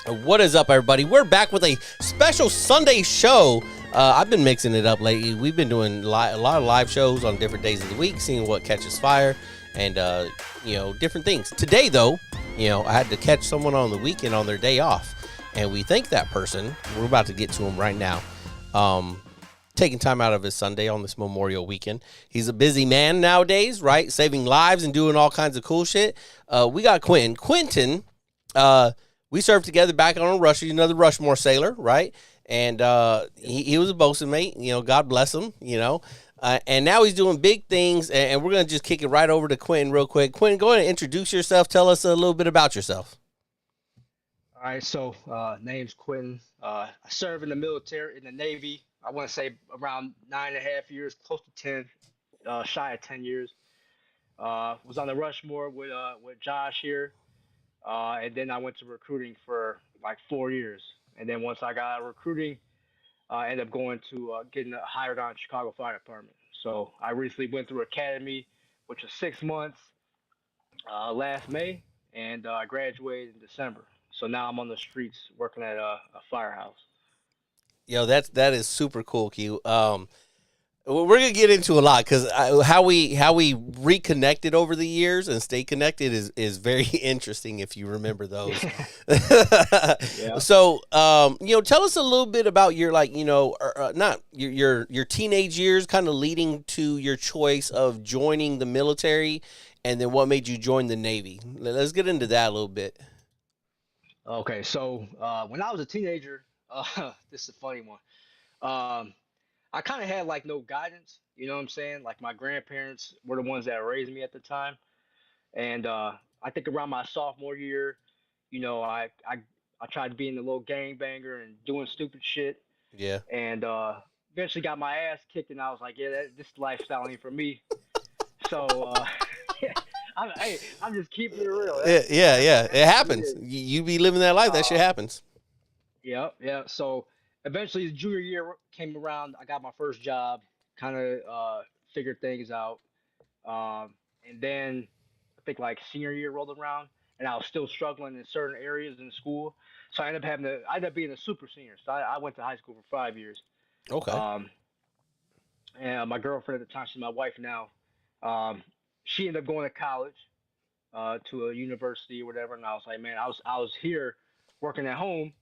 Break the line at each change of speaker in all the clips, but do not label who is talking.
What is up, everybody? We're back with a special Sunday show. I've been mixing it up lately. We've been doing a lot of live shows on different days of the week, seeing what catches fire, and different things. Today, though, I had to catch someone on the weekend on their day off, and we thank that person. We're about to get to him right now. Taking time out of his Sunday on this Memorial weekend. He's a busy man nowadays, right? Saving lives and doing all kinds of cool shit. We got Quinton. We served together back on Rush. He's another Rushmore sailor, right? And he was a bosun mate. God bless him. And now he's doing big things. And we're gonna just kick it right over to Quinton real quick. Quinton, go ahead and introduce yourself. Tell us a little bit about yourself.
All right, so name's Quinton. I serve in the military, in the Navy. I want to say around 9.5 years, close to 10, shy of 10 years. Was on the Rushmore with Josh here. And then I went to recruiting for like 4 years. And then once I got out of recruiting, I ended up going to getting hired on Chicago Fire Department. So I recently went through academy, which was 6 months last May, and I graduated in December. So now I'm on the streets working at a firehouse.
That is super cool, Q. We're gonna get into a lot because how we reconnected over the years and stay connected is very interesting if you remember those.
Yeah.
So, tell us a little bit about your not your teenage years, kind of leading to your choice of joining the military, and then what made you join the Navy. Let's get into that a little bit.
Okay, so when I was a teenager, this is a funny one. Um, I kind of had like no guidance, you know what I'm saying? Like my grandparents were the ones that raised me at the time, and I think around my sophomore year, I tried to be in the little gang banger and doing stupid shit,
Yeah.
and eventually got my ass kicked, and I was like, yeah, this lifestyle ain't for me. So yeah, I'm just keeping it real.
Yeah. It
That's what it
happens.
is.
You be living that life. That shit
Uh,
happens.
yeah. So eventually, the junior year came around. I got my first job, kind of figured things out. And then I think like senior year rolled around, and I was still struggling in certain areas in school. So I ended up being a super senior. So I went to high school for 5 years.
Okay.
Um, and my girlfriend at the time, she's my wife now. Um, she ended up going to college, to a university or whatever. And I was like, man, I was here working at home.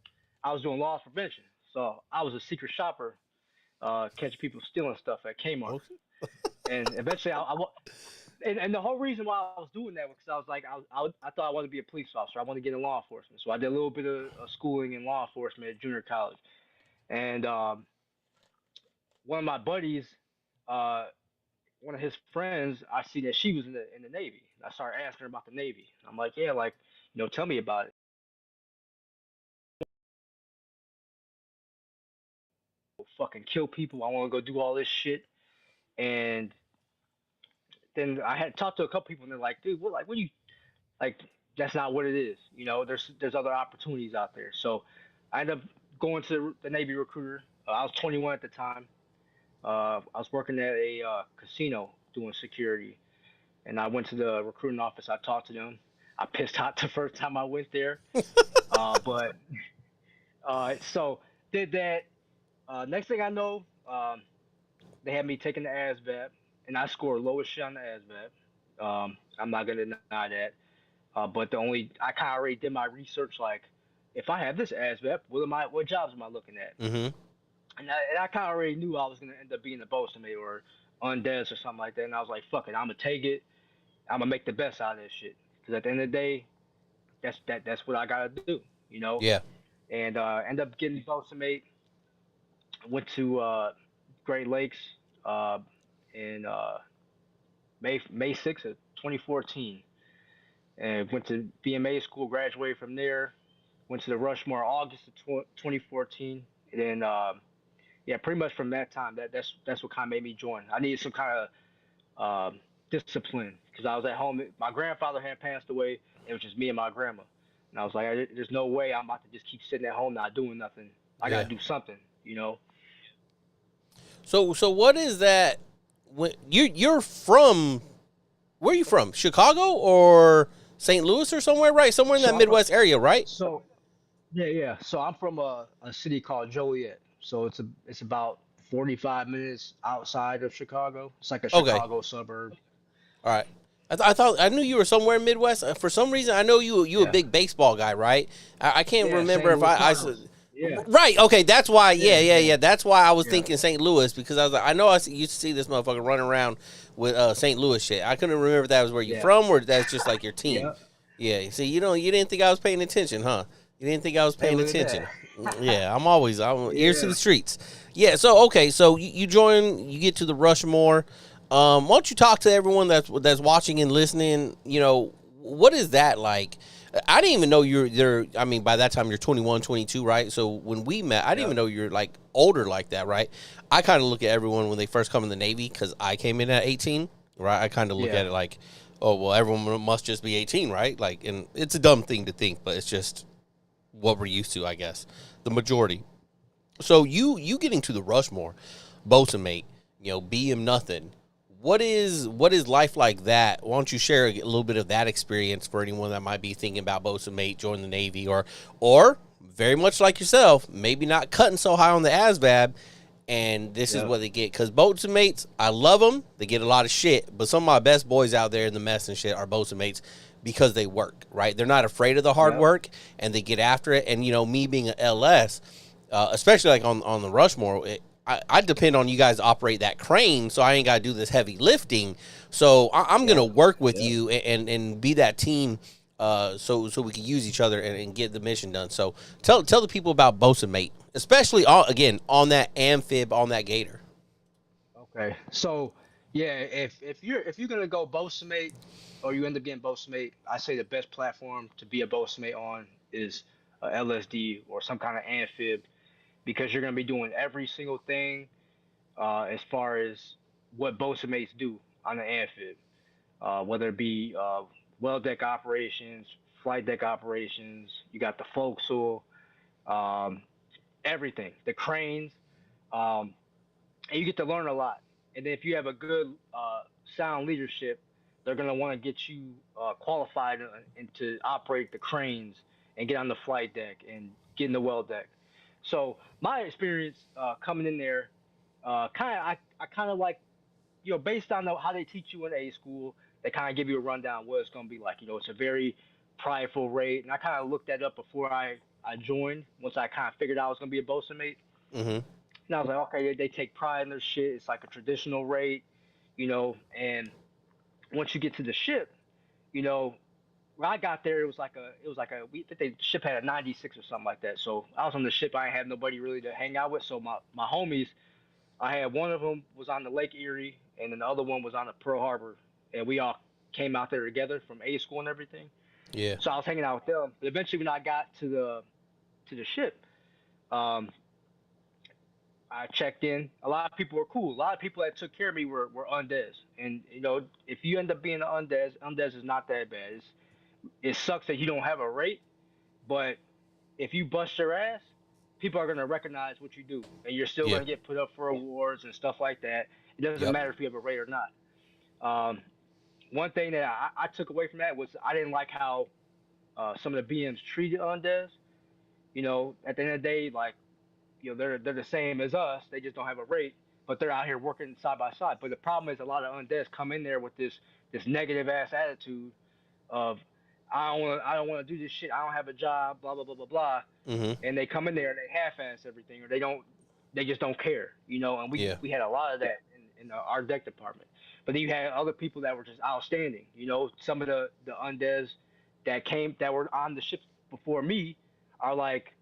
I was doing loss prevention, so I was a secret shopper, catching people stealing stuff at Kmart.
Okay.
And eventually, and the whole reason why I was doing that was because I was like, I thought I wanted to be a police officer. I wanted to get in law enforcement. So I did a little bit of schooling in law enforcement at junior college. And one of my buddies, uh, one of his friends, I see that she was in the Navy. I started asking her about the Navy. I'm like, yeah, like, tell me about it. Fucking kill people. I want to go do all this shit. And then I had talked to a couple people, and they're like, dude, what do you like? That's not what it is. There's other opportunities out there. So I ended up going to the Navy recruiter. I was 21 at the time. I was working at a casino doing security, and I went to the recruiting office. I talked to them. I pissed hot the first time I went there, but so did that. Next thing I know, they had me taking the ASVAB, and I scored lowest shit on the ASVAB. I'm not gonna deny that. But I kind of already did my research. Like, if I have this ASVAB, what jobs am I looking at?
Mm-hmm.
And I kind of already knew I was gonna end up being a boatswain or on desk or something like that. And I was like, fuck it, I'm gonna take it. I'm gonna make the best out of this shit. Because at the end of the day, that's what I gotta do, you know.
Yeah.
And end up getting boatswain. Went to Great Lakes uh, in May 6th of 2014, and went to BMA school. Graduated from there. Went to the Rushmore August of 2014, and then yeah, pretty much from that time, that's what kind of made me join. I needed some kind of discipline because I was at home. My grandfather had passed away. It was just me and my grandma, and I was like, there's no way I'm about to just keep sitting at home not doing nothing. I
Yeah.
gotta do something, you know.
So what is that? When you're from, where are you from? Chicago or St. Louis or somewhere, right? Somewhere in that
So I'm from,
Midwest area, right?
so Yeah, yeah. So I'm from a city called Joliet. So it's about 45 minutes outside of Chicago. It's like a
Okay,
Chicago suburb.
all right. I thought I knew you were somewhere in Midwest. For some reason, I know you a
Yeah.
big baseball guy, right? I can't
Yeah,
remember
St.
if
Louis
I
Cardinals. Yeah.
right. Okay, that's why. Yeah,
Yeah,
yeah,
yeah,
yeah. That's why I was
yeah.
thinking St. Louis because I was like, I know used to see this motherfucker running around with St. Louis shit. I couldn't remember if that was where you
Yeah.
from or that's just like your team.
Yeah.
Yeah. See, you didn't think I was paying attention, huh? You didn't think I was
Hey,
paying
look at
attention.
that.
Yeah, I'm ears to
Yeah.
the streets. Yeah. So okay, so you join, you get to the Rushmore. Why don't you talk to everyone that's watching and listening? What is that like? I didn't even know you're there. I mean, by that time you're 21, 22, right? So when we met, I didn't even
Yep.
know you're like older like that, right? I kind of look at everyone when they first come in the Navy because I came in at 18, right? I kind of look
Yeah.
at it like, oh, well, everyone must just be 18, right? Like, and it's a dumb thing to think, but it's just what we're used to, I guess. The majority. So you getting to the Rushmore, bosun mate, BM nothing. What is life like that? Why don't you share a little bit of that experience for anyone that might be thinking about bosun mate, join the Navy, or very much like yourself, maybe not cutting so high on the ASVAB, and this is
Yep.
what they get. Because bosun mates, I love them. They get a lot of shit, but some of my best boys out there in the mess and shit are bosun mates because they work right. They're not afraid of the hard
Yep.
work and they get after it. And me being an LS, especially like on the Rushmore, I depend on you guys to operate that crane, so I ain't got to do this heavy lifting. So I'm gonna
Yep.
work with
Yep.
you and be that team, so we can use each other and get the mission done. So tell the people about bosun mate, especially again on that amphib on that gator.
Okay. So yeah, if you're gonna go Boatsmate or you end up getting Boatsmate, I say the best platform to be a Boatsmate on is a LSD or some kind of amphib because you're gonna be doing every single thing as far as what Boatsmates do on the amphib, whether it be well deck operations, flight deck operations. You got the forecastle, um, everything, the cranes. Um, and you get to learn a lot. And then if you have a good, sound leadership, they're gonna want to get you qualified and to operate the cranes and get on the flight deck and get in the well deck. So my experience coming in there, I kind of like, based on how they teach you in A school, they kind of give you a rundown what it's gonna be like. It's a very prideful rate, and I kind of looked that up before I joined. Once I kind of figured out I was gonna be a bosun mate,
Mm-hmm.
and I was like, okay, they take pride in their shit. It's like a traditional rate, And once you get to the ship, you know, when I got there, it was like a we think the ship had a 96 or something like that. So I was on the ship. I didn't have nobody really to hang out with. So my homies, I had one of them was on the Lake Erie, and then the other one was on the Pearl Harbor, and we all came out there together from A school and everything.
Yeah.
So I was hanging out with them. But eventually, when I got to the ship, um, I checked in. A lot of people were cool. A lot of people that took care of me were undes. And if you end up being an undes is not that bad. It sucks that you don't have a rate, but if you bust your ass, people are gonna recognize what you do, and you're still
Yeah.
gonna get put up for awards and stuff like that. It doesn't
Yep.
matter if you have a rate or not. Um, One thing that I took away from that was I didn't like how some of the BMs treated undes. At the end of the day, like they're the same as us. They just don't have a rate, but they're out here working side by side. But the problem is a lot of undeads come in there with this negative ass attitude of I don't want to do this shit. I don't have a job. Blah blah blah blah blah.
Mm-hmm.
And they come in there and they half-ass everything, or they just don't care. And we
Yeah.
we had a lot of that in our deck department. But then you had other people that were just outstanding. Some of the undeads that were on the ship before me are like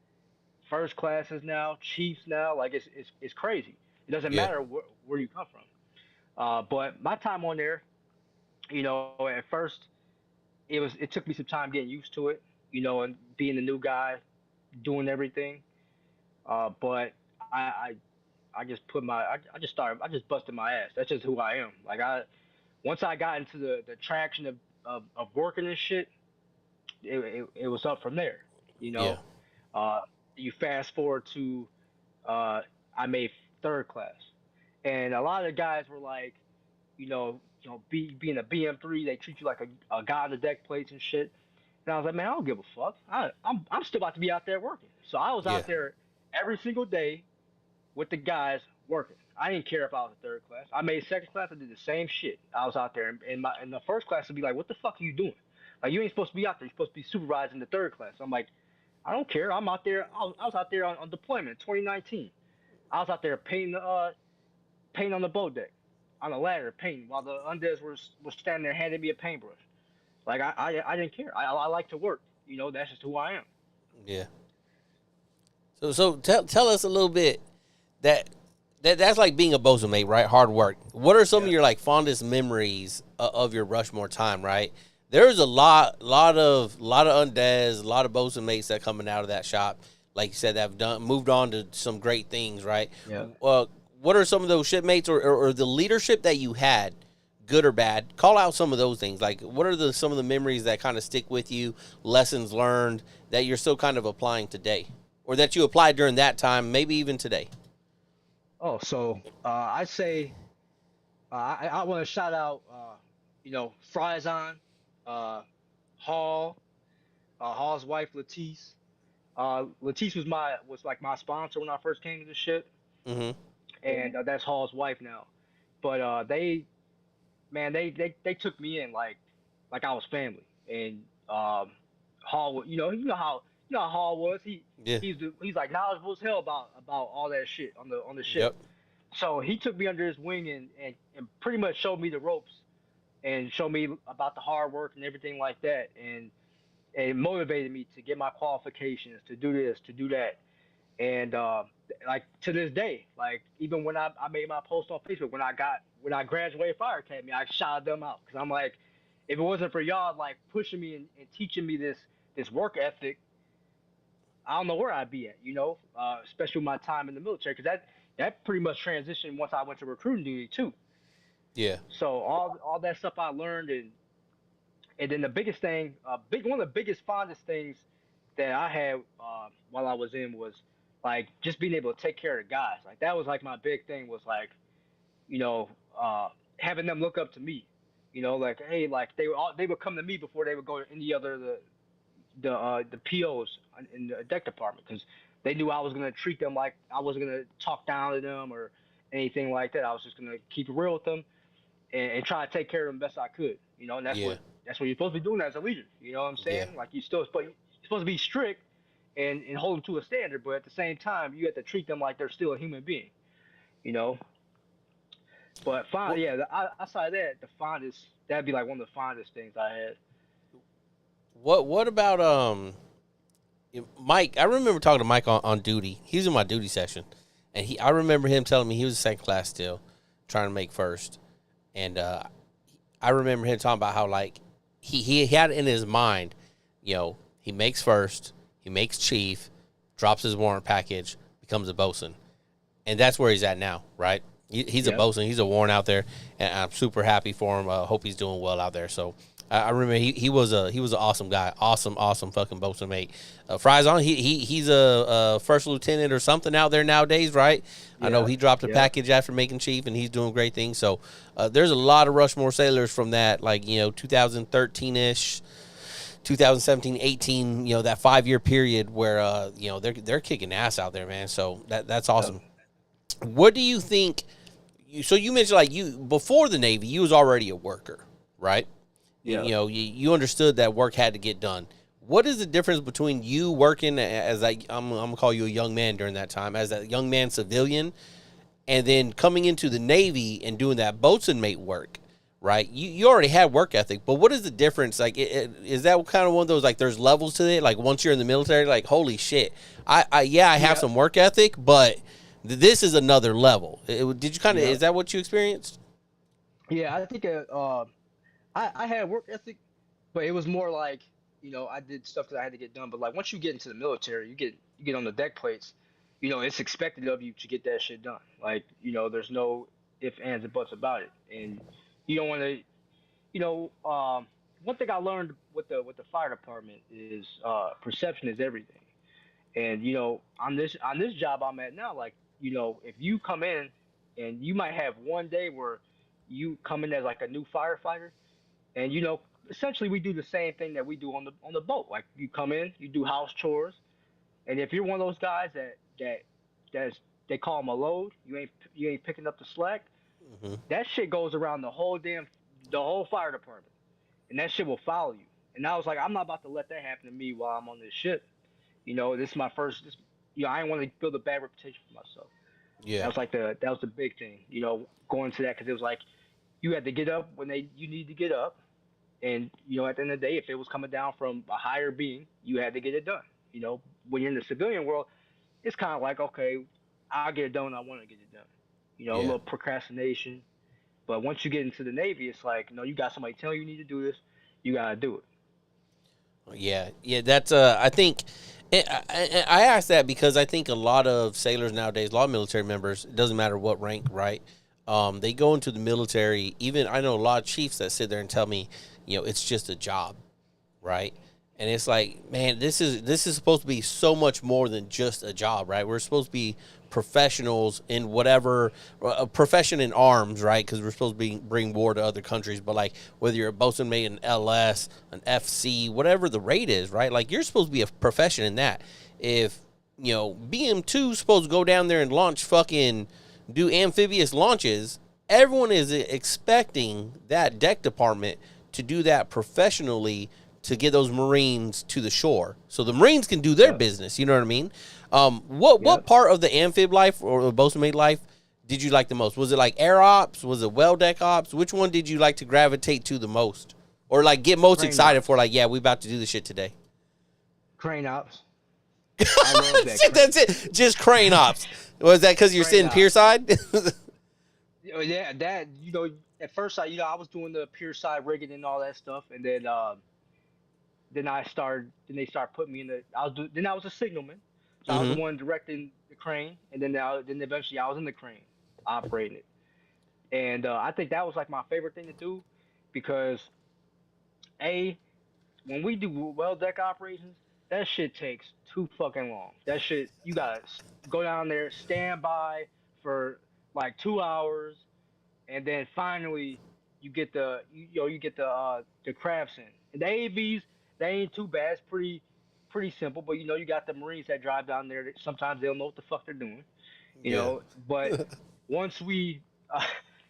first classes now, chiefs now. Like it's crazy. It doesn't
Yeah.
matter where you come from. But my time on there, at first it took me some time getting used to it, and being the new guy, doing everything. But I just I just busted my ass. That's just who I am. Like once I got into the traction of working this shit, it was up from there. You
Yeah.
know, uh, you fast forward to I made third class, and a lot of the guys were like, being a BM3, they treat you like a guy on the deck plates and shit. And I was like, man, I don't give a fuck. I'm still about to be out there working. So I was
Yeah.
out there every single day with the guys working. I didn't care if I was a third class. I made second class. I did the same shit. I was out there, in the first class would be like, what the fuck are you doing? Like, you ain't supposed to be out there. You're supposed to be supervising the third class. I'm like, I don't care. I'm out there. I was out there on deployment in 2019. I was out there painting on the boat deck, on a ladder, painting while the undeads were standing there handing me a paintbrush. Like, I didn't care. I like to work. That's just who I am.
Yeah. So tell us a little bit that that's like being a bosun mate, right? Hard work. What are some of
Yeah.
your like fondest memories of your Rushmore time, right? There's a lot of undeads, a lot of bosun mates that coming out of that shop, like you said, that have done moved on to some great things, right?
Yeah.
What are some of those shipmates or the leadership that you had, good or bad? Call out some of those things. Like, what are some of the memories that kind of stick with you, lessons learned that you're still kind of applying today, or that you applied during that time, maybe even today?
Oh, so I say I want to shout out, Fryzon, uh, Hall, Hall's wife Latisse. Latisse was like my sponsor when I first came to the ship,
Mm-hmm.
and that's Hall's wife now. But they took me in like I was family, and Hall, you know how Hall was.
Yeah.
He's like knowledgeable as hell about all that shit on the ship.
Yep.
So he took me under his wing and pretty much showed me the ropes and showed me about the hard work and everything like that, and it motivated me to get my qualifications, to do this, to do that. And like to this day, like even when I made my post on Facebook when I graduated Fire Academy, I shouted them out because I'm like, if it wasn't for y'all like pushing me and teaching me this work ethic, I don't know where I'd be at, especially with my time in the military, because that pretty much transitioned once I went to recruiting duty too.
Yeah.
So all that stuff I learned, and then the biggest thing, one of the biggest fondest things that I had while I was in was like just being able to take care of the guys. Like that was like my big thing was like, you know, uh, having them look up to me. Like hey, like they would come to me before they would go to any other the POs in the deck department because they knew I was gonna treat them like I wasn't gonna talk down to them or anything like that. I was just gonna keep it real with them and try to take care of them best I could. And
Yeah.
that's what you're supposed to be doing as a leader. You know what I'm
Yeah.
saying? Like you're supposed to be strict and hold them to a standard, but at the same time you have to treat them like they're still a human being. You know. But fine,
What
yeah. Outside of that, the fondest that'd be like one of the fondest things I had.
what about Mike? I remember talking to Mike on duty. He was in my duty session, and I remember him telling me he was second class still, trying to make first, and I remember him talking about how like he had it in his mind, he makes first, he makes chief, drops his warrant package, becomes a bosun, and that's where he's at now, right? He's a
Yep.
bosun. He's a warrant out there, and I'm super happy for him. Hope he's doing well out there. So I remember he was an awesome guy, awesome fucking bosun mate. Fries on he's a first lieutenant or something out there nowadays, right? I know
Yeah.
he dropped a
Yeah.
package after making chief, and he's doing great things. So there's a lot of Rushmore sailors from that, like 2013 ish. 2017, 18, that 5 year period where they're kicking ass out there, man. So that's
Yep.
awesome. What do you think? So you mentioned like you before the Navy, you was already a worker, right?
Yeah.
You understood that work had to get done. What is the difference between you working as like I'm gonna call you a young man during that time as a young man civilian, and then coming into the Navy and doing that boatswain mate work, right? You already had work ethic, but what is the difference? Like, is that kind of one of those like there's levels to it? Like once you're in the military, like holy shit, I have
Yeah.
some work ethic, but this is another level. Did you kind of
Yeah.
is that what you experienced?
Yeah. I think I had work ethic, but it was more like I did stuff that I had to get done. But like once you get into the military, you get on the deck plates, it's expected of you to get that shit done. Like there's no ifs, ands, and buts about it, and you don't want to. You know, one thing I learned with the fire department is perception is everything. And on this job I'm at now, like if you come in and you might have one day where you come in as like a new firefighter and essentially we do the same thing that we do on the boat. Like you come in, you do house chores, and if you're one of those guys that's they call them a load, you ain't picking up the slack.
Hmm.
That shit goes around the whole fire department, and that shit will follow you. And I was like, I'm not about to let that happen to me while I'm on this ship. This is my first. I didn't want to build a bad reputation for myself.
Yeah.
That was the big thing. Going to that because it was like you had to get up when you need to get up, and at the end of the day, if it was coming down from a higher being, you had to get it done. When you're in the civilian world, it's kind of like, okay, I'll get it done when I want to get it done. A
Yeah.
little procrastination. But once you get into the Navy, it's like, you got somebody telling you need to do this, you gotta do it.
Yeah, yeah, that's I think I ask that because I think a lot of sailors nowadays, a lot of military members, it doesn't matter what rank, right? They go into the military. Even I know a lot of chiefs that sit there and tell me, it's just a job, right? And it's like, man, this is supposed to be so much more than just a job, right? We're supposed to be professionals in whatever a profession in arms, right? Because we're supposed to bring war to other countries. But like whether you're a boatswain mate, an LS, an FC, whatever the rate is, right? Like you're supposed to be a profession in that. If BM2 is supposed to go down there and launch fucking do amphibious launches, everyone is expecting that deck department to do that professionally to get those Marines to the shore, so the Marines can do their
Yep.
business. You know what I mean? What
Yep.
part of the amphib life or the boatswain mate life did you like the most? Was it like air ops? Was it well deck ops? Which one did you like to gravitate to the most, or like get most
Crane
excited
ops.
for? Like, yeah, we about to do this shit today.
Crane ops. I love that.
That's it. Just crane ops. Was that because you're
Crane
sitting
ops.
pierside?
Yeah, that at first I was doing the pier side rigging and all that stuff, and then they started putting me in the then I was a signalman, so I was the
Mm-hmm.
one directing the crane, and then eventually I was in the crane operating it, and I think that was like my favorite thing to do, because a when we do well deck operations, that shit takes too fucking long. That shit, you gotta go down there, stand by for like 2 hours, and then finally you get the crafts in. And the AVs, they ain't too bad. It's pretty simple. But you got the Marines that drive down there. That sometimes they don't know what the fuck they're doing. You
Yeah.
know, but once we uh,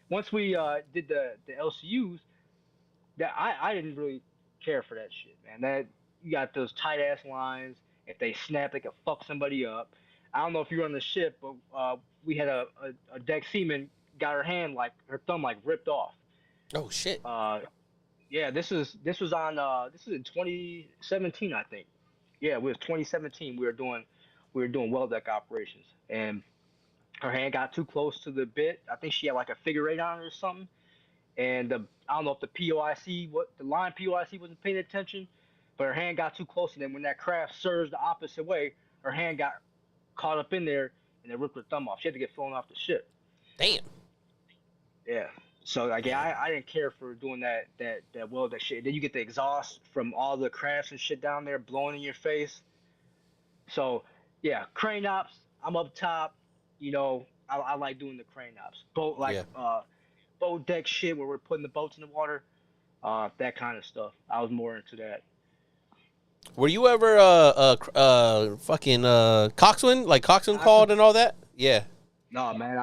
once we did the LCUs, that I didn't really care for that shit, man. That you got those tight ass lines. If they snap, they could fuck somebody up. I don't know if you were on the ship, but we had a deck seaman got her thumb like ripped off.
Oh shit.
Uh, yeah, this was in 2017, I think. Yeah, it was 2017. We were doing well deck operations, and her hand got too close to the bit. I think she had like a figure eight on it or something, and I don't know if the POIC, what the line POIC wasn't paying attention, but her hand got too close, and then when that craft surged the opposite way, her hand got caught up in there, and it ripped her thumb off. She had to get flown off the ship.
Damn.
Yeah. So like, yeah,
Yeah.
I didn't care for doing that weld that shit. Then you get the exhaust from all the crafts and shit down there blowing in your face. So yeah, crane ops. I'm up top. I like doing the crane ops.
Yeah.
Boat deck shit where we're putting the boats in the water. That kind of stuff. I was more into that.
Were you ever fucking coxswain, like coxswain
Coxswain?
called and all that? Yeah.
No, man.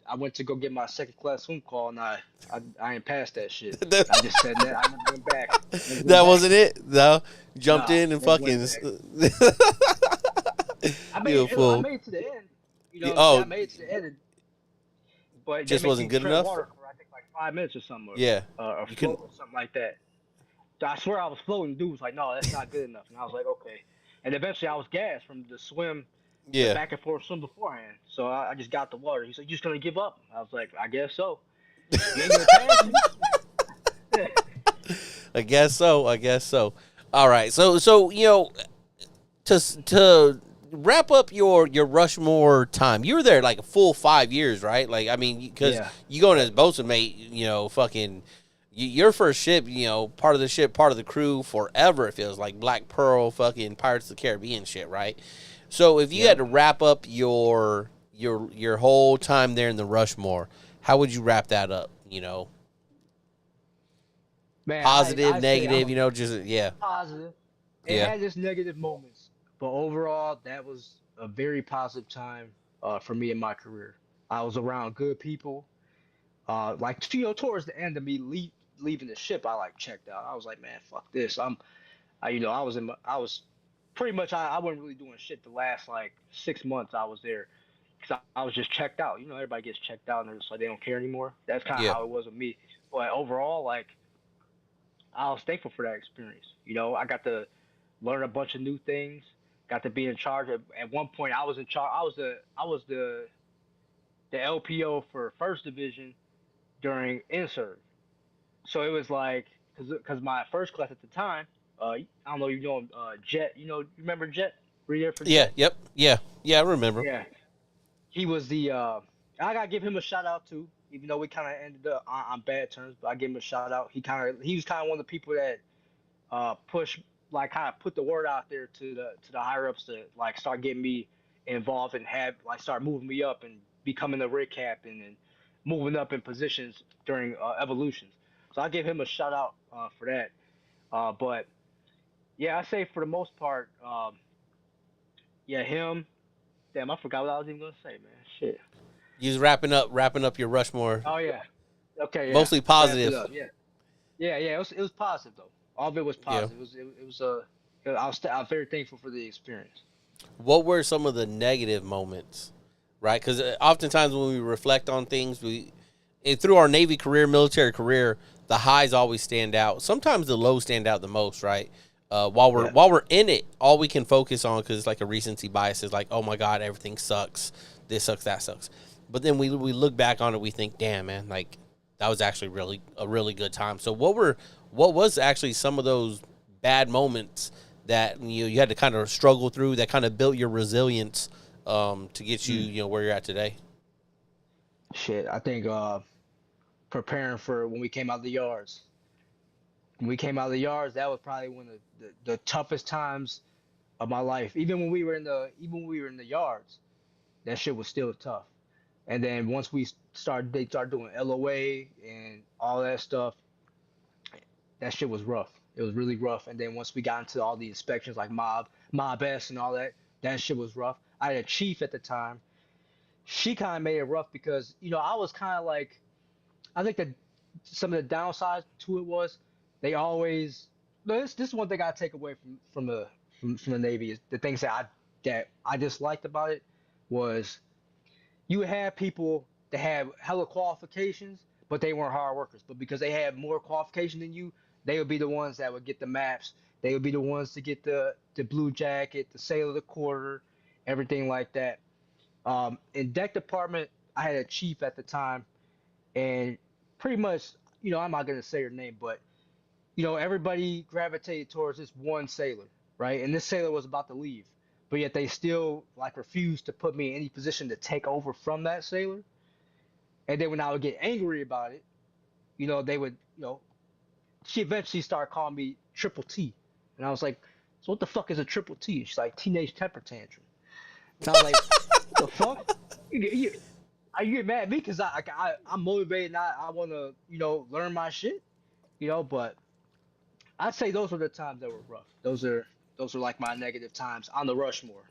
I went to go get my second class swim call, and I ain't passed that shit.
that
I just said that I never went back. Never went back.
wasn't it. No, jumped
Nah,
in and
never
fucking.
went back.
You a
I
fool.
made it to the end. You know,
Oh,
I made it to the end, but they
just
make
wasn't
you
good
tread
enough.
water for I think like 5 minutes or something,
Yeah,
or
you
float
couldn't.
or something like that. So I swear I was floating. Dude was like, "No, that's not good enough," and I was like, "Okay." And eventually I was gassed from the
Yeah,
back and forth swim beforehand. So I just got the water. He's like, "You just gonna give up?" I was like, "I guess so." You ain't gonna pass me.
I guess so. I guess so. All right. So to wrap up your Rushmore time, you were there like a full 5 years, right? Like, I mean, because
Yeah.
you going as boatswain mate, fucking. Your first ship, part of the ship, part of the crew forever. It feels like Black Pearl, fucking Pirates of the Caribbean shit, right? So if you had
Yep.
to wrap up your whole time there in the Rushmore, how would you wrap that up?
Man,
Positive,
I say I'm
negative,
a
just yeah,
positive. It
yeah,
had its negative moments, but overall, that was a very positive time for me in my career. I was around good people. Like towards the end of me leaving the ship, I like checked out. I was like, man, fuck this. I was I was pretty much I wasn't really doing shit the last like 6 months I was there because I was just checked out. Everybody gets checked out and they're just like they don't care anymore. That's kind of
yeah.
how it was with me. But overall, like I was thankful for that experience. I got to learn a bunch of new things. Got to be in charge. At one point, I was in charge. I was the LPO for First Division during insert. So it was like because my first class at the time, I don't know, Jet. You remember Jet? Were you there for
Yeah,
Jet?
yep, yeah, yeah. I remember.
Yeah, he was the. I gotta give him a shout out too, even though we kind of ended up on bad terms. But I give him a shout out. He was kind of one of the people that push like kind of put the word out there to the higher ups to like start getting me involved and have like start moving me up and becoming a rig captain and moving up in positions during evolutions. So I give him a shout out for that. But yeah, I say for the most part, yeah, him. Damn, I forgot what I was even gonna say, man. Shit.
You was wrapping up your Rushmore,
Oh yeah. Okay, yeah.
mostly
Wrapped it
positive.
up. Yeah. Yeah, yeah. It was positive though. All of it was
Yeah.
positive. I was very thankful for the experience.
What were some of the negative moments, right? Because oftentimes when we reflect on things, through our Navy career, military career, the highs always stand out. Sometimes the lows stand out the most, right?
Yeah.
While we're in it, all we can focus on because it's like a recency bias is like, oh my god, everything sucks, this sucks, that sucks. But then we look back on it, we think, damn man, like that was actually a really good time. So what was actually some of those bad moments that you had to kind of struggle through that kind of built your resilience to get you
Mm.
where you're at today?
Shit, I think preparing for when we came out of the yards. When we came out of the yards, that was probably one of the toughest times of my life. Even when we were in the yards, that shit was still tough. And then once they started doing LOA and all that stuff, that shit was rough. It was really rough. And then once we got into all the inspections like Mob S and all that, that shit was rough. I had a chief at the time. She kind of made it rough because I was kind of like I think that some of the downsides to it was they always this is one thing I take away from the Navy is the things that I disliked about it was you have people that have hella qualifications, but they weren't hard workers. But because they had more qualification than you, they would be the ones that would get the maps. They would be the ones to get the blue jacket, the sail of the quarter, everything like that. In deck department, I had a chief at the time, and pretty much, I'm not gonna say her name, but everybody gravitated towards this one sailor, right? And this sailor was about to leave, but yet they still like refused to put me in any position to take over from that sailor. And then when I would get angry about it, they would, she eventually started calling me Triple T, and I was like, so what the fuck is a Triple T? She's like teenage temper tantrum, and I was like, what the fuck? Are you get mad at me because I'm motivated and I want to learn my shit, but I'd say those were the times that were rough. Those are like my negative times on the Rushmore,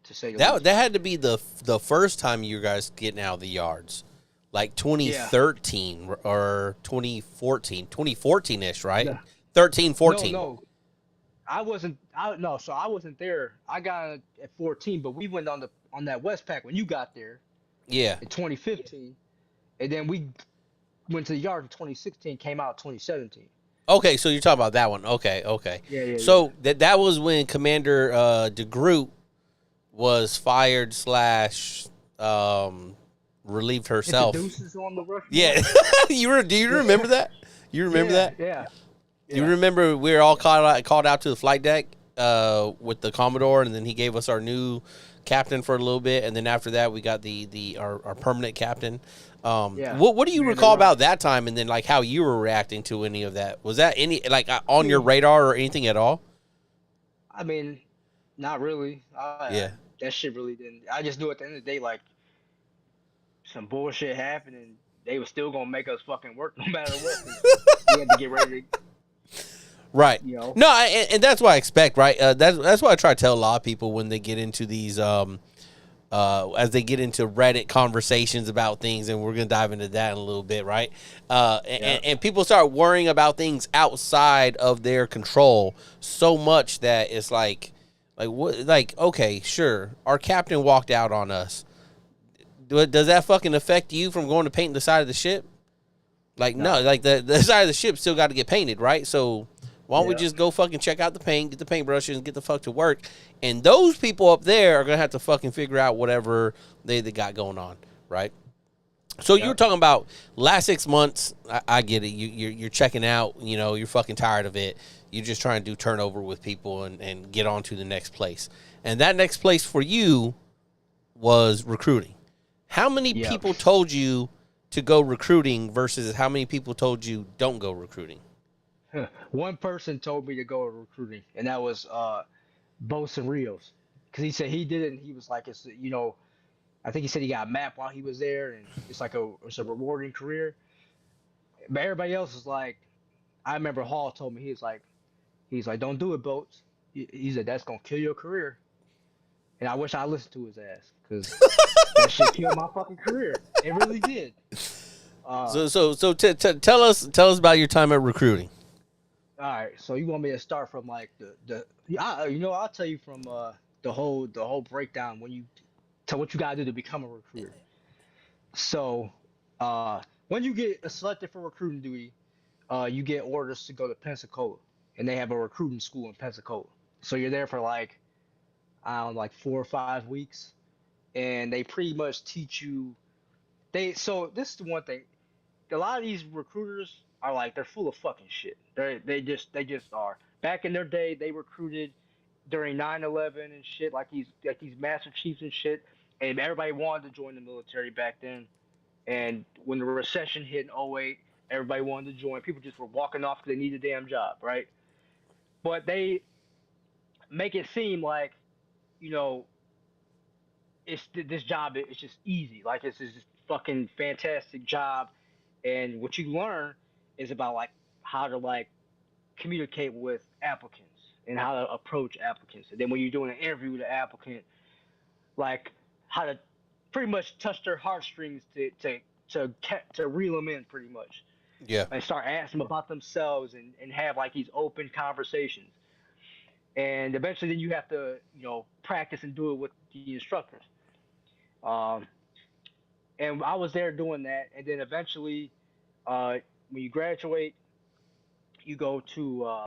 to say the
That
least.
had to be the first time you guys getting out of the yards, like
Yeah.
2013 or 2014 ish, right?
No,
13,
no,
14.
no. I wasn't. I no. So I wasn't there. I got at 14, but we went on that Westpac when you got there
Yeah.
in 2015, and then we went to the yard in 2016. Came out 2017.
Okay, so you're talking about that one. Okay, okay.
Yeah, yeah, yeah.
So that was when Commander DeGroot was fired slash relieved
Hit the
herself.
deuces on the Rushmore.
Yeah, do you remember that? You remember
Yeah,
that?
yeah,
You
yeah.
remember we were all called out to the flight deck with the Commodore, and then he gave us our new captain for a little bit, and then after that we got our permanent captain.
Yeah.
What do you
Commander
recall
Rush.
about that time, and then like how you were reacting to any of that? Was that any like on your
Ooh,
radar or anything at all?
I mean, not really.
Yeah,
That shit really didn't. I just knew at the end of the day, like some bullshit happened, and they were still gonna make us fucking work no matter what, because we had to get ready to,
Right.
you know.
No, and that's what I expect, right? That's what I try to tell a lot of people when they get into these as they get into Reddit conversations about things, and we're gonna dive into that in a little bit, right?
Yeah.
And people start worrying about things outside of their control so much that it's like what, like okay, sure, our captain walked out on us. Does that fucking affect you from going to paint the side of the ship? Like no,
No.
like the side of the ship still got to get painted, right? So why don't we
Yeah.
just go fucking check out the paint, get the paintbrushes, and get the fuck to work? And those people up there are gonna have to fucking figure out whatever they got going on, right? So you were
Yep.
talking about last 6 months. I get it. You're checking out. You know, you're fucking tired of it. You're just trying to do turnover with people and get on to the next place. And that next place for you was recruiting. How many
Yep.
people told you to go recruiting versus how many people told you don't go recruiting?
One person told me to go recruiting, and that was Boatswain Rios, because he said he did it, and he was like, it's, you know, I think he said he got a map while he was there, and it's a rewarding career. But everybody else is like, I remember Hall told me he's like, don't do it, Boats. He said that's gonna kill your career, and I wish I listened to his ass, because that shit killed my fucking career. It really did. Uh,
Tell us about your time at recruiting.
all right, so you want me to start from like you know, I'll tell you from the whole breakdown when you tell what you gotta do to become a recruiter. So, when you get selected for recruiting duty, you get orders to go to Pensacola, and they have a recruiting school in Pensacola. So you're there for like, I don't know, like 4 or 5 weeks, and they pretty much teach you. So this is the one thing. A lot of these recruiters are like, they're full of fucking shit. They just are. Back in their day, they recruited during 9/11 and shit, like these master chiefs and shit, and everybody wanted to join the military back then. And when the recession hit in '08, everybody wanted to join. People just were walking off because they needed a damn job, right? But they make it seem like, you know, this job is just easy. Like it's this fucking fantastic job, and what you learn is about like how to like communicate with applicants and how to approach applicants. And then when you're doing an interview with an applicant, like how to pretty much touch their heartstrings to reel them in pretty much,
Yeah.
and start asking them about themselves, and have like these open conversations. And eventually then you have to, practice and do it with the instructors. Um, and I was there doing that, and then eventually, uh, when you graduate, you go to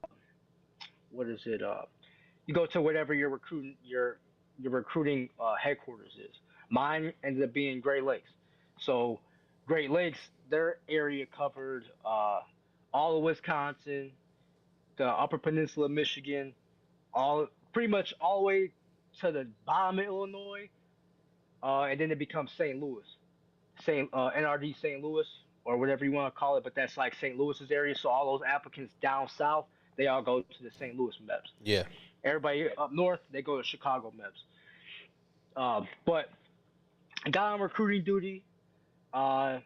what is it? You go to whatever your recruiting headquarters is. Mine ended up being Great Lakes. So Great Lakes, their area covered all of Wisconsin, the Upper Peninsula of Michigan, all pretty much all the way to the bottom of Illinois, and then it becomes St. Louis, St. NRD St. Louis, or whatever you want to call it. But that's like St. Louis's area. So all those applicants down south, they all go to the St. Louis MEPS.
Yeah.
Everybody up north, they go to Chicago MEPS. But I got on recruiting duty, and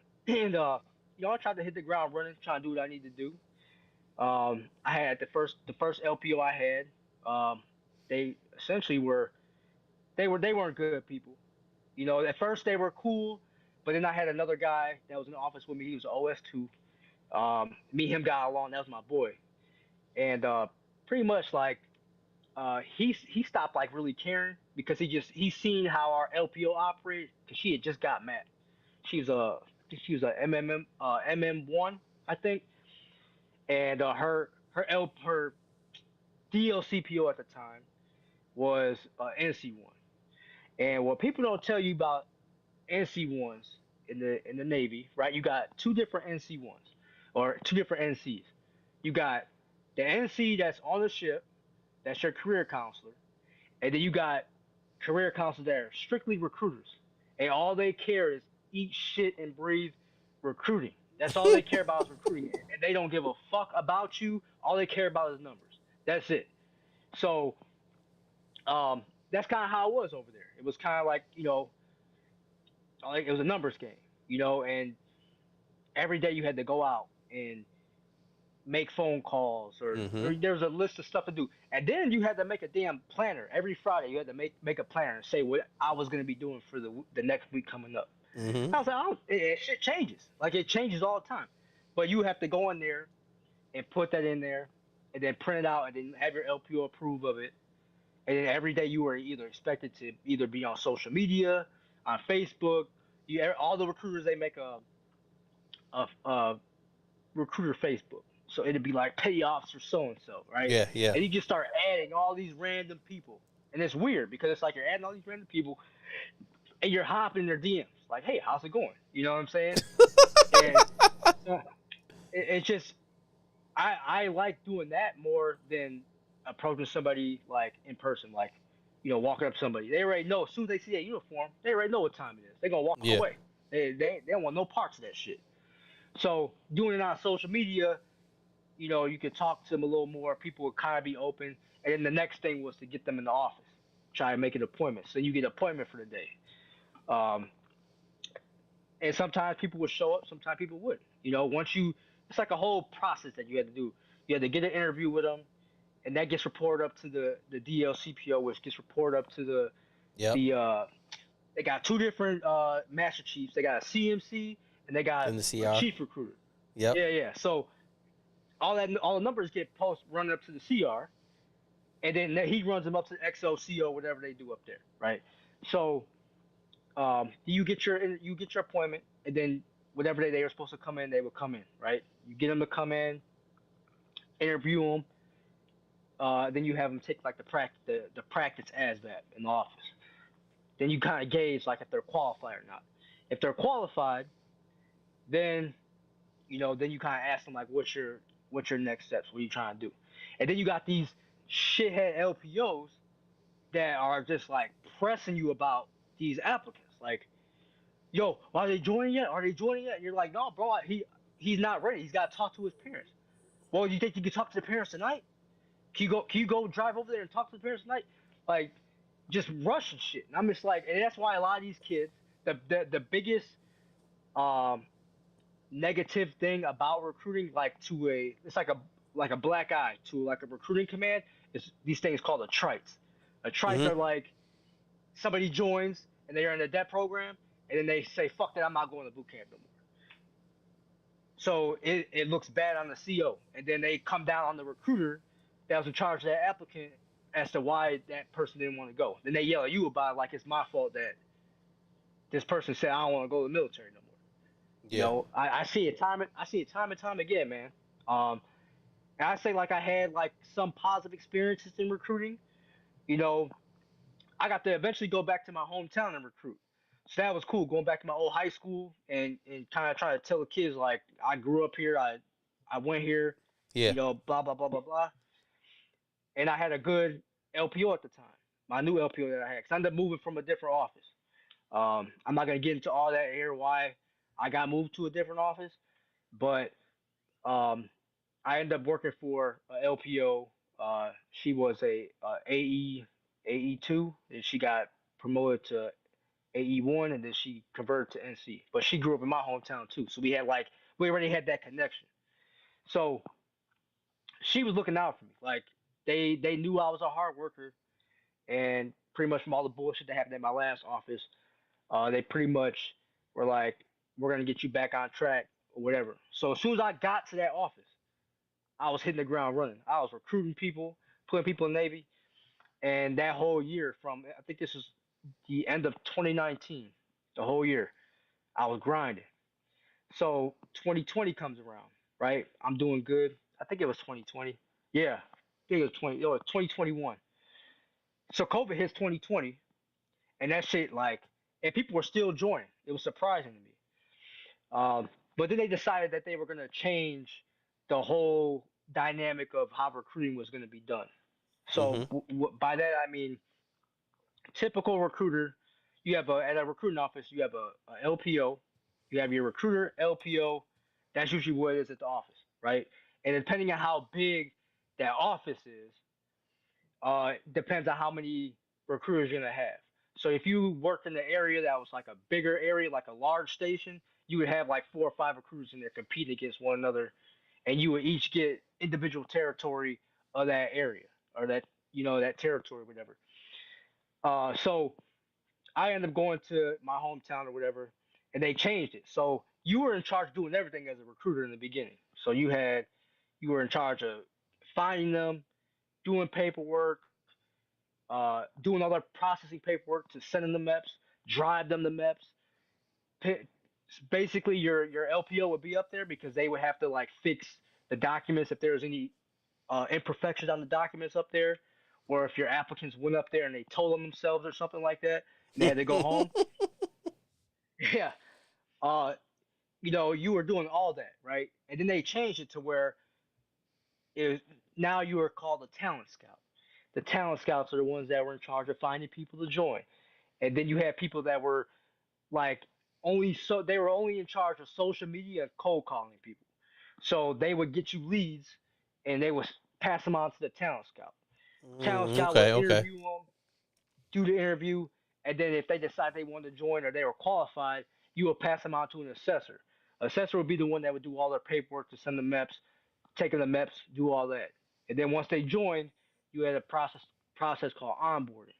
I tried to hit the ground running, trying to do what I need to do. I had the first LPO I had. They essentially they weren't good people. At first they were cool, but then I had another guy that was in the office with me. He was OS2. Me and him got along. That was my boy, and pretty much like he stopped like really caring, because he seen how our LPO operated, because she had just got mad. She was a she was a MM1, I think, and her DLCPO at the time was NC1. And what people don't tell you about NC1s in the Navy, right? You got two different NC1s, or two different NCs. You got the NC that's on the ship, that's your career counselor, and then you got career counselors that are strictly recruiters, and all they care is eat shit and breathe recruiting. That's all they care about is recruiting, and they don't give a fuck about you. All they care about is numbers. That's it. So, that's kind of how it was over there. It was kind of like, it was a numbers game, and every day you had to go out and make phone calls,
Mm-hmm.
or there was a list of stuff to do, and then you had to make a damn planner every Friday. You had to make a planner and say what I was gonna be doing for the next week coming up.
Mm-hmm.
I was like, oh, shit changes. Like it changes all the time, but you have to go in there and put that in there, and then print it out, and then have your LPO approve of it. And then every day you were either expected to either be on social media, on Facebook. All the recruiters they make a recruiter Facebook. So it'd be like petty officer so and so, right?
Yeah, yeah.
And you just start adding all these random people. And it's weird because it's like you're adding all these random people and you're hopping their DMs. Like, hey, how's it going? You know what I'm saying? And uh, it's just, I like doing that more than approaching somebody like in person, like, walking up to somebody. They already know as soon as they see a uniform, they already know what time it is. They're going to walk
Yeah.
away. They don't want no parts of that shit. So doing it on social media, you could talk to them a little more. People would kind of be open. And then the next thing was to get them in the office, try to make an appointment. So you get an appointment for the day. Um, and sometimes people would show up, sometimes people wouldn't. It's like a whole process that you had to do. You had to get an interview with them, and that gets reported up to the DLCPO, which gets reported up to
Yep.
the. They got two different master chiefs. They got a CMC and they got
In the
a
CR.
chief recruiter.
Yep.
Yeah, yeah. So all the numbers get post running up to the CR, and then he runs them up to the XOCO, whatever they do up there, right? So you get your appointment, and then whatever day they were supposed to come in, they would come in, right? You get them to come in, interview them, then you have them take like the practice ASVAB in the office. Then you kind of gauge like if they're qualified or not. If they're qualified, then then you kind of ask them like, what's your next steps? What are you trying to do? And then you got these shithead LPOs that are just like pressing you about these applicants. Like, yo, are they joining yet? Are they joining yet? And you're like, no, bro, he's not ready. He's got to talk to his parents. Well, you think you can talk to the parents tonight? Can you go drive over there and talk to the parents tonight? Like, just rushing shit. And I'm just like, and that's why a lot of these kids, the biggest um negative thing about recruiting, like it's like a black eye to like a recruiting command, is these things called a trites. A trites
Mm-hmm.
are like somebody joins and they're in a debt program, and then they say, fuck that, I'm not going to boot camp no more. So it looks bad on the CO, and then they come down on the recruiter that was in charge of that applicant as to why that person didn't want to go. Then they yell at you about it like it's my fault that this person said I don't want to go to the military no more.
Yeah.
I see it time and time again, man. Um, and I say like I had like some positive experiences in recruiting. You know, I got to eventually go back to my hometown and recruit. So that was cool, going back to my old high school and kind of trying to tell the kids like I grew up here, I went here,
Yeah.
blah blah blah blah blah. And I had a good LPO at the time, my new LPO that I had, because I ended up moving from a different office. I'm not gonna get into all that here why I got moved to a different office, but um, I ended up working for a LPO. She was a AE2, and she got promoted to AE1, and then she converted to NC. But she grew up in my hometown too, so we already had that connection. So she was looking out for me. Like they knew I was a hard worker, and pretty much from all the bullshit that happened in my last office, they pretty much were like, "We're gonna get you back on track or whatever." So as soon as I got to that office, I was hitting the ground running. I was recruiting people, putting people in Navy, and that whole year, from I think this was the end of 2019, the whole year, I was grinding. So 2020 comes around, right? I'm doing good. I think it was 2020. Yeah, I think it was 2021. So COVID hits 2020, and that shit like, and people were still joining. It was surprising to me. But then they decided that they were gonna change the whole dynamic of how recruiting was gonna be done. So
Mm-hmm.
by that I mean typical recruiter. You have at a recruiting office, you have a LPO, you have your recruiter LPO. That's usually what it is at the office, right? And depending on how big that office is, depends on how many recruiters you're gonna have. So if you worked in the area that was like a bigger area, like a large station, you would have like 4 or 5 recruiters in there competing against one another, and you would each get individual territory of that area or that that territory, whatever. So I ended up going to my hometown or whatever, and they changed it. So you were in charge of doing everything as a recruiter in the beginning. So you were in charge of finding them, doing paperwork, doing all their processing paperwork to send them the MEPs, drive them the MEPs. Basically, your LPO would be up there because they would have to like fix the documents if there was any imperfections on the documents up there, or if your applicants went up there and they told them themselves or something like that, and they had to go home. Yeah, uh, you were doing all that, right? And then they changed it to where it was, now you are called a talent scout. The talent scouts are the ones that were in charge of finding people to join, and then you had people that were like they were only in charge of social media and cold calling people. So they would get you leads, and they would pass them on to the talent scout. Talent scout would
Okay, okay.
interview them, do the interview, and then if they decide they wanted to join or they were qualified, you would pass them on to an assessor. Assessor would be the one that would do all their paperwork to send the MEPs, take them the MEPs, do all that. And then once they joined, you had a process called onboarding.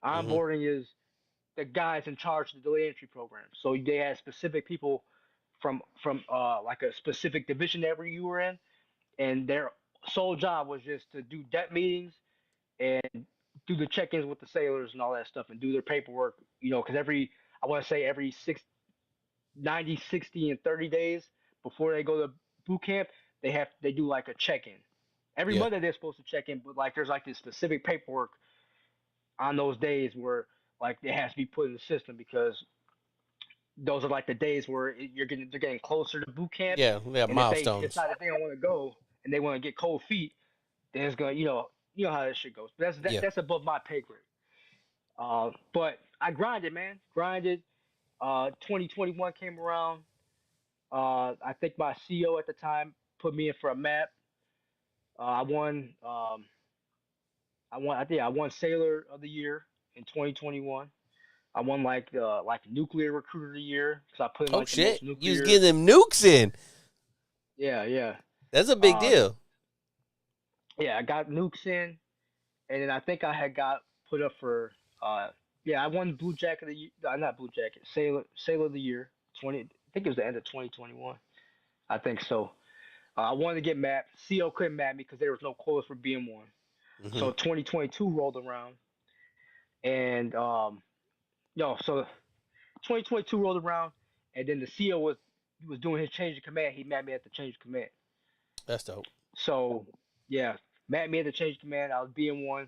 Hmm.
Onboarding is the guys in charge of the delay entry program. So they had specific people from like a specific division that you were in, and their sole job was just to do debt meetings and do the check-ins with the sailors and all that stuff and do their paperwork. Because I want to say every 90, 60, and 30 days before they go to boot camp, they do like a check-in. Every
Yeah.
Monday they're supposed to check in, but like there's like this specific paperwork on those days where like it has to be put in the system because those are like the days where they're getting closer to boot camp,
Yeah, we have
and if they
milestones.
decide that they don't want to go and they want to get cold feet, then it's gonna how this shit goes. But
Yeah.
that's above my pay grade. But I grinded, man, grinded. 2021 came around. I think my CEO at the time put me in for a map. I won. I think I won Sailor of the Year in 2021. I won like nuclear recruiter of the year because I put in
Oh
like the most
shit. You was
nuclear.
getting them nukes in.
Yeah, yeah.
That's a big
Um,
deal.
yeah, I got nukes in, and then I think I had got put up for. Uh, yeah, I won Blue Jacket of the year. Not Blue Jacket. Sailor of the Year. 20. I think it was the end of 2021. I think so. I wanted to get mapped. CO couldn't map me because there was no quotas for BM1.
Hmm.
So 2022 rolled around, and so 2022 rolled around, and then the CO was doing his change of command. He mapped me at the change of command.
That's dope.
So yeah, mapped me at the change of command. I was BM1,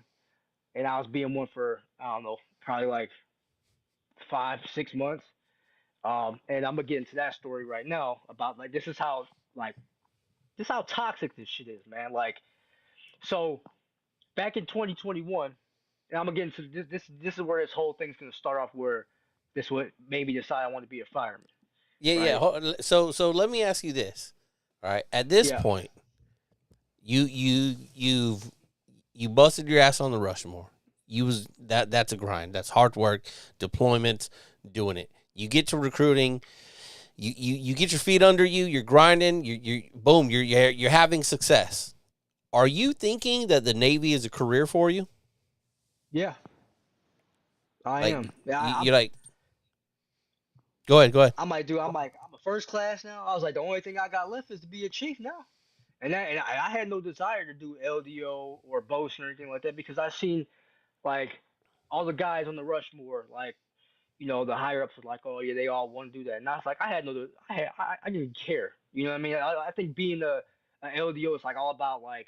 and I was BM1 for I don't know, probably like 5 6 months. And I'm gonna get into that story right now about like like this is how toxic this shit is, man. Like so back in 2021, and I'm gonna get into this is where this whole thing's gonna start off where this what made me decide I want to be a fireman,
Yeah, yeah.
right?
So let me ask you this. All right. At this
Yeah,
point, you've you busted your ass on the Rushmore. You was that's a grind. That's hard work, deployments, doing it. You get to recruiting. You get your feet under you. You're grinding. You boom. You're having success. Are you thinking that the Navy is a career for you?
yeah, I
Like
am. Yeah,
you're like, go ahead, go ahead.
I'm a first class now. I was like, the only thing I got left is to be a chief now. And I had no desire to do LDO or boast or anything like that because I seen like all the guys on the Rushmore, like the higher ups were like, oh yeah, they all want to do that, and I was like, I didn't care. You know what I mean? I think being a LDO is like all about like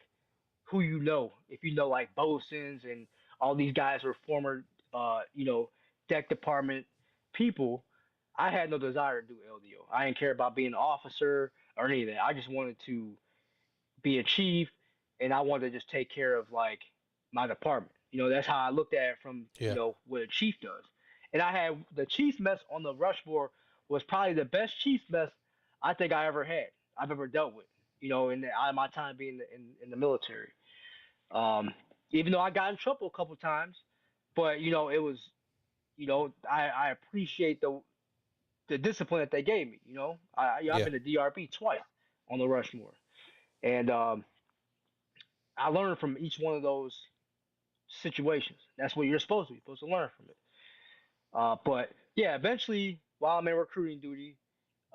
who you know. If you know like bosuns and all these guys are former, deck department people, I had no desire to do LDO. I didn't care about being an officer or any of that. I just wanted to be a chief, and I wanted to just take care of like my department. That's how I looked at it from
Yeah.
what a chief does. And I had the chief mess on the Rushmore was probably the best chief mess I think I ever had. I've ever dealt with. Out of my time being in the military. Um, Even though I got in trouble a couple times, but it was I appreciate the the discipline that they gave me. I've
Yeah.
been to DRB twice on the Rushmore, and I learned from each one of those situations. That's what you're supposed to be supposed to learn from it. But yeah, eventually, while I'm in recruiting duty,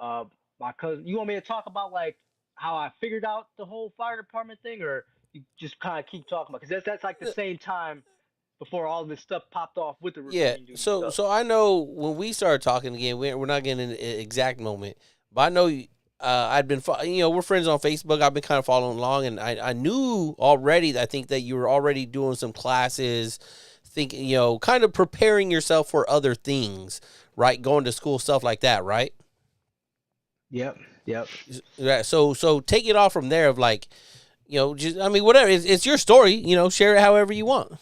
uh, my cousin. You want me to talk about like how I figured out the whole fire department thing, or you just kind of keep talking about? Because that's like the same time before all this stuff popped off with the
Yeah.
recruiting duty
So
stuff.
so I know when we started talking again, we're not getting an exact moment, but I know I'd been we're friends on Facebook. I've been kind of following along, and I knew already. I think that you were already doing some classes, thinking kind of preparing yourself for other things, right? Going to school, stuff like that, right?
Yep, yep.
Yeah. So take it off from there of like just I mean whatever. It's your story. Share it however you want.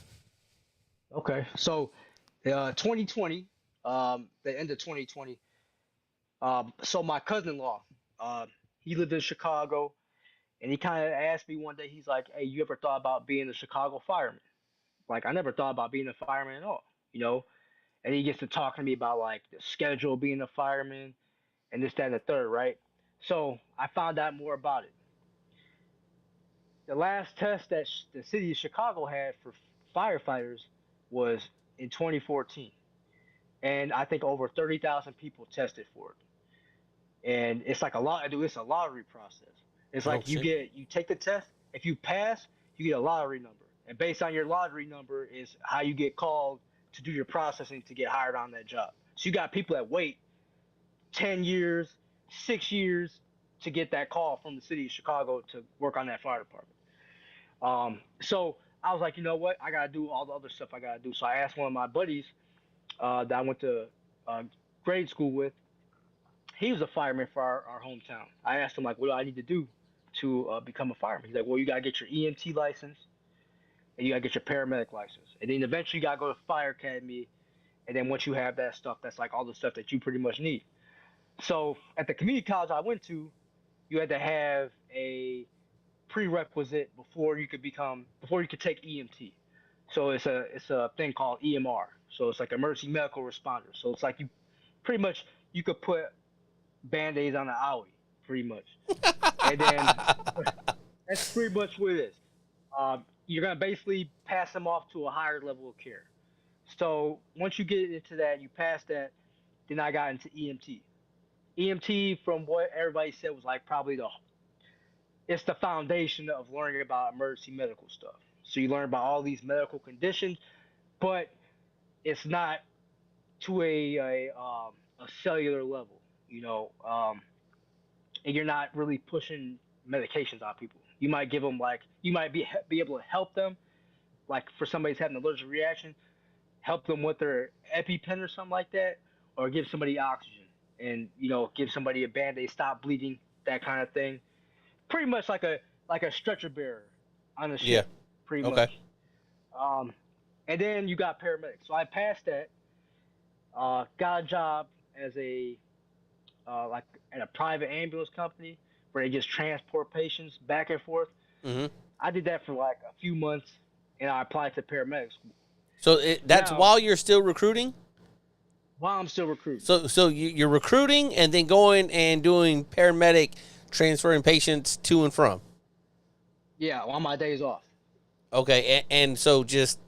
Okay, so 2020, the end of 2020. So my cousin-in-law, uh, he lived in Chicago, and he kind of asked me one day. He's like, "Hey, you ever thought about being a Chicago fireman?" Like, I never thought about being a fireman at all, you know. And he gets to talking to me about like the schedule of being a fireman and this, that, and the third, right? So I found out more about it. The last test that the city of Chicago had for firefighters was in 2014, and I think over 30,000 people tested for it. And it's like a lot. It's a lottery process. It's
Oh
like
shit.
you take the test. If you pass, you get a lottery number, and based on your lottery number is how you get called to do your processing to get hired on that job. So you got people that wait 10 years, 6 years to get that call from the city of Chicago to work on that fire department. So I was like, you know what? I gotta do all the other stuff I gotta do. So I asked one of my buddies that I went to uh, grade school with. He was a fireman for our hometown. I asked him like, what do I need to do to become a fireman? He's like, well, you gotta get your EMT license and you gotta get your paramedic license, and then eventually you gotta go to fire academy. And then once you have that stuff, that's like all the stuff that you pretty much need. So at the community college I went to, you had to have a prerequisite before you could take EMT. So it's a thing called EMR. So it's like emergency medical responder. So it's like pretty much you could put band-aids on an owie, pretty much. And then that's pretty much what it is. You're gonna basically pass them off to a higher level of care. So once you get into that, you pass that. Then I got into EMT. EMT, from what everybody said, was like probably it's the foundation of learning about emergency medical stuff. So you learn about all these medical conditions, but it's not to a cellular level, you know, and you're not really pushing medications on people. You might give them like you might be able to help them, like for somebody's having an allergic reaction, help them with their EpiPen or something like that, or give somebody oxygen and give somebody a band-aid, stop bleeding, that kind of thing. Pretty much like a stretcher bearer on a
Yeah.
ship, pretty
Okay.
much. Um, and then you got paramedics. So I passed that. Got a job as a like at a private ambulance company where they just transport patients back and forth.
Hmm.
I did that for like a few months, and I applied to paramedic school.
So that's
Now,
while you're still recruiting.
while I'm still recruiting,
So you're recruiting and then going and doing paramedic, transferring patients to and from.
yeah, on my days off.
Okay, and so just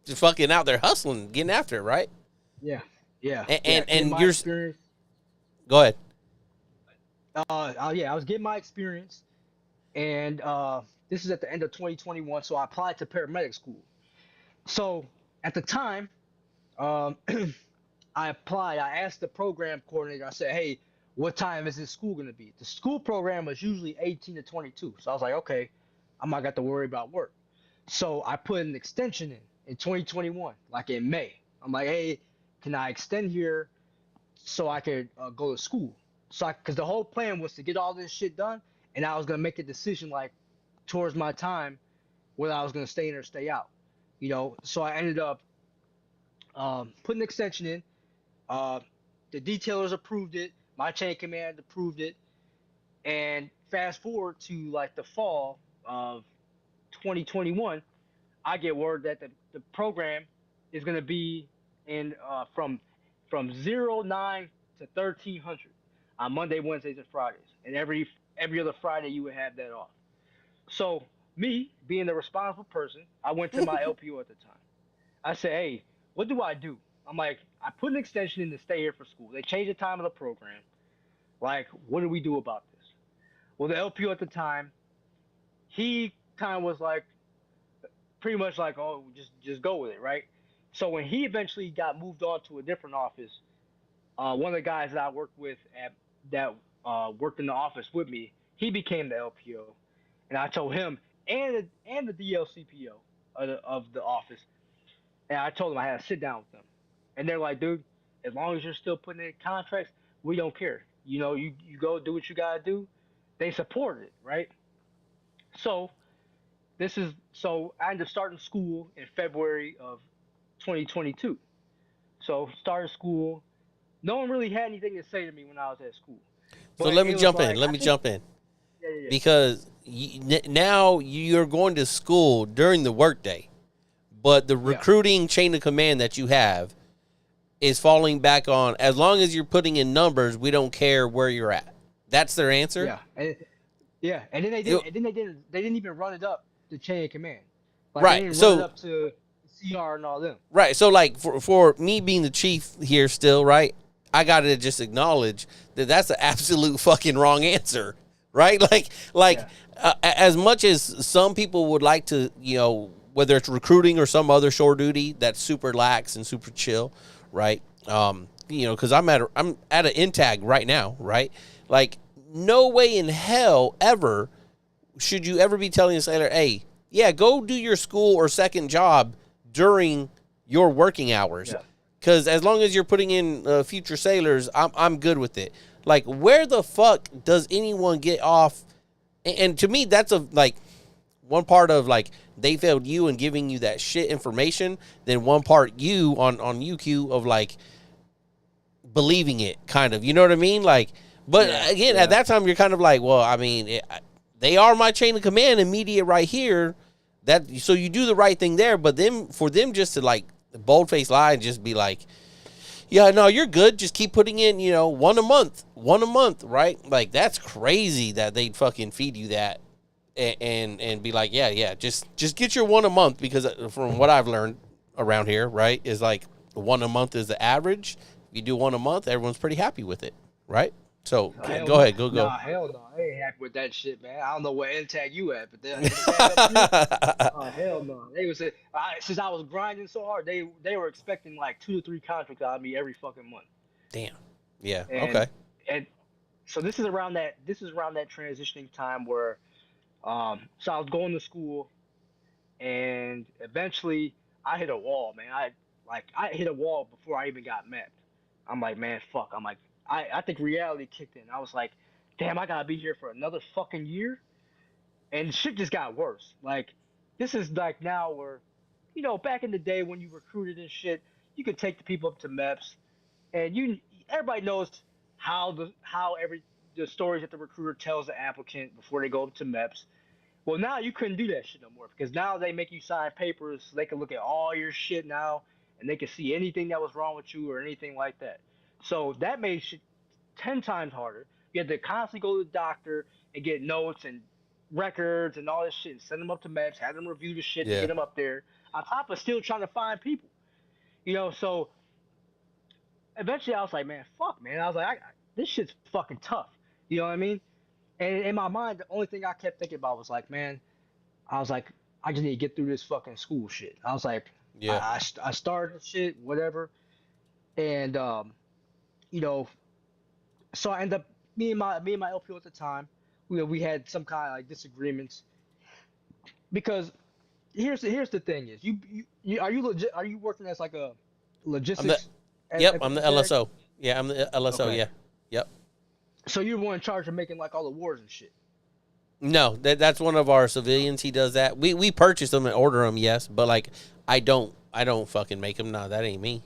fucking out there hustling, getting after it, right?
Yeah, yeah,
And
yeah.
and,
Getting
and
my
you're
experience.
go ahead.
Yeah, I was getting my experience, and this is at the end of 2021. So I applied to paramedic school. So at the time, um, I applied. I asked the program coordinator. I said, "Hey, what time is this school gonna be?" The school program was usually 18 to 22. So I was like, "Okay, I'm not got to worry about work." So I put an extension in 2021, like in May. I'm like, "Hey, can I extend here so I could go to school?" So, because the whole plan was to get all this shit done, and I was gonna make a decision like towards my time whether I was gonna stay in or stay out. So I ended up putting an extension in. Uh, the detailers approved it. My chain of command approved it. And fast forward to like the fall of 2021, I get word that the program is going to be in from 09 to 1,300 on Monday, Wednesdays, and Fridays, and every other Friday you would have that off. So me being the responsible person, I went to my LPO at the time. I said, hey, what do I do? I'm like, I put an extension in to stay here for school. They changed the time of the program. Like, what do we do about this? Well, the LPO at the time, he kind of was like, pretty much like, oh, just go with it, right? So when he eventually got moved on to a different office, one of the guys that I worked with that worked in the office with me, he became the LPO, and I told him and the DLCPO of the office, and I told them I had to sit down with them, and they're like, dude, as long as you're still putting in contracts, we don't care. You know, you go do what you gotta do. They supported it, right? So so I ended up starting school in February of 2022. So started school. No one really had anything to say to me when I was at school.
So
But
let me
it was
jump in.
like
Let me jump in.
yeah.
Because now you're going to school during the workday, but the
Yeah.
recruiting chain of command that you have is falling back on, as long as you're putting in numbers, we don't care where you're at. That's their answer?
Yeah. And then they didn't even run it up the chain of command. Like they
Right.
didn't run it
So
up to CR and all them.
right. So like for me being the chief here still, right? I got to just acknowledge that that's the absolute fucking wrong answer, right? Like
Yeah.
as much as some people would like to, whether it's recruiting or some other shore duty that's super lax and super chill, right? Because I'm at an intag right now, right? Like no way in hell ever should you ever be telling a sailor, hey, yeah, go do your school or second job during your working hours.
Yeah.
Because as long as you're putting in future sailors, I'm good with it. Like, where the fuck does anyone get off? And to me, that's one part of like they failed you and giving you that shit information. Then one part you on UQ of like believing it, kind of. You know what I mean? Like, but again, at that time, you're kind of like, well, I mean, they are my chain of command, immediate right here. So you do the right thing there, but then for them just to like bold-faced lie and just be like, yeah, no, you're good. Just keep putting in, one a month, right? Like, that's crazy that they'd fucking feed you that and be like, yeah, just get your one a month, because from what I've learned around here, right, is like one a month is the average. If you do one a month, everyone's pretty happy with it, right? So go ahead.
Nah, hell no. I ain't happy with that shit, man. I don't know what intag you at, but hell no. They was since I was grinding so hard, they were expecting like 2 to 3 contracts out of me every fucking month.
Damn. Yeah.
And,
Okay.
And so this is around that transitioning time where so I was going to school, and eventually I hit a wall, man. I hit a wall before I even got mapped. I'm like, man, fuck. I'm like, I think reality kicked in. I was like, damn, I gotta be here for another fucking year, and shit just got worse. Like, this is like now where, back in the day when you recruited and shit, you could take the people up to MEPS, and everybody knows the stories that the recruiter tells the applicant before they go up to MEPS. Well, now you couldn't do that shit no more, because now they make you sign papers so they can look at all your shit now, and they can see anything that was wrong with you or anything like that. So that made shit 10 times harder. You had to constantly go to the doctor and get notes and records and all this shit and send them up to MEPS, have them review the shit to get them up there. On top of still trying to find people. So eventually I was like, man, fuck, man. I was like, this shit's fucking tough. You know what I mean? And in my mind, the only thing I kept thinking about was like, man, I was like, I just need to get through this fucking school shit. I was like, I started shit, whatever. And, so I ended up, me and my LPO at the time, we had some kind of like disagreements, because here's the thing is, are you working as like a logistics?
I'm the LSO. Yeah, I'm the LSO.
Okay.
Yeah. Yep.
So you're the one in charge of making like all the wars and shit.
No, that's one of our civilians. He does that. We purchase them and order them, yes, but like I don't fucking make them. No, that ain't me.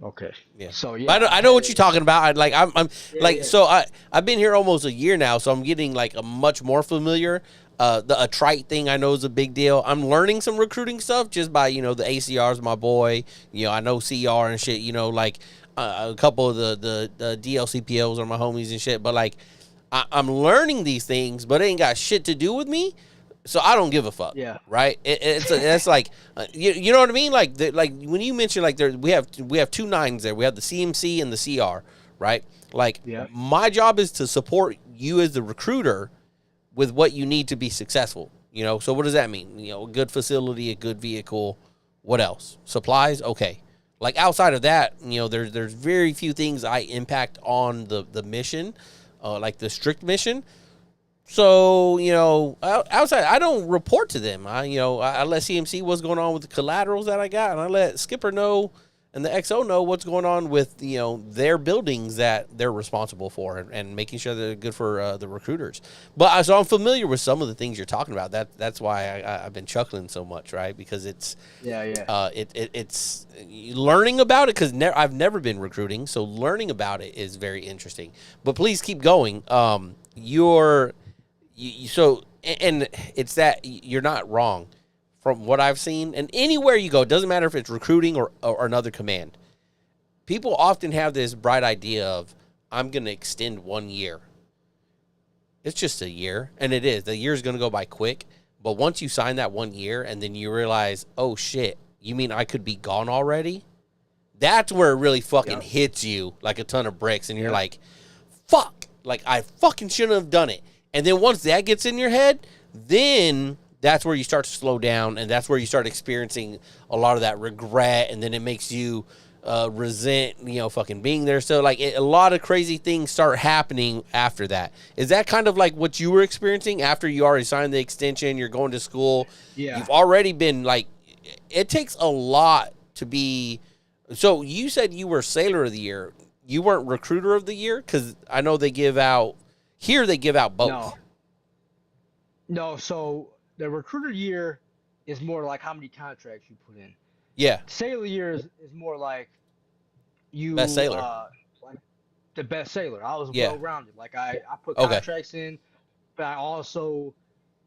Okay.
Yeah.
So yeah,
but I know what you're talking about. So I've been here almost a year now, so I'm getting like a much more familiar. A trite thing I know is a big deal. I'm learning some recruiting stuff just by, the ACR's my boy. I know CR and shit. Like a couple of the DLCPOs are my homies and shit. But like, I'm learning these things, but it ain't got shit to do with me. So I don't give a fuck.
Yeah.
Right? It's like you know what I mean? Like when you mention like we have 2 9s there. We have the CMC and the CR. Right? Like
Yeah.
my job is to support you as the recruiter with what you need to be successful. So what does that mean? A good facility, a good vehicle. What else? Supplies? Okay. Like outside of that, there's very few things I impact on the mission, like the strict mission. So, outside, I don't report to them. I let CMC what's going on with the collaterals that I got, and I let Skipper know and the XO know what's going on with, their buildings that they're responsible for and making sure they're good for the recruiters. But so I'm familiar with some of the things you're talking about. That's why I've been chuckling so much, right? Because it's it's learning about it because I've never been recruiting, so learning about it is very interesting. But please keep going. So it's that you're not wrong from what I've seen, and anywhere you go, it doesn't matter if it's recruiting or another command. People often have this bright idea of I'm going to extend 1 year. It's just a year, and it is. The year is going to go by quick, but once you sign that 1 year and then you realize, oh shit, you mean I could be gone already? That's where it really fucking hits you like a ton of bricks, and you're like, fuck, like I fucking shouldn't have done it. And then once that gets in your head, then that's where you start to slow down, and that's where you start experiencing a lot of that regret, and then it makes you resent, fucking being there. So, like, a lot of crazy things start happening after that. Is that kind of like what you were experiencing after you already signed the extension, you're going to school?
Yeah.
You've already been, like, it takes a lot to be... So, you said you were Sailor of the Year. You weren't Recruiter of the Year? Because I know they give out... Here they give out both.
No, so the recruiter year is more like how many contracts you put in.
Yeah.
Sailor year is more like you
best sailor.
Like the best sailor. I was well rounded. Like I put contracts in, but I also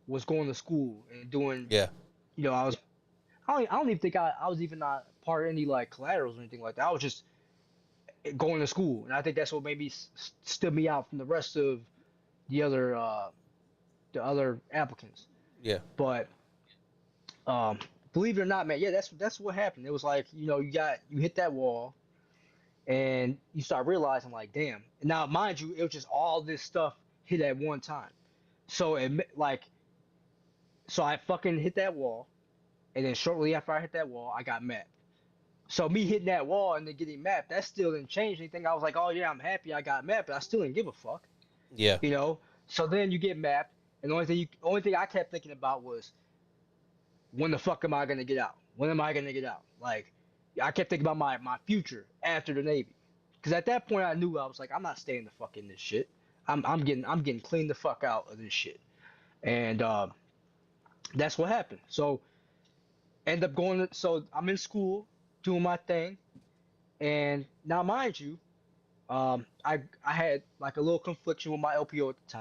was going to school and doing I don't even think I was even not part of any like collaterals or anything like that. I was just going to school, and I think that's what maybe stood me out from the rest of the other applicants.
Yeah.
But believe it or not, man, that's what happened. It was like, you hit that wall and you start realizing like, damn. Now, mind you, it was just all this stuff hit at one time. So so I fucking hit that wall, and then shortly after I hit that wall, I got mapped. So me hitting that wall and then getting mapped, that still didn't change anything. I was like, oh yeah, I'm happy I got mapped, but I still didn't give a fuck.
Yeah.
So then you get mapped, and the only thing I kept thinking about was, when the fuck am I gonna get out? When am I gonna get out? Like, I kept thinking about my future after the Navy, because at that point I knew, I was like, I'm not staying the fuck in this shit. I'm getting cleaned the fuck out of this shit, and that's what happened. So end up going. So I'm in school doing my thing, and now mind you, I had like a little confliction with my LPO at the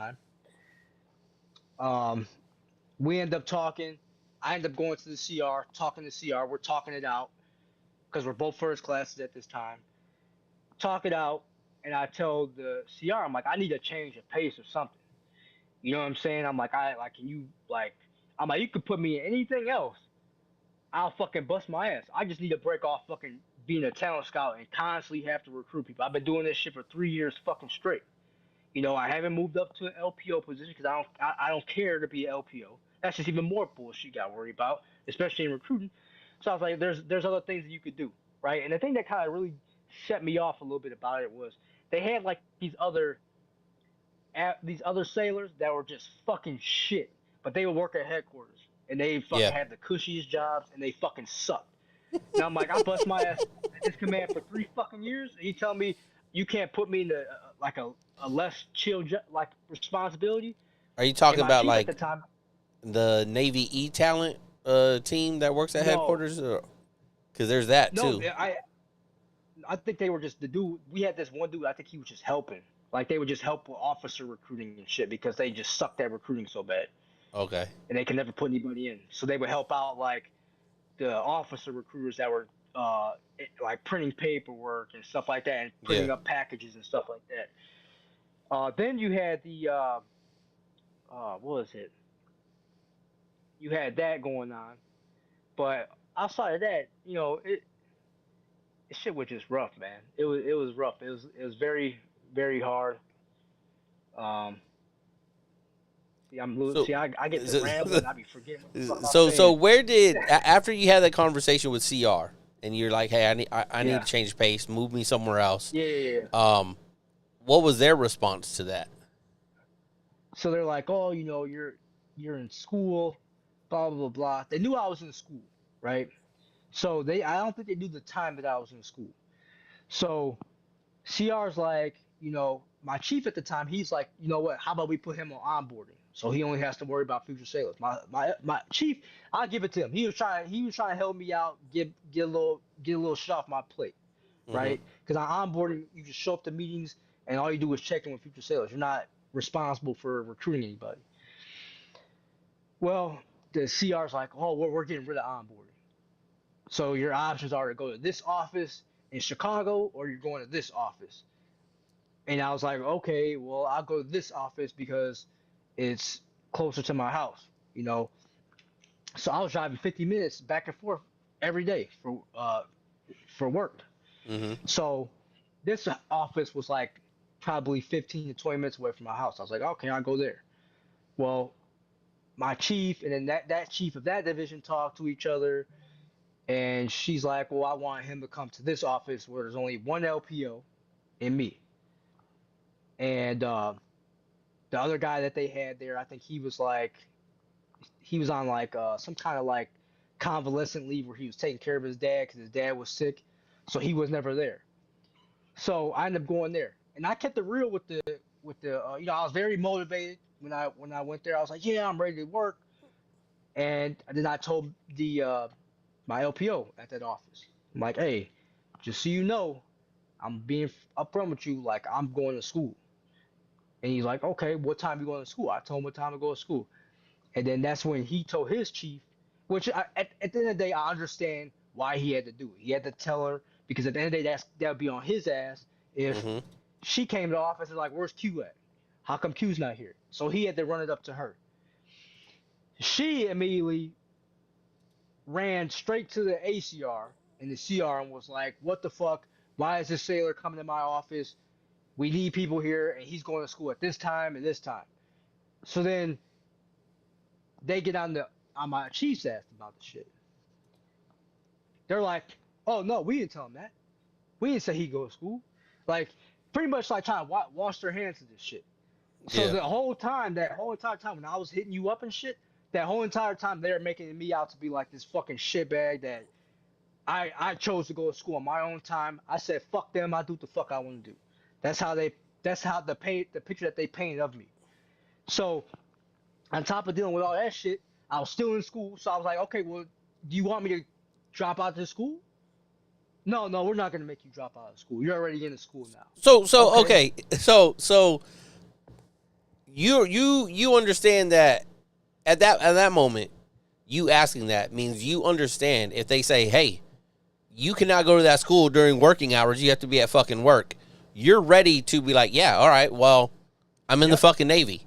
time. We end up talking. I end up going to the CR, talking to CR. We're talking it out because we're both first classes at this time. Talk it out, and I tell the CR, I'm like, I need a change of pace or something. You know what I'm saying? I'm like, can you I'm like, you could put me in anything else, I'll fucking bust my ass. I just need to break off fucking being a talent scout and constantly have to recruit people. I've been doing this shit for 3 years fucking straight. I haven't moved up to an LPO position because I don't care to be an LPO. That's just even more bullshit you got to worry about, especially in recruiting. So I was like, there's other things that you could do, right? And the thing that kind of really set me off a little bit about it was they had like these other sailors that were just fucking shit, but they would work at headquarters and they fucking had the cushiest jobs and they fucking sucked. Now I'm like, I bust my ass at this command for 3 fucking years, and you tell me you can't put me in like a less chill like responsibility.
Are you talking about like
the time,
the Navy E-Talent team that works at headquarters? Because there's that too.
No, I think they were just the dude. We had this one dude. I think he was just helping. Like they would just help with officer recruiting and shit because they just sucked at recruiting so bad.
Okay.
and they could never put anybody in. So they would help out like the officer recruiters that were like printing paperwork and stuff like that, and
Yeah.
printing up packages and stuff like that. Then you had the what was it? You had that going on, but outside of that, it shit was just rough, man. It was rough. It was very very hard. Um, see,
So,
I get to
so,
rambling. I be forgetting what the fuck I'm
so
saying.
where did after you had that conversation with CR and you're like, hey, I need
Yeah,
to change pace, move me somewhere else.
yeah, yeah, yeah.
What was their response to that?
So they're like, oh, you're in school, blah blah blah blah. They knew I was in school, right? So I don't think they knew the time that I was in school. So CR's like, my chief at the time, he's like, you know what? How about we put him on onboarding, so he only has to worry about future sailors. My chief, I'll give it to him. He was trying to help me out, get a little shit off my plate,
Mm-hmm.
right? Because on onboarding, you just show up to meetings and all you do is check in with future sailors. You're not responsible for recruiting anybody. Well, the CR's like, oh, we're getting rid of onboarding. So your options are to go to this office in Chicago or you're going to this office. And I was like, okay, well, I'll go to this office because it's closer to my house, you know. So I was driving 50 minutes back and forth every day for work.
Mm-hmm.
So this office was like probably 15 to 20 minutes away from my house. I was like, okay, I'll go there. Well, my chief and then that chief of that division talked to each other, and she's like, well, I want him to come to this office where there's only one LPO and me. And the other guy that they had there, I think he was on like some kind of like convalescent leave where he was taking care of his dad because his dad was sick, so he was never there. So I ended up going there, and I kept it real with the I was very motivated when I went there. I was like, yeah, I'm ready to work, and then I told the my LPO at that office, I'm like, hey, just so you know, I'm being upfront with you, like I'm going to school. And he's like, okay, what time you going to school? I told him what time to go to school. And then that's when he told his chief, which at the end of the day, I understand why he had to do it. He had to tell her because at the end of the day, that would be on his ass if
Mm-hmm.
she came to the office and like, where's Q at? How come Q's not here? So he had to run it up to her. She immediately ran straight to the ACR, and the CR was like, what the fuck? Why is this sailor coming to my office? We need people here, and he's going to school at this time and this time. So then they get on my chief's ass about the shit. They're like, "Oh no, we didn't tell him that. We didn't say he go to school." Like, pretty much like trying to wash their hands of this shit. So
Yeah.
the whole time, that whole entire time when I was hitting you up and shit, that whole entire time they're making me out to be like this fucking shitbag that I chose to go to school on my own time. I said fuck them. I do what the fuck I want to do. That's how they. That's how the picture that they painted of me. So on top of dealing with all that shit, I was still in school. So I was like, okay, well, do you want me to drop out of school? No, no, we're not gonna make you drop out of school. You're already in the school now.
So
Okay.
okay. So you understand that at that moment, you asking that means you understand if they say, hey, you cannot go to that school during working hours. You have to be at fucking work. You're ready to be like, yeah, all right, well, I'm in the
Yep.
fucking Navy,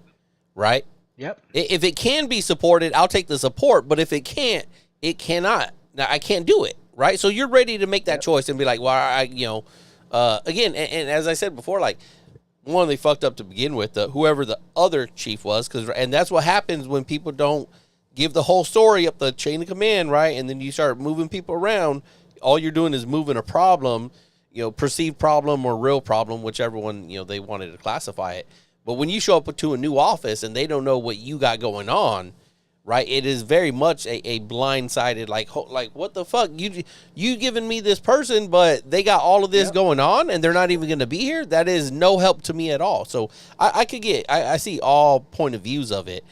right?
Yep.
If it can be supported, I'll take the support. But if it can't, it cannot. Now, I can't do it, right? So you're ready to make that
Yep.
choice and be like, well, again, and as I said before, like, one, they fucked up to begin with, whoever the other chief was, and that's what happens when people don't give the whole story up the chain of command, right? And then you start moving people around. All you're doing is moving a problem, perceived problem or real problem, whichever one, they wanted to classify it. But when you show up to a new office and they don't know what you got going on, right? It is very much a blindsided, like what the fuck? You giving me this person, but they got all of this
Yep.
going on and they're not even going to be here? That is no help to me at all. So I see all point of views of it.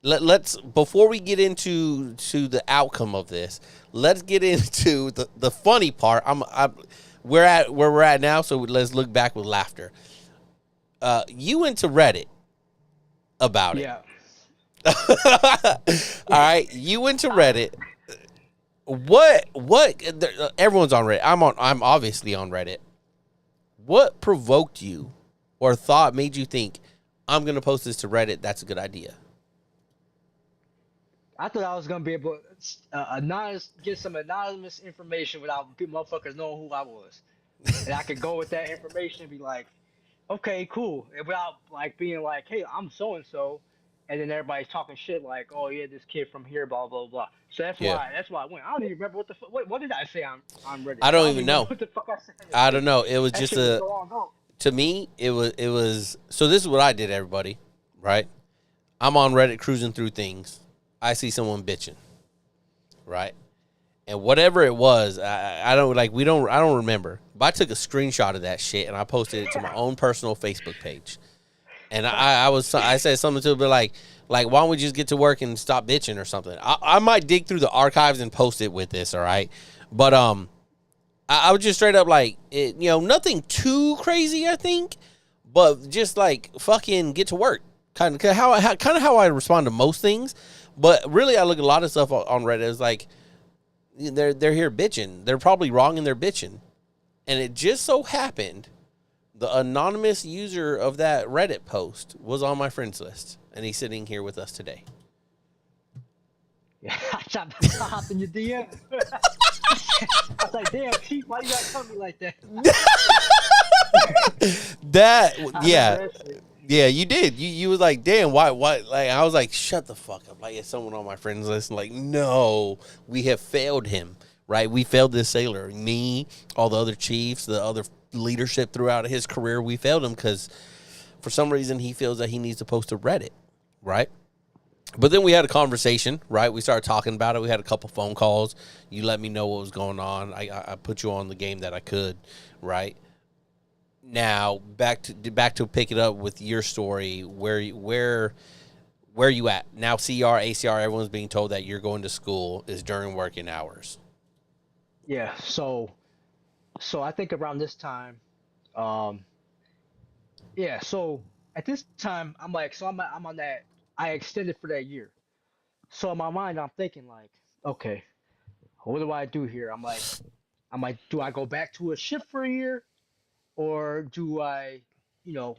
Let's before we get into the outcome of this, let's get into the funny part. We're at where we're at now, so let's look back with laughter. You went to Reddit about it.
Yeah.
All right, you went to Reddit. What? Everyone's on Reddit. I'm obviously on Reddit. What provoked you, or thought made you think I'm gonna post this to Reddit? That's a good idea.
I thought I was gonna be able to get some anonymous information without motherfuckers knowing who I was, and I could go with that information and be like, okay, cool, and without like being like, hey, I'm so and then everybody's talking shit like, oh yeah, this kid from here, blah blah blah. So
Yeah,
that's why I went. I don't even remember what the fuck. What did I say on Reddit?
I
I
don't
don't
even
even remember
know.
what the fuck I said.
I don't know. It was
That
just
shit was so long ago.
to me. It was. So this is what I did, everybody. Right? I'm on Reddit cruising through things. I see someone bitching. Right? And whatever it was, I don't like. I don't remember. But I took a screenshot of that shit and I posted it to my own personal Facebook page. And I said something to it, but like, why don't we just get to work and stop bitching or something? I might dig through the archives and post it with this, all right? But I was just straight up like, nothing too crazy, I think, but just like fucking get to work, kind of how I respond to most things. But really, I look at a lot of stuff on Reddit. It's like they're here bitching. They're probably wrong in their bitching, and it just so happened the anonymous user of that Reddit post was on my friends list, and he's sitting here with us today.
Yeah, I hopped in your DM. I was like, damn, Chief, why you gotta tell me like that?
Yeah. Yeah, you did. You was like, damn, why? Like, I was like, shut the fuck up. Like, it's someone on my friends list. Like, no, we have failed him, right? We failed this sailor. Me, all the other chiefs, the other leadership throughout his career, we failed him because for some reason he feels that he needs to post to Reddit, right? But then we had a conversation, right? We started talking about it. We had a couple phone calls. You let me know what was going on. I put you on the game that I could, right? Now back to pick it up with your story. Where you at now? CR, ACR. Everyone's being told that you're going to school is during working hours.
Yeah, so I think around this time, um, yeah, so at this time I'm like, I'm on that. I extended for that year. So in my mind I'm thinking like, okay, what do I do here? I'm like, do I go back to a shift for a year, or do I, you know,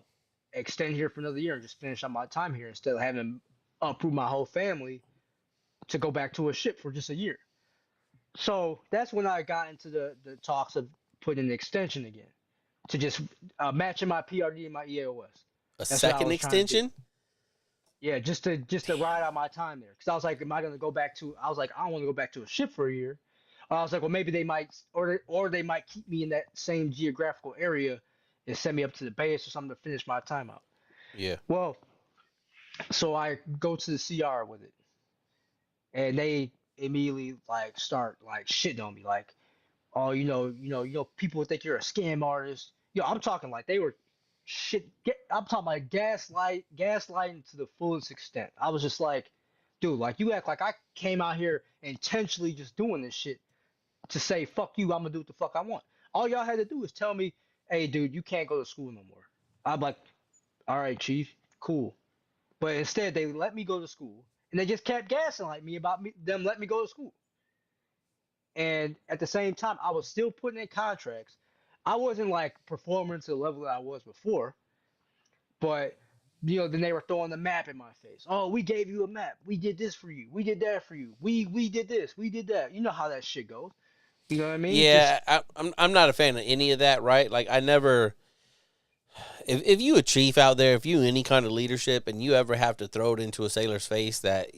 extend here for another year and just finish out my time here instead of having uproot my whole family to go back to a ship for just a year? So that's when I got into the talks of putting an extension again to just matching my PRD and my EAOS.
A
That's what I
second
was trying to do.
extension?
Yeah, just to ride out my time there. Because I was like, am I gonna go back to? I was like, I don't want to go back to a ship for a year. I was like, well, maybe they might, or they might keep me in that same geographical area and send me up to the base or something to finish my time out.
Yeah.
Well, so I go to the CR with it, and they immediately like start like shitting on me, like, oh, people think you're a scam artist. I'm talking like they were shit. I'm talking like gaslighting to the fullest extent. I was just like, dude, like you act like I came out here intentionally just doing this shit to say fuck you. I'm gonna do what the fuck I want. All y'all had to do is tell me, hey, dude, you can't go to school no more. I'm like, all right, chief, cool. But instead, they let me go to school, and they just kept gassing like me about them letting me go to school. And at the same time, I was still putting in contracts. I wasn't like performing to the level that I was before, but then they were throwing the map in my face. Oh, we gave you a map. We did this for you. We did that for you. We did this. We did that. You know how that shit goes. You know what I mean? Just
Yeah, I'm not a fan of any of that, right? Like I never if you a chief out there, if you any kind of leadership and you ever have to throw it into a sailor's face that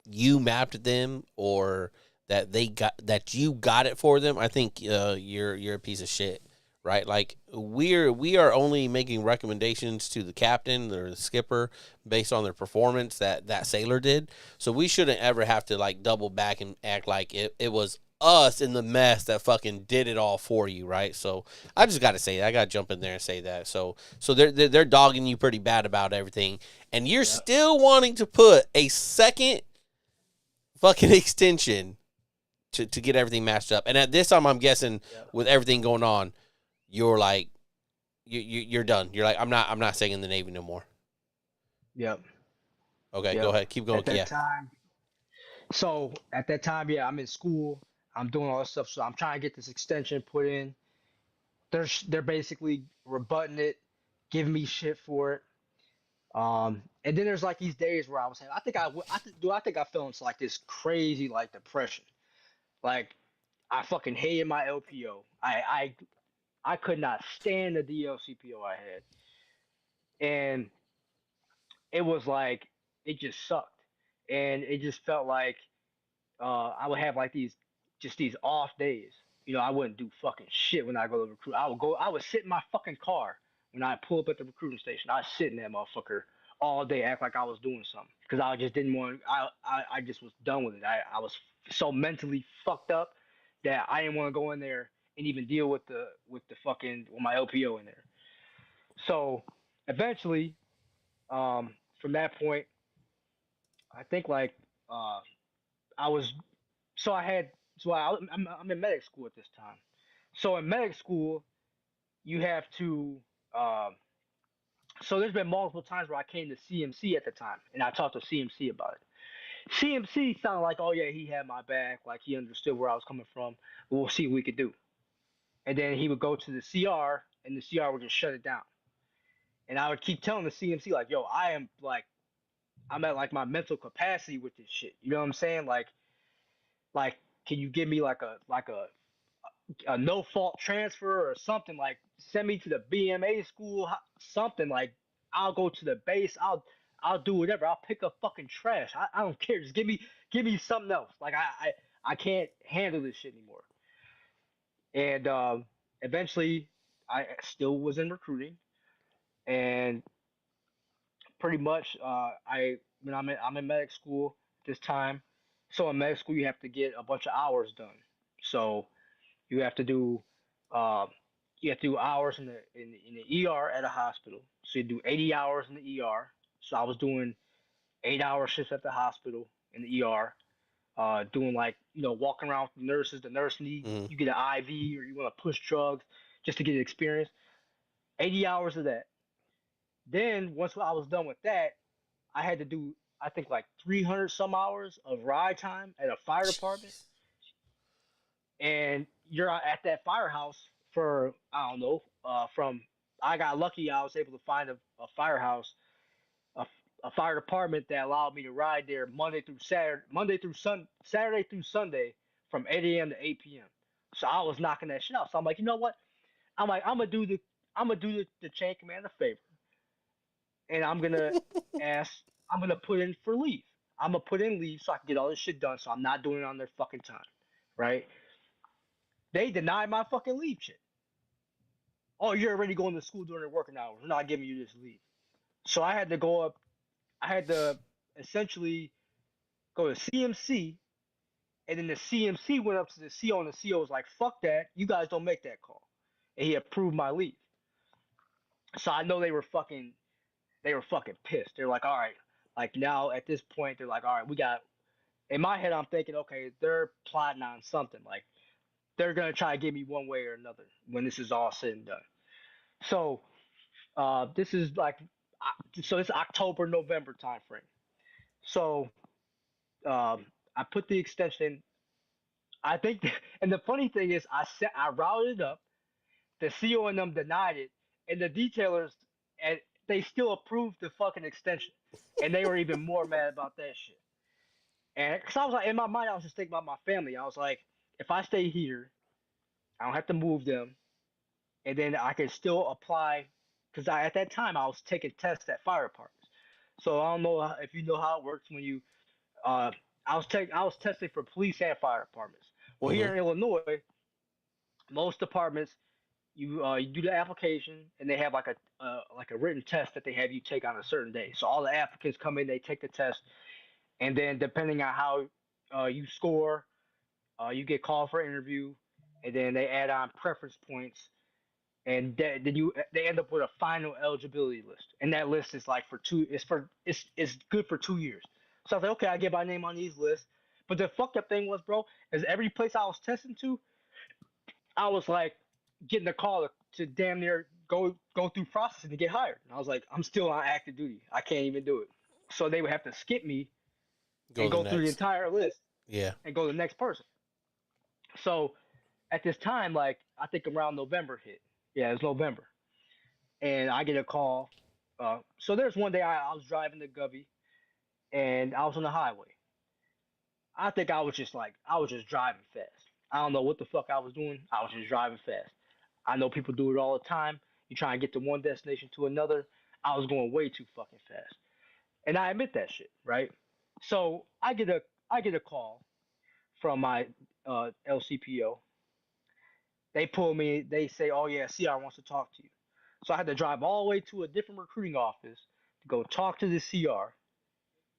you mapped them or that you got it for them, I think you're a piece of shit, right? Like we are only making recommendations to the captain or the skipper based on their performance that sailor did. So we shouldn't ever have to like double back and act like it was us in the mess that fucking did it all for you, right? So I just got to say that. I got to jump in there and say that. So they're dogging you pretty bad about everything, and you're still wanting to put a second fucking extension to get everything matched up. And at this time, I'm guessing with everything going on, you're like you're done. You're like I'm not staying in the Navy no more.
Yep.
Okay, go
Yep.
ahead. Keep going.
At that
Yeah.
time, so at that time, yeah, I'm in school. I'm doing all this stuff, so I'm trying to get this extension put in. They're basically rebutting it, giving me shit for it. And then there's like these days where I was saying, I think I fell into like this crazy like depression. Like I fucking hated my LPO. I could not stand the DLCPO I had, and it was like it just sucked, and it just felt like I would have like these off days. You know, I wouldn't do fucking shit when I go to recruit. I would sit in my fucking car when I pull up at the recruiting station. I'd sit in that motherfucker all day, act like I was doing something because I just didn't want. I just was done with it. I was so mentally fucked up that I didn't want to go in there and even deal with the fucking with my LPO in there. So eventually, from that point, I think like uh, I was so I had so I'm in medic school at this time. So in medic school, you have to. Um, so there's been multiple times where I came to CMC at the time, and I talked to CMC about it. CMC sounded like, oh yeah, he had my back, like he understood where I was coming from. We'll see what we could do. And then he would go to the CR, and the CR would just shut it down. And I would keep telling the CMC like, yo, I'm at like my mental capacity with this shit. You know what I'm saying? Like, can you give me like a no fault transfer or something, like send me to the BMA school, something like I'll go to the base, I'll do whatever, I'll pick up fucking trash, I don't care, just give me something else, like I can't handle this shit anymore. And eventually I still was in recruiting, and pretty much I when I'm in medic school this time. So in medic school you have to get a bunch of hours done. So you have to do uh, you have to do hours in the ER at a hospital. So you do 80 hours in the ER. So I was doing 8 hour shifts at the hospital in the ER, doing like walking around with the nurses. The nurse need
Hmm.
you get an IV or you want to push drugs just to get experience. 80 hours of that. Then once I was done with that, I had to do I think like 300 some hours of ride time at a fire department,
Jeez.
and you're at that firehouse for I don't know. From I got lucky, I was able to find a firehouse, a, a fire department that allowed me to ride there Saturday through Sunday from 8 a.m. to 8 p.m. So I was knocking that shit out. So I'm like, you know what? I'm like, I'm gonna do the chain command a favor, and ask, I'm gonna put in for leave. I'm gonna put in leave so I can get all this shit done. So I'm not doing it on their fucking time, right? They denied my fucking leave shit. Oh, you're already going to school during the working hours. We're not giving you this leave. So I had to go up. I had to essentially go to CMC, and then the CMC went up to the CO, and the CO was like, "Fuck that! You guys don't make that call," and he approved my leave. So I know they were fucking pissed. They're like, "All right." Like now at this point, they're like, "All right, we got." In my head, I'm thinking, okay, they're plotting on something. Like they're gonna try to get me one way or another when this is all said and done. So this is like so it's October November time frame. So I put the extension. I think, and the funny thing is, I routed it up. The CO and them denied it, and the detailers and they still approved the fucking extension, and they were even more mad about that shit. And because I was like, in my mind, I was just thinking about my family. I was like, if I stay here, I don't have to move them, and then I can still apply because at that time I was taking tests at fire departments. So I don't know if you know how it works when you uh I was testing for police and fire departments. Well,
Hmm.
here in Illinois, most departments you do the application and they have like a written test that they have you take on a certain day. So all the applicants come in, they take the test, and then depending on how you score, you get called for interview, and then they add on preference points, and then they end up with a final eligibility list, and that list is like for two. It's good for 2 years. So I was like, okay, I get my name on these lists. But the fucked up thing was, bro, is every place I was testing to, I was like getting a call to damn near go through processing to get hired. And I was like, I'm still on active duty. I can't even do it. So they would have to skip me
Go
and
to the
go through the
next.
entire list
Yeah.
and go to the next person. So at this time, like I think around November hit. Yeah, it was November, and I get a call. So there's one day I was driving to Govey, and I was on the highway. I think I was just driving fast. I don't know what the fuck I was doing. I was just driving fast. I know people do it all the time. You try and get to one destination to another. I was going way too fucking fast, and I admit that shit, right? So I get a call from my LCPO. They pull me. They say, "Oh yeah, CR wants to talk to you." So I had to drive all the way to a different recruiting office to go talk to the CR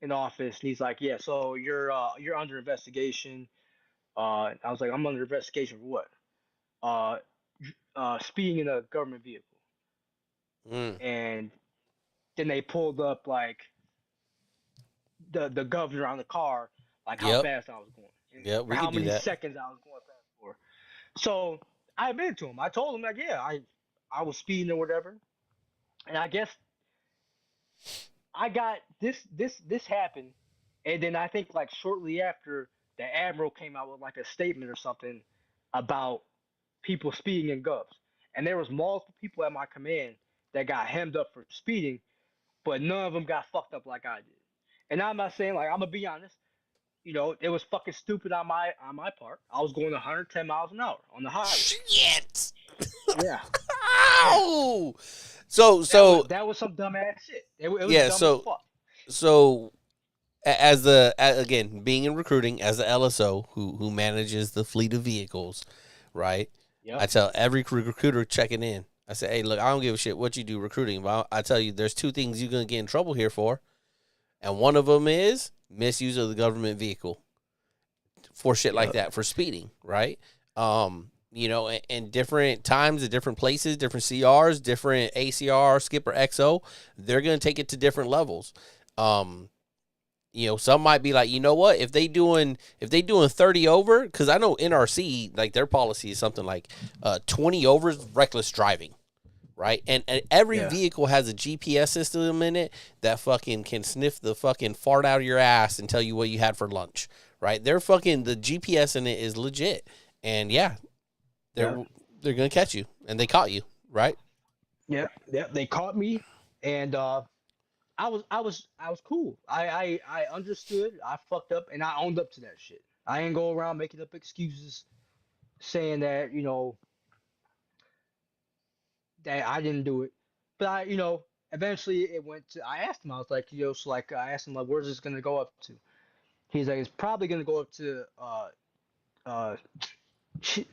in the office. And he's like, "Yeah, so you're under investigation." I was like, "I'm under investigation for what?" Uh, Speeding in a government vehicle.
Mm.
And then they pulled up like the governor on the car, like how
Yep.
fast I was going, and
Yep.
for
We
how
could do
many
that.
seconds I was going fast for. So I admitted to him. I told him like, yeah, I was speeding or whatever. And I guess I got this happened, and then I think like shortly after the admiral came out with like a statement or something about people speeding in govs, and there was multiple people at my command that got hemmed up for speeding, but none of them got fucked up like I did. And I'm not saying like I'm gonna be honest, it was fucking stupid on my part. I was going 110 miles an hour on the highway.
Shit.
Yeah, yeah.
Ow! So
That was some dumbass shit. It was
yeah,
dumb as
so
fuck.
so as again being in recruiting as the LSO who manages the fleet of vehicles, right?
Yep.
I tell every recruiter checking in. I say, hey, look, I don't give a shit what you do recruiting, but I tell you, there's two things you're gonna get in trouble here for, and one of them is misuse of the government vehicle for shit like
Yep.
that, for speeding, right? And different times at different places, different CRs, different ACR, skip or XO, they're gonna take it to different levels. Um, some might be like, you know what, if they doing 30 over, because I know NRC, like, their policy is something like 20 over is reckless driving, right? And every
Yeah.
vehicle has a GPS system in it that fucking can sniff the fucking fart out of your ass and tell you what you had for lunch, right? The GPS in it is legit, and yeah,
Yeah.
they're gonna catch you, and they caught you, right?
Yeah. Yeah. They caught me, and I was cool. I understood. I fucked up, and I owned up to that shit. I ain't go around making up excuses saying that that I didn't do it. But eventually it went to. I asked him. I was like, so like I asked him like, where's this gonna go up to? He's like, it's probably gonna go up to uh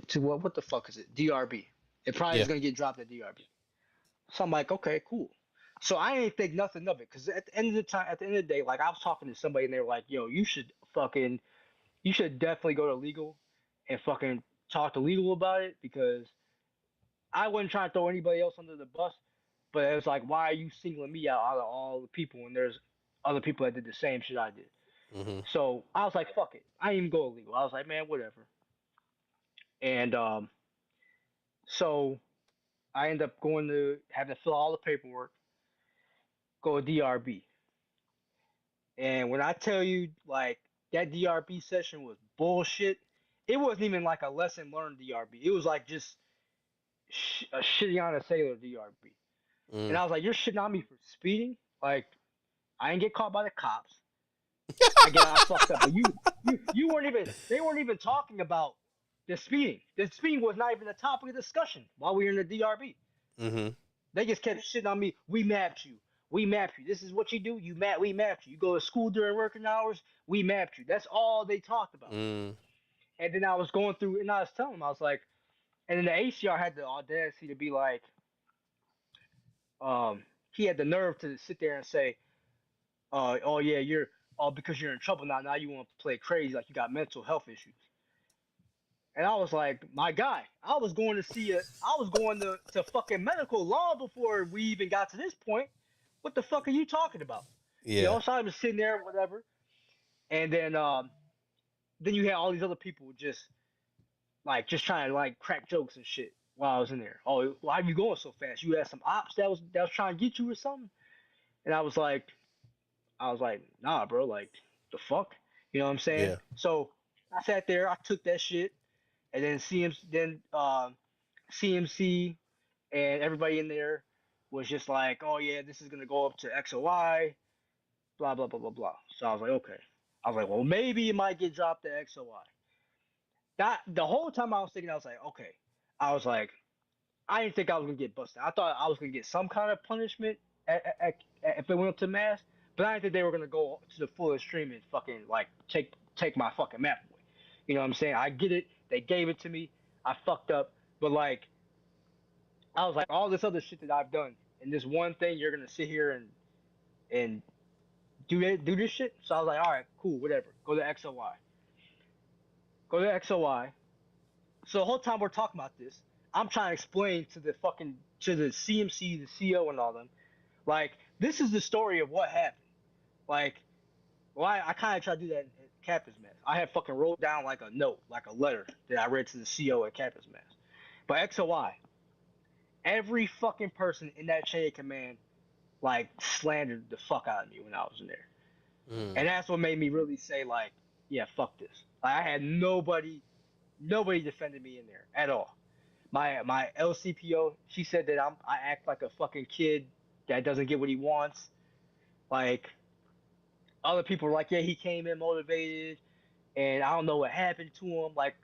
to what the fuck is it? DRB. It probably
Yeah.
is gonna get dropped at DRB. So I'm like, okay, cool. So I didn't think nothing of it because at the end of the day, like I was talking to somebody and they were like, yo, you should definitely go to legal and fucking talk to legal about it because I wasn't trying to throw anybody else under the bus, but it was like, why are you singling me out of all the people when there's other people that did the same shit I did?
Mm-hmm.
So I was like, fuck it. I didn't even go illegal. I was like, man, whatever. And so I ended up going to having to fill all the paperwork, go to DRB. And when I tell you, like, that DRB session was bullshit, it wasn't even like a lesson learned DRB. It was like just a shitting on a sailor DRB. And
Mm.
I was like, you're shitting on me for speeding? Like, I didn't get caught by the cops. I get I fucked up, but you weren't even. They weren't even talking about the speeding. The speeding was not even the topic of discussion while we were in the DRB.
Mm-hmm.
They just kept shitting on me. We mapped you. We mapped you. This is what you do. We mapped you. You go to school during working hours. We mapped you. That's all they talked about.
Mm.
And then I was going through, and I was telling them, I was like, and then the ACR had the audacity to be like, um, he had the nerve to sit there and say, oh yeah, you're, because you're in trouble now. Now you want to play crazy like you got mental health issues. And I was like, my guy, I was going to I was going to fucking medical law before we even got to this point. What the fuck are you talking about?
Yeah.
So I was sitting there, whatever. And then you had all these other people just trying to like crack jokes and shit while I was in there. Oh, why are you going so fast? You had some ops that was trying to get you or something? And I was like, I was like, nah, bro, like the fuck, you know what I'm saying?
Yeah.
So I sat there, I took that shit, and then CMC and everybody in there was just like, oh yeah, this is gonna go up to XOI, blah blah blah blah blah. So I was like, okay. I was like, well, maybe it might get dropped to XOI. That the whole time I was thinking, I was like, okay. I was like, I didn't think I was gonna get busted. I thought I was gonna get some kind of punishment if it went up to mass, but I didn't think they were gonna go to the full extreme and fucking like take my fucking map away. You know what I'm saying? I get it. They gave it to me. I fucked up, but like I was like all this other shit that I've done, and this one thing you're gonna sit here and do this shit. So I was like, all right, cool, whatever. Go to XOY. Go to XOY. So the whole time we're talking about this, I'm trying to explain to the CMC, the CO, and all them, like this is the story of what happened. Like, well, I kind of tried to do that at Campus Mass. I had fucking wrote down like a note, like a letter that I read to the CO at Campus Mass. But XOY, every fucking person in that chain of command like slandered the fuck out of me when I was in there,
Mm.
and that's what made me really say like, yeah, fuck this. Like I had nobody defended me in there at all. My LCPO, she said that I act like a fucking kid that doesn't get what he wants. Like other people were like, yeah, he came in motivated, and I don't know what happened to him. Like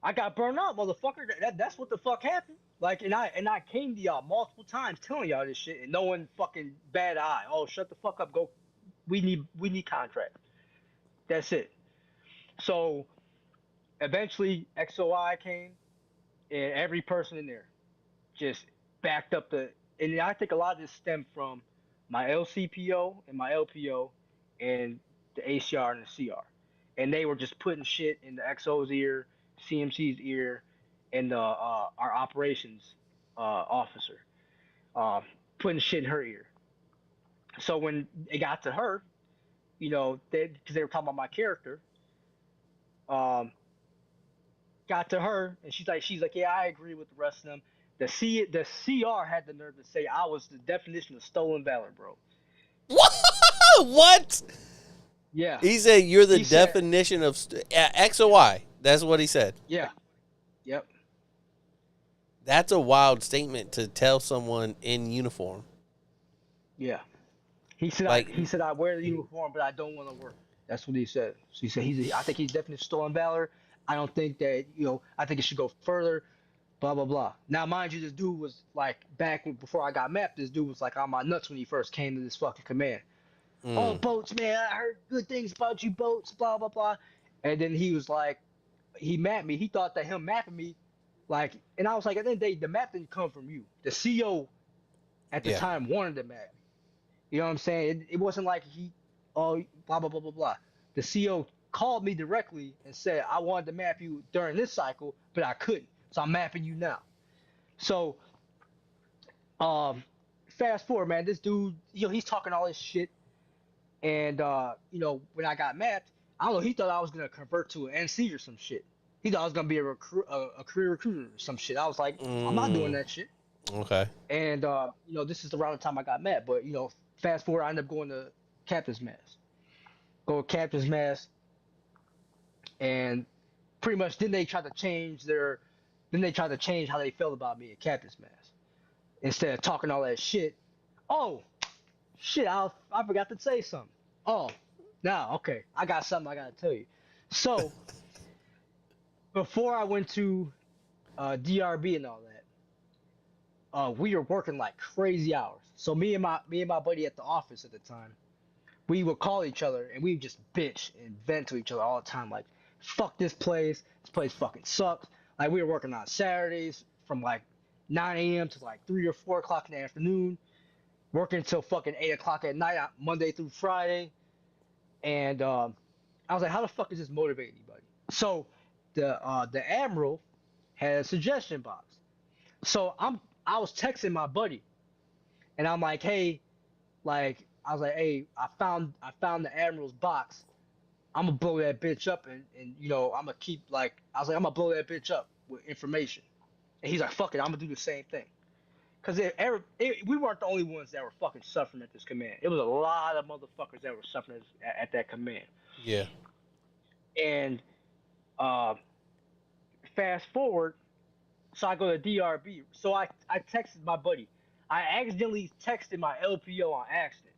I got burned out, motherfucker. That's what the fuck happened. Like and I came to y'all multiple times telling y'all this shit, and no one fucking bad eye. Oh, shut the fuck up. Go. We need contract. That's it. So eventually XOI came, and every person in there just backed up the. And I think a lot of this stemmed from my LCPO and my LPO and the ACR and the CR, and they were just putting shit in the XO's ear, CMC's ear, and the our operations officer, uh, putting shit in her ear. So when it got to her, because they were talking about my character, um, got to her, and she's like, yeah, I agree with the rest of them. The CR had the nerve to say I was the definition of stolen valor, bro.
What? What?
Yeah,
He said you're the
he said,
definition of X or Y. That's what he said.
yeah, yep,
That's a wild statement to tell someone in uniform.
yeah. He said I
Like,
he said I wear the uniform, but I don't want to work. That's what he said. So he said I think he's definitely stolen valor. I don't think that I think it should go further. Blah blah blah. Now, mind you, this dude was like before I got mapped. This dude was like on my nuts when he first came to this fucking command. Oh,
mm,
boats, man, I heard good things about you, boats. Blah blah blah. And then he was like, he mapped me. He thought that him mapping me, like, and I was like, at the end of the day, the map didn't come from you. The CO at the
yeah.
time wanted to map me. You know what I'm saying? It wasn't like oh, blah blah blah blah blah. The CO called me directly and said I wanted to map you during this cycle, but I couldn't, so I'm mapping you now. So, um, fast forward, man. This dude, he's talking all this shit, and when I got mapped, I don't know. He thought I was gonna convert to an NC or some shit. He thought I was gonna be a career recruiter or some shit. I was like, I'm not doing
Mm,
that shit.
okay.
And this is around the time I got mapped. But fast forward, I ended up going to captain's mass. Go to captain's mass, and pretty much then they tried to change how they felt about me at captain's mass. Instead of talking all that shit. Oh shit! I forgot to say something. Oh, now okay, I got something I gotta tell you. So before I went to DRB and all that, we were working like crazy hours. So me and my buddy at the office at the time, we would call each other and we would just bitch and vent to each other all the time. Like, fuck this place. This place fucking sucks. Like, we were working on Saturdays from like 9 a.m. to like 3 or 4 o'clock in the afternoon, working until fucking 8 o'clock at night, Monday through Friday. And I was like, how the fuck is this motivating anybody? So the Admiral had a suggestion box. So I was texting my buddy, and I'm like, hey, like I was like, hey, I found the Admiral's box. I'm gonna blow that bitch up, and I'm gonna keep like I was like I'm gonna blow that bitch up with information. And he's like, fuck it, I'm gonna do the same thing. Because we weren't the only ones that were fucking suffering at this command. It was a lot of motherfuckers that were suffering at that command.
Yeah.
And uh, fast forward, so I go to DRB. So I texted my buddy. I accidentally texted my LPO on accident.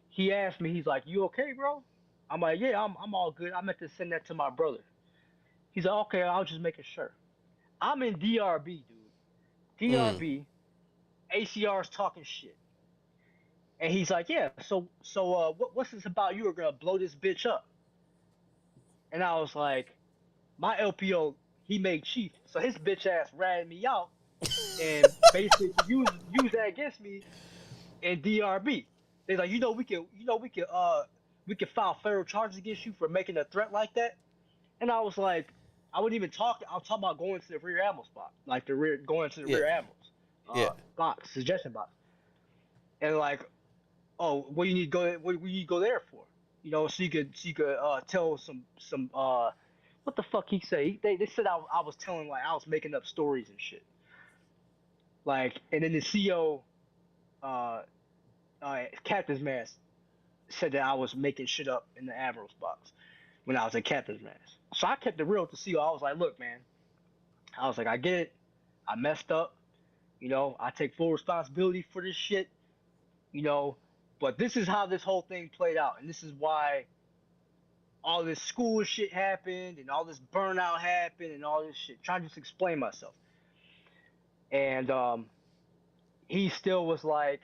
He asked me, he's like, "You okay, bro?" I'm like, "Yeah, I'm all good. I meant to send that to my brother." He's like, "Okay, I was just making sure." I'm in DRB, dude.
Mm.
DRB, ACR's talking shit. And he's like, "Yeah, what's this about? You were gonna blow this bitch up?" And I was like, "My LPO, he made chief, so his bitch ass ratted me out and basically use that against me in DRB. They're like, we can file federal charges against you for making a threat like that." And I was like, I wouldn't even talk. I was talking about going to the rear ammo spot, like going to the
Yeah.
rear ammos
Yeah.
box, suggestion box, and like, "Oh, what you need to go? What you need to go there for?" So you could tell what the fuck he say? They said I was telling, like, I was making up stories and shit. Like, and then the CO, uh, Captain's Mask, said that I was making shit up in the Admiral's box when I was at Captain's Mask. So I kept it real with the CO. I was like, "Look, man," I was like, "I get it. I messed up. I take full responsibility for this shit. You know, but this is how this whole thing played out, and this is why all this school shit happened, and all this burnout happened, and all this shit." Trying to just explain myself, and he still was like,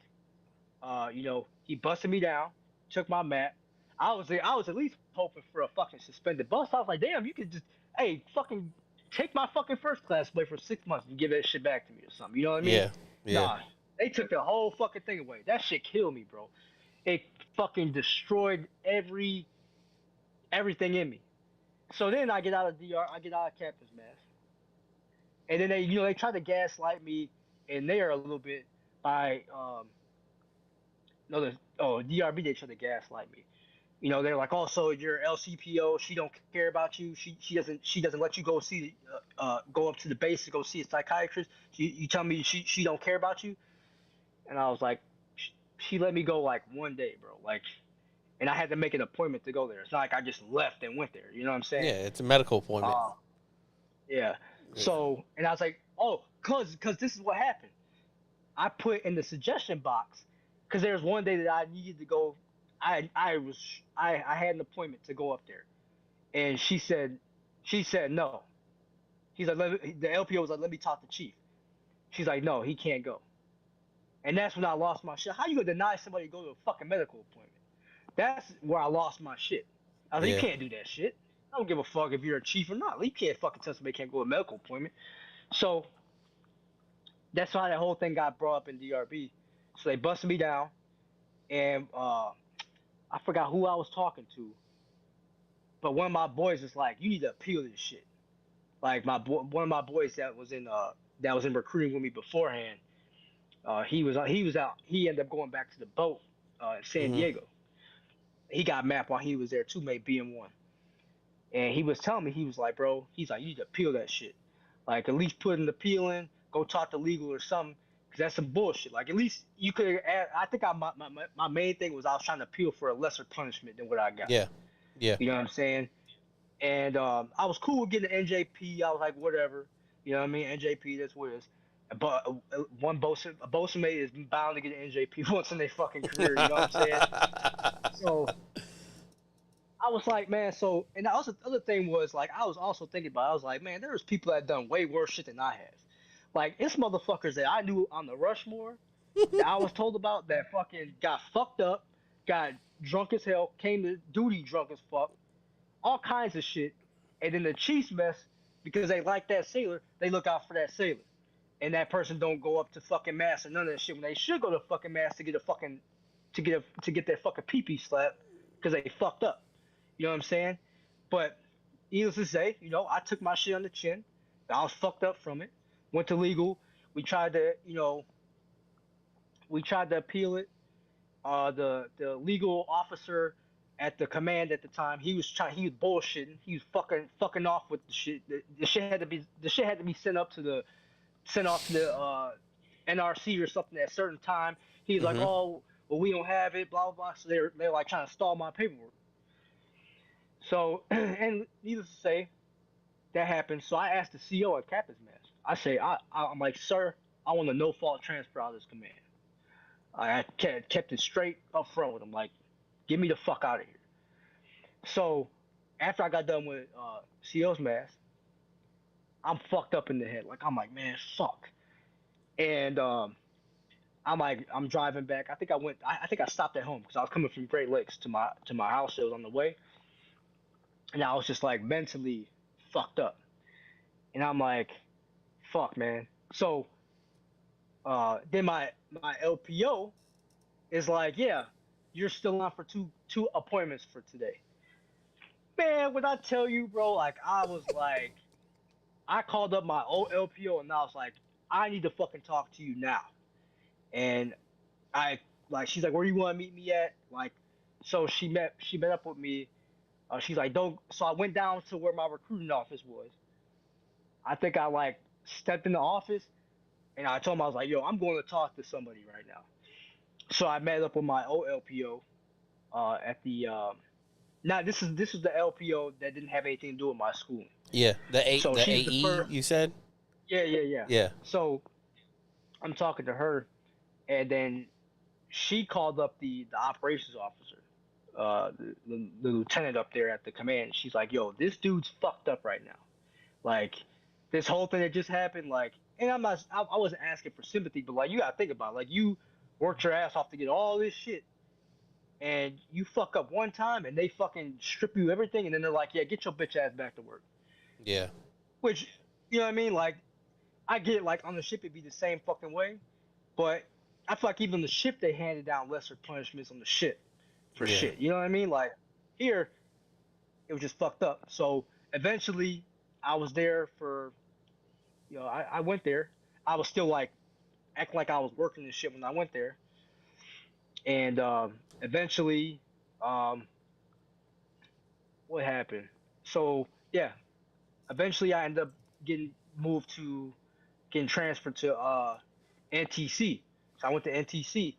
he busted me down, took my map. I was at least hoping for a fucking suspended bus. I was like, "Damn, you could just, hey, fucking take my fucking first class away for 6 months and give that shit back to me or something." You know what I mean?
Yeah. Yeah.
Nah, they took the whole fucking thing away. That shit killed me, bro. It fucking destroyed everything in me. So then I get out of DR, I get out of Captain's Mask, and then they try to gaslight me in there a little bit by no, DRB, they try to gaslight me. They're like, "Oh, so your LCPO, she don't care about you. She doesn't let you go up to the base to go see a psychiatrist. You tell me she don't care about you?" And I was like, She let me go like one day, bro. Like, and I had to make an appointment to go there. It's not like I just left and went there. You know what I'm saying?
Yeah. It's a medical appointment.
Uh, yeah.
Yeah.
So, and I was like, "Oh, cause this is what happened. I put in the suggestion box because there was one day that I needed to go. I had an appointment to go up there, and she said no. He's like, the LPO was like, "Let me talk to chief." She's like, "No, he can't go." And that's when I lost my shit. How you gonna deny somebody to go to a fucking medical appointment? That's where I lost my shit. I was like, "You
Yeah.
can't do that shit. I don't give a fuck if you're a chief or not. You can't fucking tell somebody can't go to a medical appointment." So that's why that whole thing got brought up in DRB. So they busted me down, and I forgot who I was talking to, but one of my boys was like, "You need to appeal this shit." Like one of my boys that was in recruiting with me beforehand. He was out. He ended up going back to the boat in San
Mm-hmm.
Diego. He got mapped while he was there too, mate, BM1. And he was telling me, he was like, "Bro," he's like, "You need to appeal that shit. Like, at least put an appeal in, go talk to legal or something, because that's some bullshit. Like, at least you could." I think my main thing was I was trying to appeal for a lesser punishment than what I got.
Yeah. Yeah.
You know what I'm saying? And I was cool with getting the NJP. I was like, whatever. You know what I mean? NJP, that's what it is. But a bosun mate is bound to get an NJP once in their fucking career. You know what I'm saying? So I was like, man. So, and the other thing was, like, I was also thinking about. I was like, man, there was people that done way worse shit than I have. Like, it's motherfuckers that I knew on the Rushmore that I was told about that fucking got fucked up, got drunk as hell, came to duty drunk as fuck, all kinds of shit. And then the Chiefs mess because they like that sailor, they look out for that sailor. And that person don't go up to fucking mass or none of that shit when they should go to fucking mass to get a fucking to get their fucking pee slap because they fucked up. You know what I'm saying? But needless to say, I took my shit on the chin. I was fucked up from it. Went to legal. We tried to, appeal it. The legal officer at the command at the time, he was bullshitting. He was fucking off with the shit. The shit had to be sent off to the NRC or something at a certain time. He's like,
Mm-hmm.
oh, well, we don't have it, blah blah blah. So they're like trying to stall my paperwork. So and needless to say, that happened. So I asked the CO at Captain's Mess. I say, I'm like, sir, I want a no fault transfer out of this command. I kept it straight up front with him, like, get me the fuck out of here. So after I got done with CO's mask, I'm fucked up in the head. Like I'm like, man, fuck. And I'm like, I'm driving back. I think I went. I think I stopped at home because I was coming from Great Lakes to my house. It was on the way, and I was just like mentally fucked up. And I'm like, fuck, man. So then my LPO is like, yeah, you're still on for two appointments for today. Man, when I tell you, bro, like I was like, I called up my old LPO and I was like, I need to fucking talk to you now. And I like, she's like, where do you want to meet me at? Like, so she met up with me. She's like, don't. So I went down to where my recruiting office was. I think I like stepped in the office and I told him I was like, yo, I'm going to talk to somebody right now. So I met up with my old LPO at the now this is the LPO that didn't have anything to do with my schooling.
Yeah,
So
the
she's the
AE
first.
you said.
Yeah.
Yeah.
So I'm talking to her, and then she called up the operations officer, the lieutenant up there at the command. She's like, "Yo, this dude's fucked up right now. Like, this whole thing that just happened. Like, and I wasn't asking for sympathy, but like, you gotta think about it. Like, you worked your ass off to get all this shit, and you fuck up one time, and they fucking strip you everything, and then they're like, yeah, get your bitch ass back to work.
Yeah.
Which, you know what I mean? Like, I get it, like on the ship it'd be the same fucking way, but I feel like even the ship they handed down lesser punishments on the ship for
Yeah.
shit. You know what I mean? Like here, it was just fucked up. So eventually, I was there for, I went there. I was still like acting like I was working this shit when I went there, and eventually, um, what happened? So yeah, eventually I ended up getting moved to getting transferred to NTC. So I went to NTC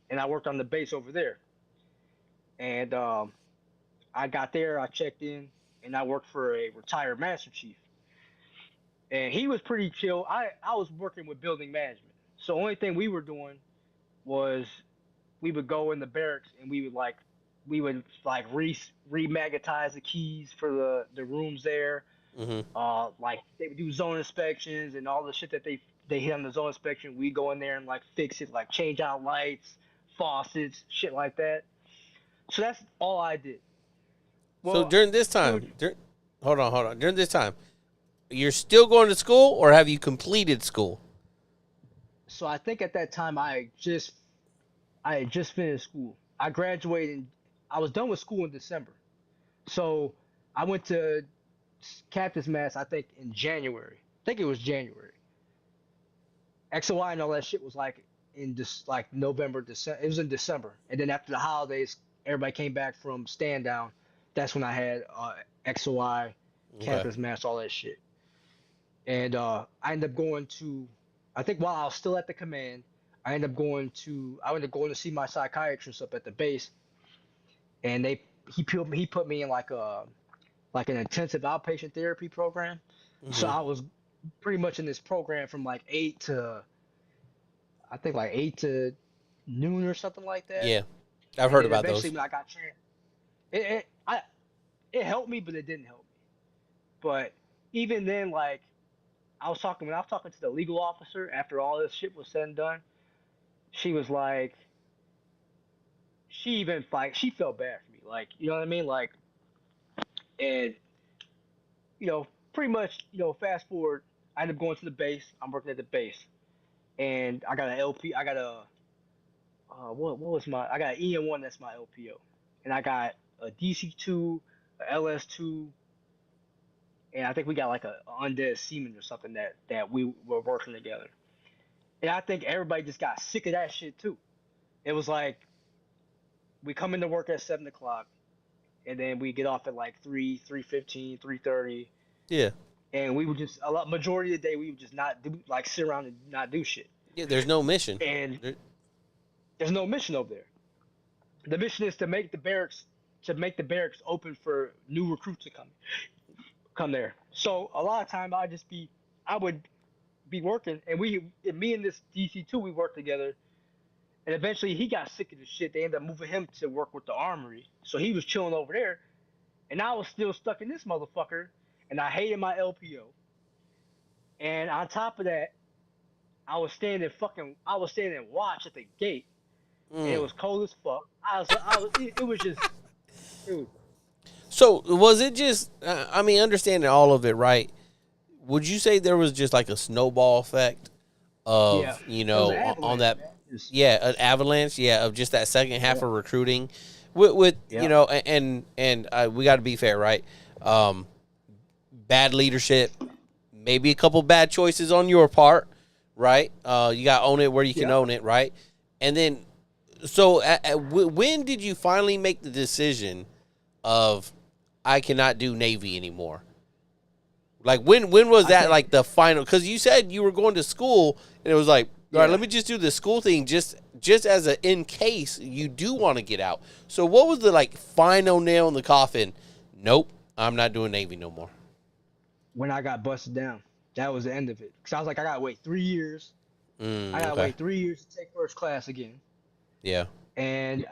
and I worked on the base over there. And I got there, I checked in, and I worked for a retired master chief. And he was pretty chill. I was working with building management. So only thing we were doing was we would go in the barracks and we would like remagnetize the keys for the rooms there.
Mm-hmm.
Like they would do zone inspections and all the shit that they hit on the zone inspection. We go in there and like fix it, like change out lights, faucets, shit like that. So that's all I did.
So
Well,
during this
dude,
time, hold on. During this time, you're still going to school, or have you completed school?
so I think at that time I had just finished school. I graduated. I was done with school in December. So I went to Captain's Mass. I think in January. I think it was January. XOI and all that shit was like in this like November, December. It was in December, and then after the holidays, everybody came back from stand down. That's when I had XOI,
Okay.
Campus Mass, all that shit. And I ended up going to, I think while I was still at the command, I ended up going to see my psychiatrist up at the base, and he put me in like an intensive outpatient therapy program. So
Mm-hmm.
I was pretty much in this program from like I think like 8 to noon or something like that.
Yeah, I've
And
heard
then
about
eventually
those.
when I got trained, it helped me, but it didn't help me. But even then, like when I was talking to the legal officer after all this shit was said and done, she was like, she even like she felt bad for me, like you know what I mean, like and pretty much fast forward, I ended up going to the base. I'm working at the base, and I got an LP. I got a what was my? I got an EM1 that's my LPO, and I got a DC2, a LS2, and I think we got like a undead seaman or something that we were working together. And I think everybody just got sick of that shit too. It was like we come into work at 7 o'clock, and then we get off at like 3:15, 3:30,
Yeah.
and we would just a lot majority of the day we would just not do like sit around and not do shit.
Yeah, there's no mission.
and
There,
there's no mission over there. The mission is to make the barracks open for new recruits to come there. So a lot of time I would be working, and me and this DC2, we worked together, and eventually he got sick of the shit. They ended up moving him to work with the armory, so he was chilling over there, and I was still stuck in this motherfucker, and I hated my LPO. And on top of that, I was standing watch at the gate, and it
mm.
was cold as fuck. It was just, it was,
So was it just? I mean, understanding all of it, right? Would you say there was just like a snowball effect
yeah,
of
it was an
on
avalanche,
that,
man. Just,
yeah, an avalanche, yeah, of just that second half
yeah,
of recruiting, with
yeah,
we got to be fair, right? Um, Bad leadership, maybe a couple bad choices on your part, right? You got to own it where you can
yeah.
own it, right? And then, so when did you finally make the decision of I cannot do Navy anymore? Like when was
I
that
think,
like the final? Because you said you were going to school, and it was like, all right,
yeah.
let me just do the school thing, just as a in case you do want to get out. So what was the like final nail in the coffin? Nope, I'm not doing Navy no more.
When I got busted down, that was the end of it. Cause I was like, I gotta wait 3 years. I gotta
Okay.
wait 3 years to take first class again,
Yeah.
and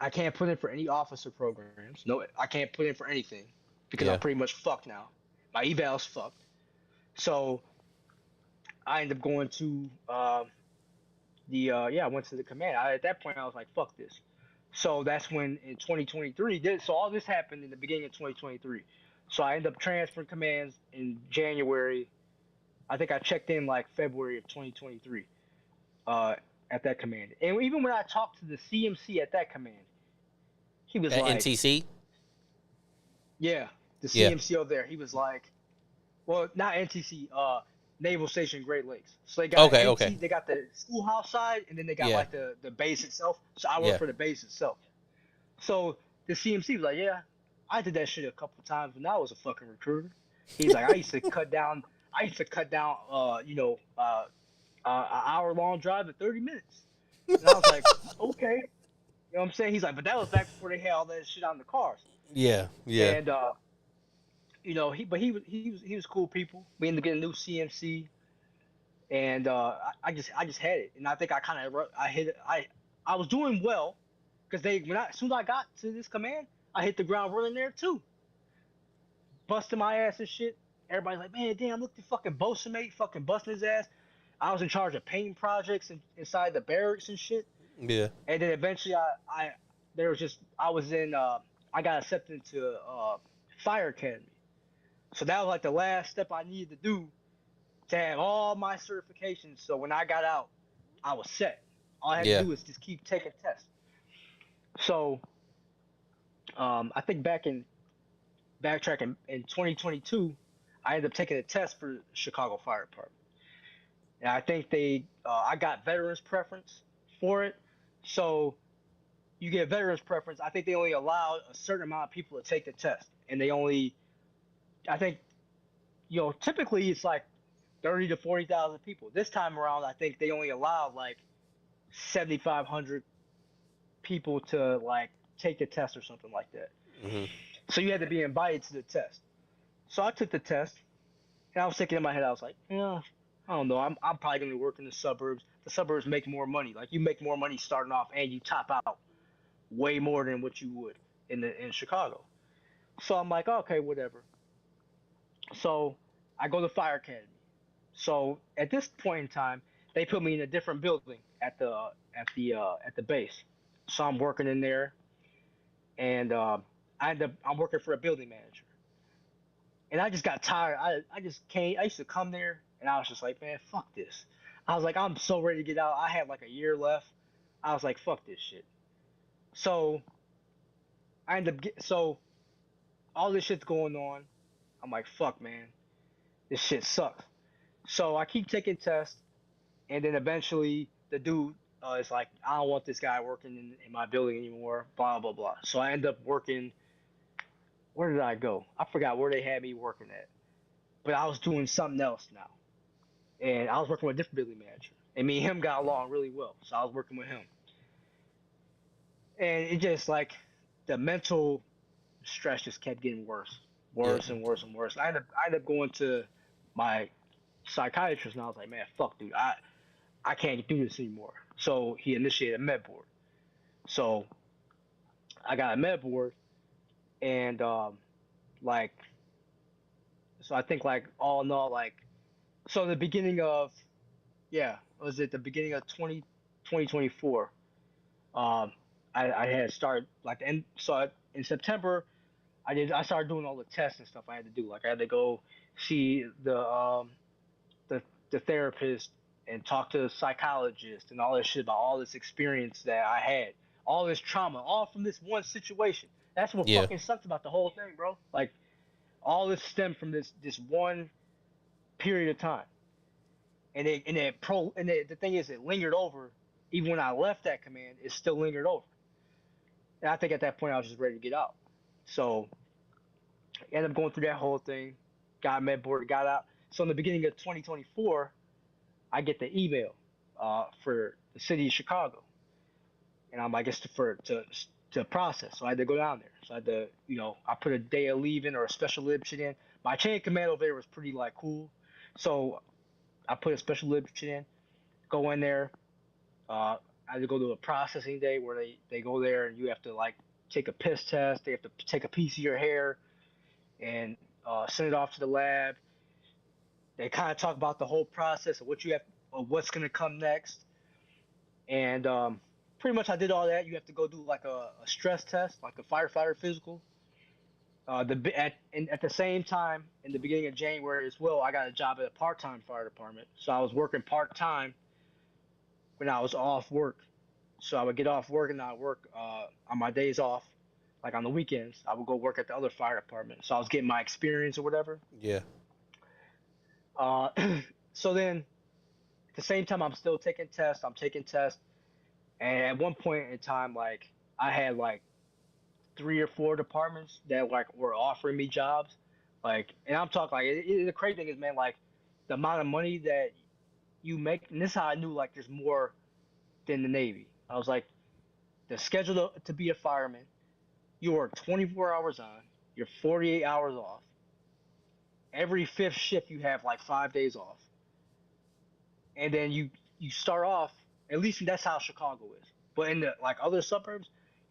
I can't put in for any officer programs. No, I can't put in for anything because I'm
Yeah.
pretty much fucked now. My eval's fucked. So I ended up going to I went to the command. At that point I was like, fuck this. So that's when in 2023 so all this happened in the beginning of 2023. So I ended up transferring commands in January. I think I checked in like February of 2023 uh, at that command. And even when I talked to the CMC at that command, he was
At
like,
NTC.
yeah, the
Yeah.
CMC over there. He was like, well, not NTC, Naval Station Great Lakes. So
Okay. Okay.
they got the schoolhouse side, and then they got
Yeah.
like the base itself. So I work
Yeah.
for the base itself. So the CMC was like, yeah, I did that shit a couple times when I was a fucking recruiter. He's like, I used to cut down, an hour long drive to 30 minutes. And I was like, okay. You know what I'm saying? He's like, but that was back before they had all that shit on the cars.
Yeah. Yeah.
And he was cool people. We ended up getting a new CMC, and I just had it, and I think I kind of I hit it. I was doing well because as soon as I got to this command, I hit the ground running there too, busting my ass and shit. Everybody's like, man, damn, look, the fucking bosun mate, fucking busting his ass. I was in charge of painting projects inside the barracks and shit.
Yeah.
And then eventually, I there was just I was in I got accepted into Fire Academy. So that was like the last step I needed to do to have all my certifications. So when I got out, I was set. All I had to
Yeah.
do was just keep taking tests. So I think backtracking in 2022, I ended up taking a test for Chicago Fire Department, and I think I got veterans preference for it. So you get veterans preference. I think they only allow a certain amount of people to take the test, and I think, typically it's like 30 to 40,000 people. This time around, I think they only allowed like 7,500 people to like take the test or something like that.
Hmm.
So you had to be invited to the test. So I took the test, and I was thinking in my head, I was like, I don't know. I'm probably gonna work in the suburbs. The suburbs make more money. Like you make more money starting off, and you top out way more than what you would in Chicago. So I'm like, okay, whatever. So I go to Fire Academy. So at this point in time, they put me in a different building at the base. So I'm working in there, and I'm working for a building manager. And I just got tired. I just came. I used to come there, and I was just like, man, fuck this. I was like, I'm so ready to get out. I had like a year left. I was like, fuck this shit. So so all this shit's going on. I'm like, fuck, man, this shit sucks. So I keep taking tests, and then eventually the dude is like, I don't want this guy working in my building anymore. Blah blah blah. So I end up working. Where did I go? I forgot where they had me working at, but I was doing something else now, and I was working with a different building manager. and me and him got along really well. So I was working with him, and it just like the mental stress just kept getting worse,
Yeah.
worse and worse and worse. I ended up going to my psychiatrist, and I was like, man, fuck, dude, I can't do this anymore. So he initiated a med board. So I got a med board, and like, so I think like all in all, like, so the beginning of, yeah, was it the beginning of 2024? Um, I had started like, and so in September, I started doing all the tests and stuff I had to do. Like I had to go see the the therapist and talk to the psychologist and all this shit about all this experience that I had, all this trauma, all from this one situation. That's what
Yeah.
fucking sucks about the whole thing, bro. Like all this stemmed from this one period of time, the thing is, it lingered over. Even when I left that command, it still lingered over. And I think at that point I was just ready to get out. So I ended up going through that whole thing, got med board, got out. So in the beginning of 2024, I get the email for the city of Chicago, and I'm I guess to process. So I had to go down there. So I had to, I put a day of leave in or a special lib shit in. My chain of command over there was pretty like cool, so I put a special lib shit in. Go in there. I had to go to a processing day where they go there and you have to like take a piss test. They have to take a piece of your hair and send it off to the lab. They kind of talk about the whole process of what's gonna come next, and pretty much I did all that. You have to go do like a stress test, like a firefighter physical. At the same time, in the beginning of January as well, I got a job at a part-time fire department. So I was working part-time when I was off work. So I would get off work and I would work on my days off, like on the weekends. I would go work at the other fire department. So I was getting my experience or whatever.
Yeah.
Uh, so then at the same time, I'm still taking tests. I'm taking tests, and at one point in time, like I had like 3 or 4 departments that like were offering me jobs, like, and I'm talking like the crazy thing is, man, like the amount of money that you make, and this is how I knew like there's more than the Navy. I was like, the schedule to be a fireman, you work 24 hours on, you're 48 hours off. Every fifth shift, you have like 5 days off, and then you start off. At least that's how Chicago is. But in the like other suburbs,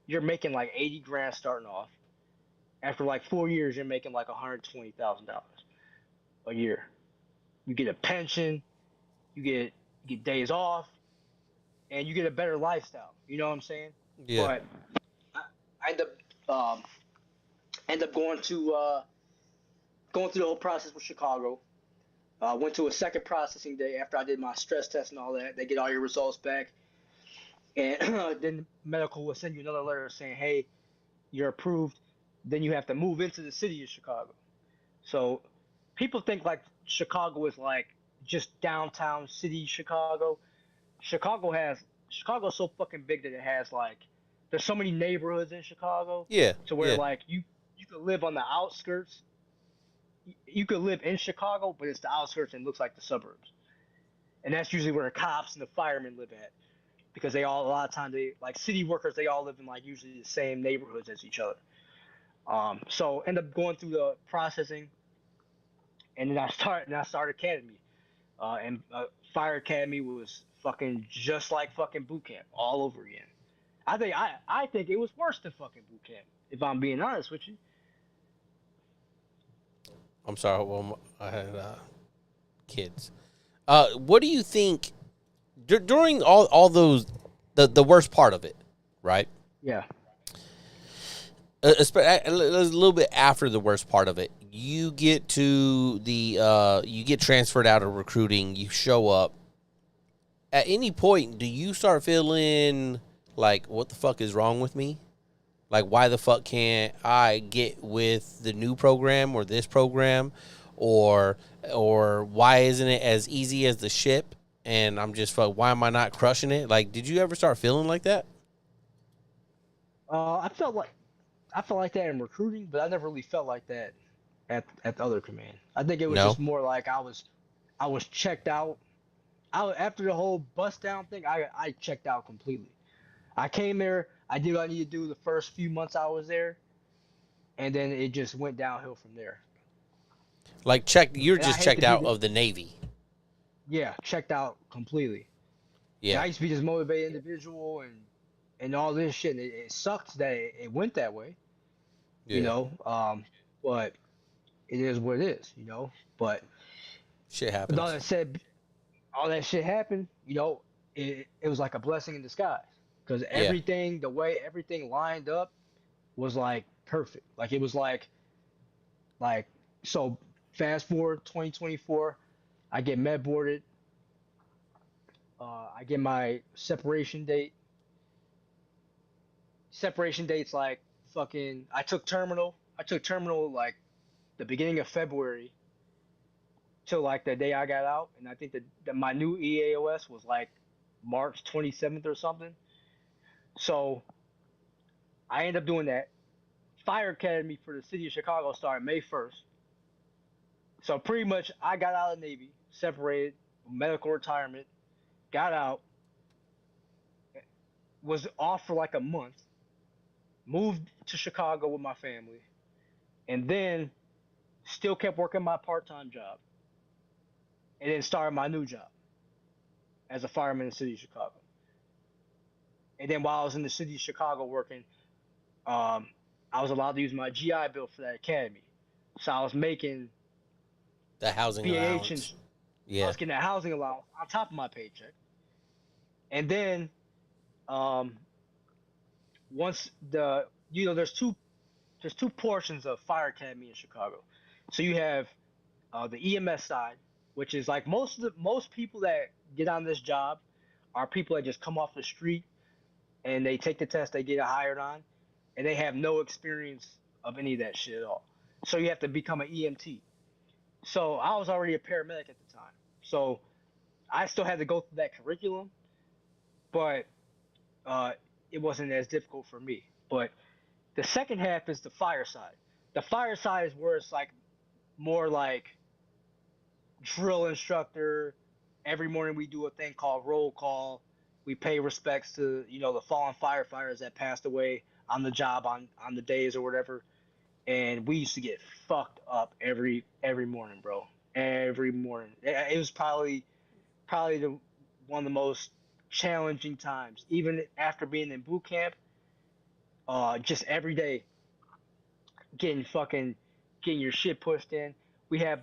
you're making like 80 grand starting off. After like 4 years, you're making like $120,000 a year. You get a pension, you get days off, and you get a better lifestyle. You know what I'm saying?
Yeah.
But I end up going through the whole process with Chicago. Went to a second processing day after I did my stress test and all that. They get all your results back, and then medical will send you another letter saying, "Hey, you're approved." Then you have to move into the city of Chicago. So people think like Chicago is like just downtown city Chicago. Chicago's so fucking big that it has like there's so many neighborhoods in Chicago
Yeah.
to where
Yeah.
like you could live on the outskirts. You could live in Chicago, but it's the outskirts and it looks like the suburbs. And that's usually where the cops and the firemen live at because they all a lot of times they like city workers. They all live in like usually the same neighborhoods as each other. So end up going through the processing, and then I started academy, and fire academy was fucking just like fucking boot camp all over again. I think it was worse than fucking boot camp if I'm being honest with you.
I'm sorry. Well, I had kids. What do you think during all those the worst part of it, right?
Yeah.
A little bit after the worst part of it, you get to you get transferred out of recruiting. You show up. At any point, do you start feeling like, what the fuck is wrong with me? Like, why the fuck can't I get with the new program or this program, or why isn't it as easy as the ship? And I'm just why am I not crushing it? Like, did you ever start feeling like that?
I felt like that in recruiting, but I never really felt like that at the other command. I think it was
No.
just more like I was checked out. after the whole bust down thing, I checked out completely. I came there, I did what I needed to do the first few months I was there, and then it just went downhill from there.
Like you're
And I
just
hate
checked
to be
out
the
of the Navy.
yeah, checked out completely. And
Yeah.
I used to be this motivated individual and all this shit. And it sucks that it went that way, you
Yeah.
know. But it is what it is, you know. But
Shit
with all
happens.
that said, all that shit happened, you know. It was like a blessing in disguise because
Yeah.
everything, the way everything lined up, was like perfect. Like it was like so. Fast forward 2024, I get med boarded. I get my separation date. Separation date's like fucking. I took terminal. I took terminal like the beginning of February till like the day I got out, and I think that my new EAOS was like March 27th or something. So I ended up doing that. Fire Academy for the city of Chicago started May 1st. So pretty much I got out of the Navy, separated, medical retirement, got out, was off for like a month, moved to Chicago with my family, and then still kept working my part-time job, and then started my new job as a fireman in the city of Chicago. And then while I was in the city of Chicago working, um, I was allowed to use my GI Bill for that academy. So I was making
The housing
BAH and
allowance.
I
Yeah.
was getting that housing allowance on top of my paycheck. And then um, once there's two portions of Fire Academy in Chicago. So you have the EMS side, which is like most people that get on this job are people that just come off the street and they take the test, they get hired on, and they have no experience of any of that shit at all. So you have to become an EMT. So I was already a paramedic at the time. So I still had to go through that curriculum, but uh, it wasn't as difficult for me. But the second half is the fire side. The fire side is where it's like more like drill instructor. Every morning we do a thing called roll call. We pay respects to the fallen firefighters that passed away on the job on the days or whatever. And we used to get fucked up every morning, bro. Every morning. It was probably the one of the most challenging times. Even after being in boot camp, just every day getting your shit pushed in. We have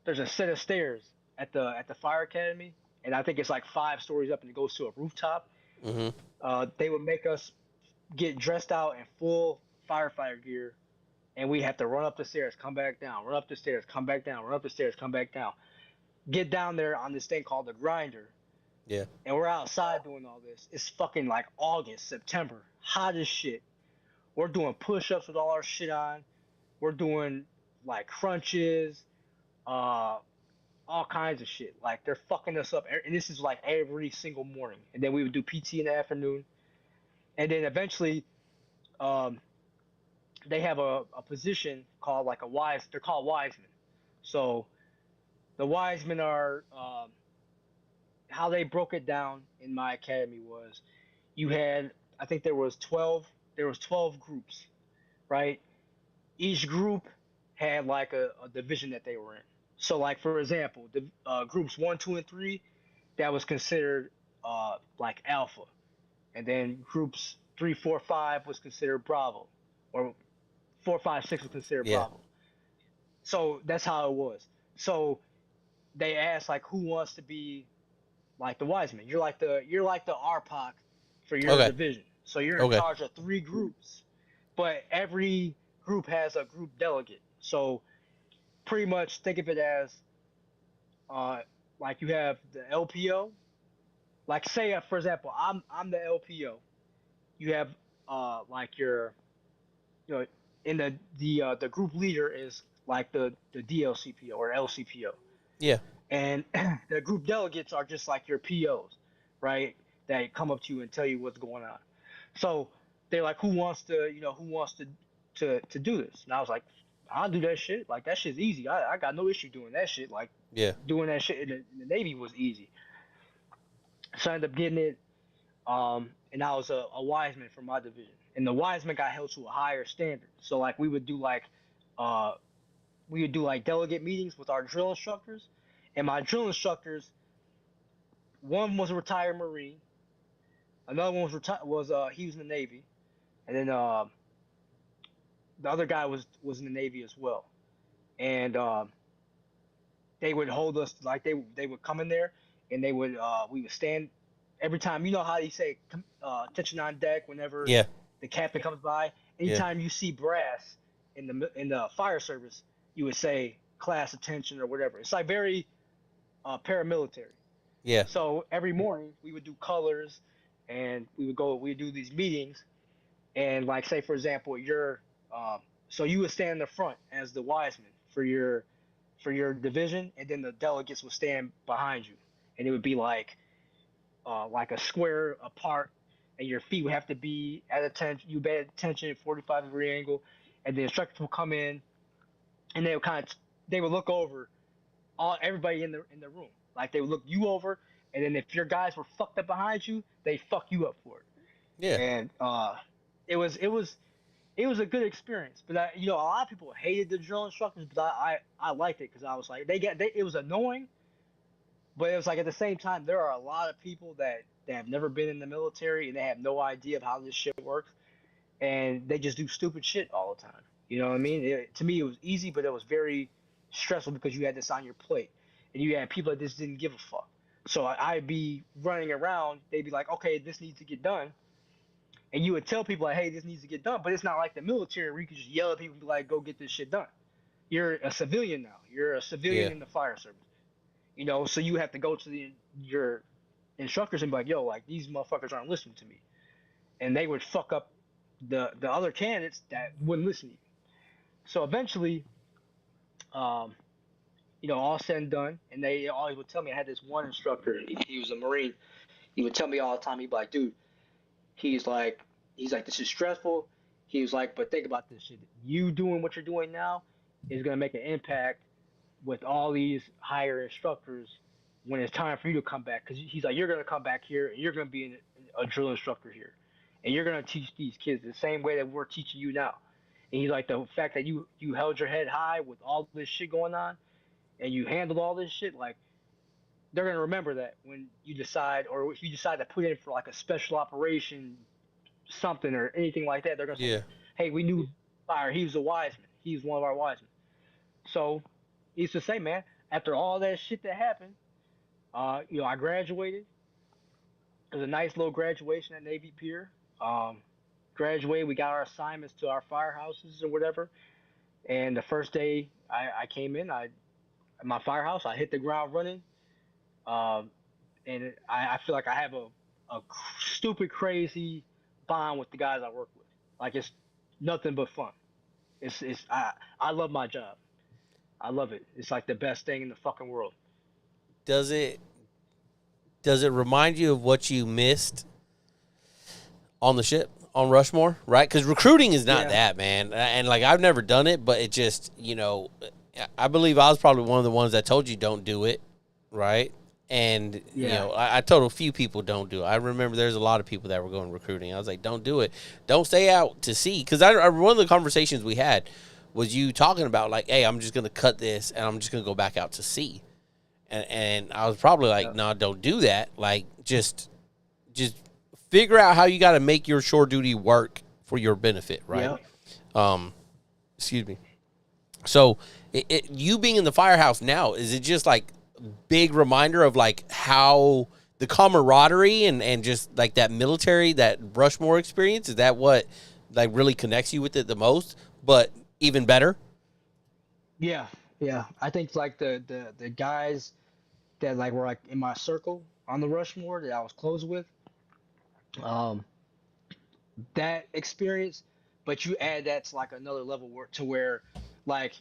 there's a set of stairs at the fire academy, and I think it's like 5 stories up, and it goes to a rooftop.
Mm-hmm.
They would make us get dressed out in full firefighter gear, and we have to run up the stairs, come back down, run up the stairs, come back down, run up the stairs, come back down. Get down there on this thing called the grinder,
Yeah.
and we're outside doing all this. It's fucking like August, September, hot as shit. We're doing push-ups with all our shit on. We're doing like crunches, uh, all kinds of shit. Like they're fucking us up, and this is like every single morning. And then we would do PT in the afternoon, and then eventually, um, they have a position called like a wise. They're called wisemen. So the wisemen are how they broke it down in my academy was you had I think there was 12 groups, right? Each group had like a division that they were in. So like for example, the groups 1, 2, and 3 that was considered like alpha, and then groups 3, 4, 5 was considered bravo, or 4, 5, 6 was considered
Yeah.
bravo. So that's how it was. So they asked like who wants to be like the wise man. You're like the RPOC for your
Okay.
division. So you're in
Okay.
charge of 3 groups, but every group has a group delegate. So pretty much think of it as uh, like you have the LPO. Like say for example, I'm the LPO. You have like your you know in the group leader is like the DLCPO or LCPO,
Yeah.
and the group delegates are just like your POs, right? That come up to you and tell you what's going on. So they're like, who wants to do this? And I was like, I'll do that shit. Like that shit's easy. I got no issue doing that shit. Like
Yeah.
Doing that shit in the Navy was easy. So I ended up getting it. And I was a wiseman for my division, and the wiseman got held to a higher standard. So like uh, we would do like delegate meetings with our drill instructors, and my drill instructors, one was a retired Marine, another one was he was in the Navy, and then the other guy was in the Navy as well, and they would hold us like they would come in there, and they would we would stand every time. You know how you say attention on deck whenever
Yeah.
the captain comes by.
Yeah.
Anytime you see brass in the fire service, you would say class attention or whatever. It's like very paramilitary.
Yeah.
So every morning we would do colors, and we would do these meetings, and like say for example so you would stand in the front as the wiseman for your division, and then the delegates would stand behind you, and it would be like a square apart, and your feet would have to be at attention. You be at attention, 45-degree angle, and the instructors will come in, and they would look over everybody in the room. Like they would look you over, and then if your guys were fucked up behind you, they fuck you up for it.
Yeah.
And it was it was it was a good experience. But a lot of people hated the drill instructors, but I liked it because I was like it was annoying, but it was like at the same time there are a lot of people that have never been in the military and they have no idea of how this shit works, and they just do stupid shit all the time. You know what I mean? To me, it was easy, but it was very stressful because you had this on your plate, and you had people that just didn't give a fuck. So I'd be running around. They'd be like, "Okay, this needs to get done," and you would tell people like, "Hey, this needs to get done." But it's not like the military where you can just yell at people and be like, "Go get this shit done." You're a civilian now. You're a civilian
Yeah.
in the fire service. So you have to go to your instructors and be like, "Yo, like these motherfuckers aren't listening to me," and they would fuck up the other candidates that wouldn't listen to you. So eventually, um, all said and done, and they always would tell me. I had this one instructor. He was a Marine. He would tell me all the time. He'd be like, "Dude," he's like, "This is stressful." He was like, "But think about this shit. You doing what you're doing now is gonna make an impact with all these higher instructors when it's time for you to come back." Because he's like, "You're gonna come back here, and you're gonna be a drill instructor here, and you're gonna teach these kids the same way that we're teaching you now." And he's like, "The fact that you held your head high with all this shit going on, and you handled all this shit, like they're gonna remember that when you decide, or if you decide to put in for like a special operation, something or anything like that, they're gonna say,
Yeah.
hey, we knew Fire. He was a wise man. He was one of our wise men." So he used to say, man, after all that shit that happened, I graduated. It was a nice little graduation at Navy Pier. Um, Graduated, we got our assignments to our firehouses or whatever. And the first day I came in, my firehouse, I hit the ground running. Um, and I feel like I have a stupid, crazy bond with the guys I work with. Like it's nothing but fun. I love my job. I love it. It's like the best thing in the fucking world.
Does it remind you of what you missed on the ship on Rushmore, right? Because recruiting is not
Yeah.
that, man. And like I've never done it, but it just, I believe I was probably one of the ones that told you don't do it, right? And
Yeah.
I told a few people don't do it. I remember there's a lot of people that were going recruiting. I was like, don't do it. Don't stay out to sea. Because one of the conversations we had was you talking about like, hey, I'm just gonna cut this and I'm just gonna go back out to sea. And I was probably like,
Yeah.
no, don't do that. Like just figure out how you got to make your shore duty work for your benefit, right?
Yeah.
Excuse me. So, you being in the firehouse now, is it just like big reminder of like how the camaraderie and just like that military, that Rushmore experience? Is that what like really connects you with it the most? But even better?
Yeah. Yeah. I think like the guys that like were like in my circle on the Rushmore that I was close with, um, that experience, but you add that to like another level to where, like,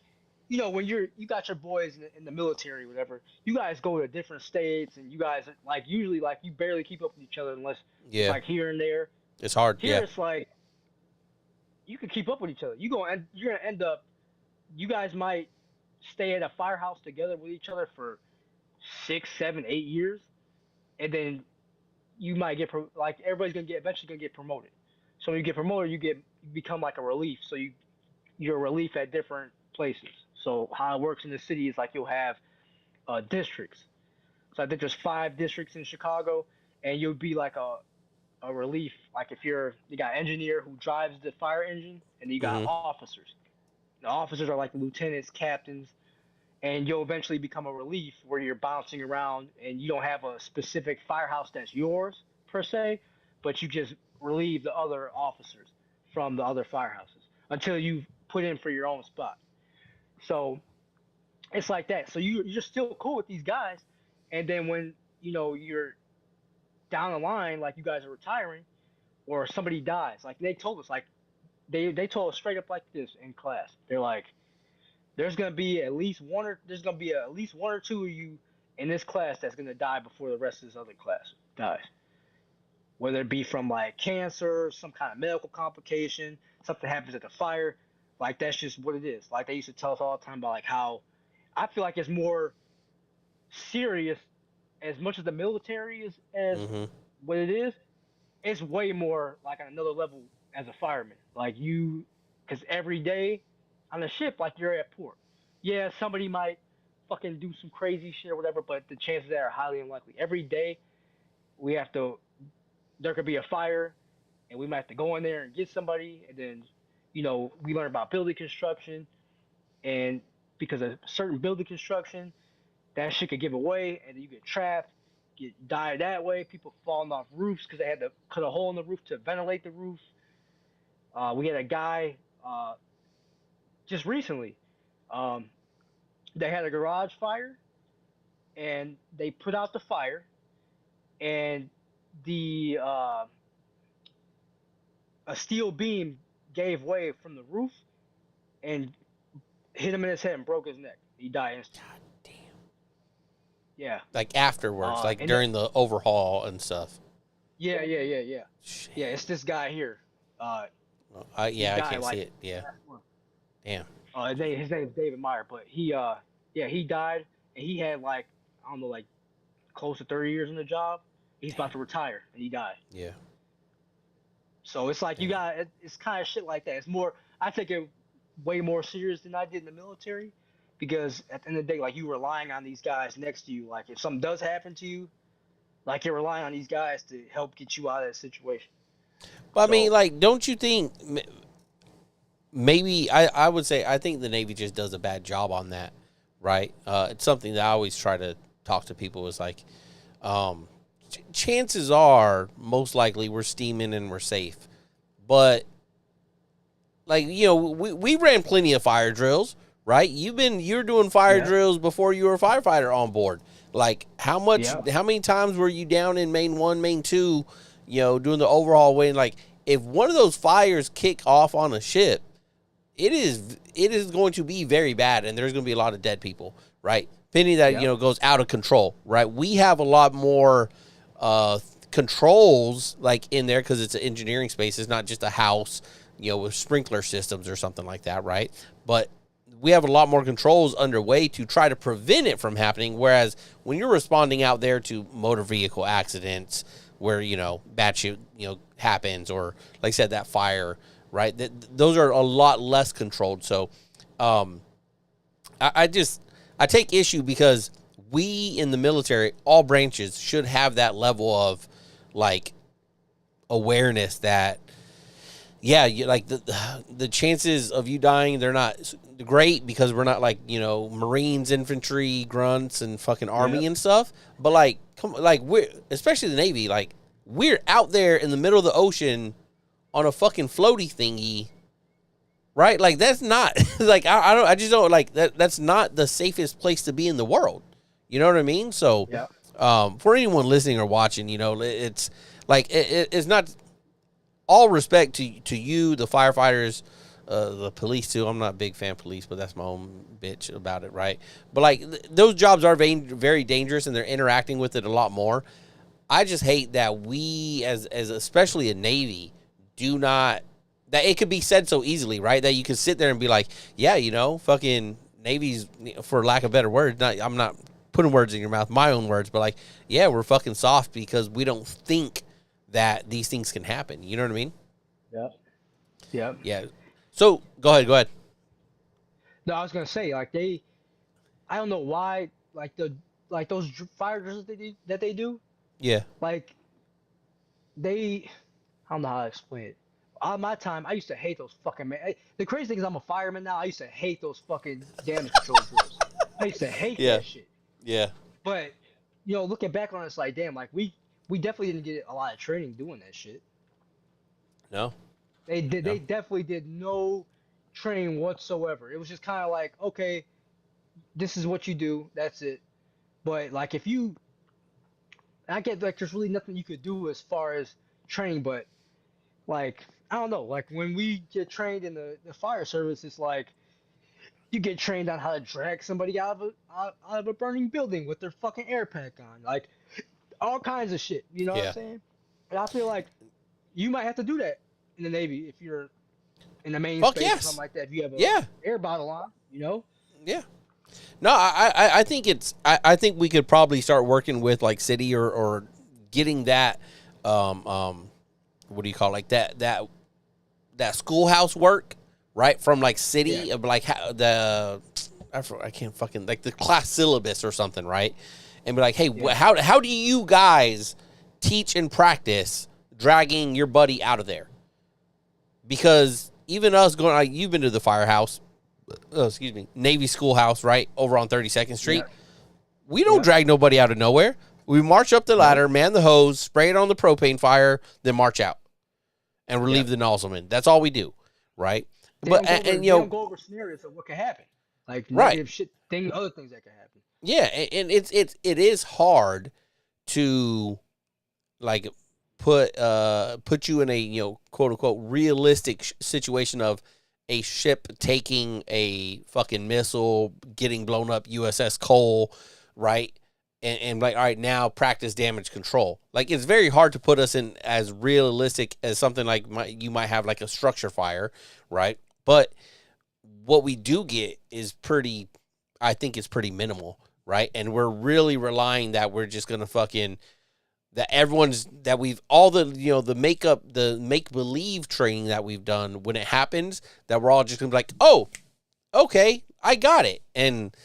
when you got your boys in the military, whatever, you guys go to different states, and you guys like usually like you barely keep up with each other unless it's
Yeah,
like here and there.
it's hard.
Here
Yeah,
it's like you can keep up with each other. You're gonna end up. You guys might stay at a firehouse together with each other for 6, 7, 8 years, and then you might get like everybody's gonna get eventually gonna get promoted. So when you get promoted, you become like a relief. So you're a relief at different places. So how it works in the city is like you'll have districts. So I think there's 5 districts in Chicago, and you'll be like a relief. Like if you got an engineer who drives the fire engine, and you got
Mm-hmm.
officers. The officers are like lieutenants, captains, and you'll eventually become a relief where you're bouncing around and you don't have a specific firehouse that's yours per se, but you just relieve the other officers from the other firehouses until you put in for your own spot. So it's like that. So you're still cool with these guys, and then when you're down the line, like you guys are retiring or somebody dies, like they told us, like they told us straight up like this in class. They're like, there's gonna be at least one or two of you in this class that's gonna die before the rest of this other class dies. Whether it be from like cancer, some kind of medical complication, something happens at the fire, like that's just what it is. Like they used to tell us all the time about like how I feel like it's more serious as much as the military is as
Mm-hmm.
what it is. It's way more like on another level as a fireman. Like because every day on the ship, like you're at port. Yeah, somebody might fucking do some crazy shit or whatever, but the chances of that are highly unlikely. Every day we have to, there could be a fire, and we might have to go in there and get somebody, and then, we learn about building construction, and because of certain building construction, that shit could give away, and then you get trapped, die that way. People falling off roofs because they had to cut a hole in the roof to ventilate the roof. We had a guy just recently. Um, they had a garage fire, and they put out the fire, and the a steel beam gave way from the roof and hit him in his head and broke his neck. He died instantly.
God damn.
Yeah.
Like afterwards, like
And
during the overhaul and stuff.
yeah.
Shit.
Yeah, it's this guy here.
Yeah, I
died,
can't
like,
see it. Yeah. Damn.
His name is David Meyer, but he died, and he had like, I don't know, like close to 30 years in the job. He's about to retire, and he died.
Yeah.
So it's like it's kind of shit like that. It's more, I take it way more serious than I did in the military, because at the end of the day, like, you relying on these guys next to you. Like if something does happen to you, like you're relying on these guys to help get you out of that situation.
But I mean, like, don't you think maybe I would say I think the Navy just does a bad job on that, right? It's something that I always try to talk to people is like, chances are most likely we're steaming and we're safe, but like, we ran plenty of fire drills, right? You're doing fire drills before you were a firefighter on board. Like how many times were you down in Main 1, Main 2, doing the overhaul when, like, if one of those fires kick off on a ship, it is going to be very bad, and there's going to be a lot of dead people, right? Depending that, goes out of control, right? We have a lot more controls, like, in there because it's an engineering space. It's not just a house, with sprinkler systems or something like that, right? But we have a lot more controls underway to try to prevent it from happening, whereas when you're responding out there to motor vehicle accidents where, bad shit, happens, or like I said, that fire, right? Those are a lot less controlled. So I take issue because we in the military, all branches, should have that level of, like, awareness that, like the chances of you dying, they're not great because we're not like, Marines, infantry, grunts, and fucking Army and stuff. But like, we're, especially the Navy, like, we're out there in the middle of the ocean on a fucking floaty thingy, right? Like, that's not like, I just don't like that. That's not the safest place to be in the world. You know what I mean? So, for anyone listening or watching, it's like, it's not, all respect to you, the firefighters, the police too. I'm not a big fan of police, but that's my own bitch about it, right? But like, those jobs are very dangerous, and they're interacting with it a lot more. I just hate that we, as especially a Navy, do not, that it could be said so easily, right? That you could sit there and be like, yeah, fucking Navy's, for lack of better words, I'm not putting words in your mouth, my own words, but like, yeah, we're fucking soft because we don't think that these things can happen. You know what I mean?
Yep. Yep.
Yeah. So go ahead.
No, I was gonna say like I don't know why like those fire drills that they do
Yeah.
like they I don't know how to explain it. On my time, I used to hate those fucking the crazy thing is I'm a fireman now. I used to hate those fucking damage control drills. I used to hate
Yeah.
that shit.
Yeah.
But looking back on it, it's like damn, like we definitely didn't get a lot of training doing that shit.
No.
They did.
No.
They definitely did no training whatsoever. It was just kind of like, okay, this is what you do. That's it. But like, I get like, there's really nothing you could do as far as training. But like, I don't know. Like when we get trained in the fire service, it's like you get trained on how to drag somebody out of a burning building with their fucking air pack on, like all kinds of shit. You know what I'm
Yeah.
saying? And I feel like you might have to do that in the Navy if you're in the main
Fuck
space or
yes.
something like that. If you have a
Yeah.
air bottle on,
Yeah. No, I think I think we could probably start working with like city or getting that what do you call it? Like that schoolhouse work, right? From like city
Yeah.
of like I can't fucking like the class syllabus or something, right? And be like, hey,
Yeah.
how do you guys teach and practice dragging your buddy out of there? Because even us going, like, you've been to the firehouse, Navy schoolhouse, right over on 32nd Street.
Yeah.
We don't drag nobody out of nowhere. We march up the ladder, man the hose, spray it on the propane fire, then march out and relieve the nozzleman. That's all we do, right?
They don't go over scenarios of what could happen, like negative shit, other things that could happen.
Yeah, and it is hard to like put you in a quote unquote realistic situation of a ship taking a fucking missile, getting blown up, USS Cole, right? And like, all right, now practice damage control. Like, it's very hard to put us in as realistic as something like you might have like a structure fire, right? But what we do get is I think it's pretty minimal, right? And we're really relying that we're just gonna fucking all the make believe training that we've done, when it happens, that we're all just gonna be like, oh, okay, I got it. And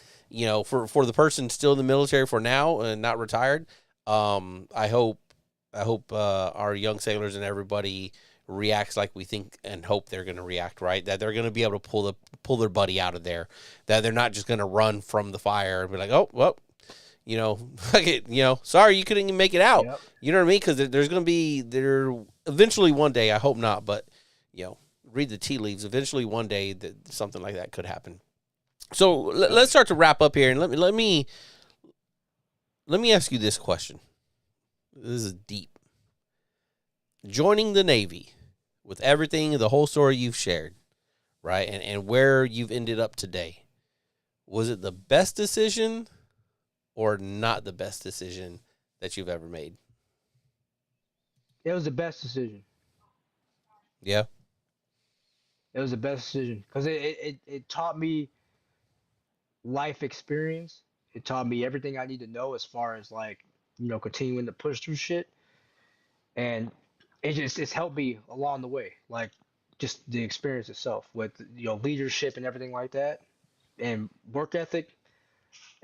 for the person still in the military for now and not retired, I hope our young sailors and everybody reacts like we think and hope they're going to react, right? That they're going to be able to pull their buddy out of there, that they're not just going to run from the fire and be like, oh, well, sorry, you couldn't even make it out.
Yep.
You know what I mean? Because there's going to be eventually one day, I hope not, but read the tea leaves. Eventually one day that something like that could happen. So let's start to wrap up here, and let me ask you this question. This is deep. Joining the Navy, with everything, the whole story you've shared, right, and where you've ended up today, was it the best decision or not the best decision that you've ever made?
It was the best decision.
Yeah.
It was the best decision because it taught me life experience. It taught me everything I need to know as far as like continuing to push through shit, and it's helped me along the way, like just the experience itself with leadership and everything like that, and work ethic.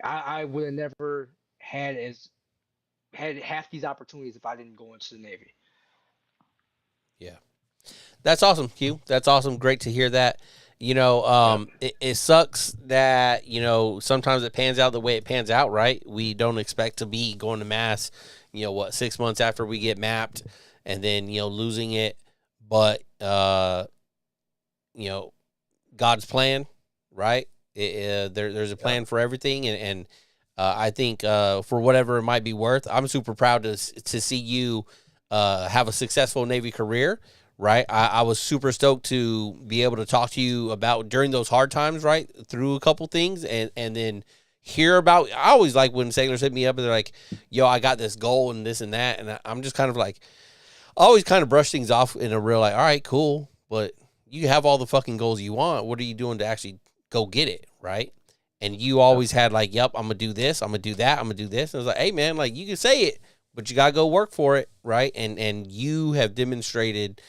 I would have never had half these opportunities if I didn't go into the Navy.
Yeah. That's awesome, Q. That's awesome. Great to hear that. It sucks that, sometimes it pans out the way it pans out, right? We don't expect to be going to mass, 6 months after we get mapped and then, losing it. But, God's plan, right? There's a plan for everything. And I think for whatever it might be worth, I'm super proud to see you have a successful Navy career. Right. I was super stoked to be able to talk to you about during those hard times, right, through a couple things and then hear about. I always like when sailors hit me up and they're like, yo, I got this goal and this and that. And I'm just kind of like, I always kind of brush things off in a real like, all right, cool. But you have all the fucking goals you want. What are you doing to actually go get it? Right. and you always had like, yep, I'm gonna do this, I'm gonna do that, I'm gonna do this. And I was like, hey man, like you can say it, but you gotta go work for it, right? And you have demonstrated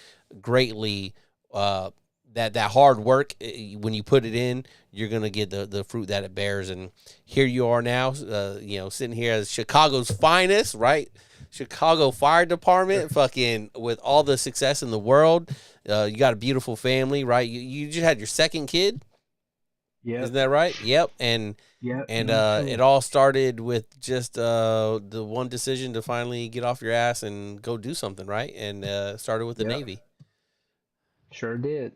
greatly that hard work, when you put it in, you're gonna get the fruit that it bears. And here you are now, sitting here as Chicago's finest, right? Chicago Fire Department, fucking with all the success in the world. You got a beautiful family, right? You just had your second kid.
Yeah.
Isn't that right? Yep. And it all started with just the one decision to finally get off your ass and go do something, right? And started with the Navy.
Sure did.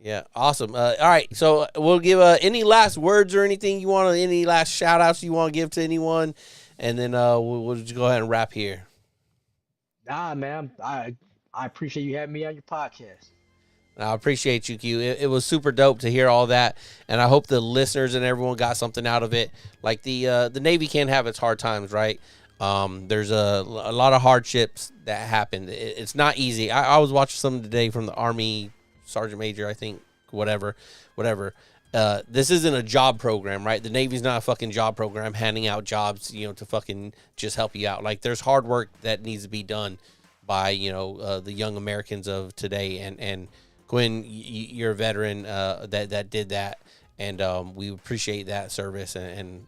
Yeah, awesome. All right, so we'll give any last words or anything you want, any last shout outs you want to give to anyone, and then we'll just go ahead and wrap here.
Nah, man, I appreciate you having me on your podcast.
I appreciate you, Q. It was super dope to hear all that, and I hope the listeners and everyone got something out of it. Like the Navy can have its hard times, right? There's a lot of hardships that happen. It's not easy. I was watching something today from the Army Sergeant Major, I think, whatever. This isn't a job program, right? The Navy's not a fucking job program handing out jobs, to fucking just help you out. Like, there's hard work that needs to be done by, the young Americans of today. And Quinn, you're a veteran that did that, and we appreciate that service. And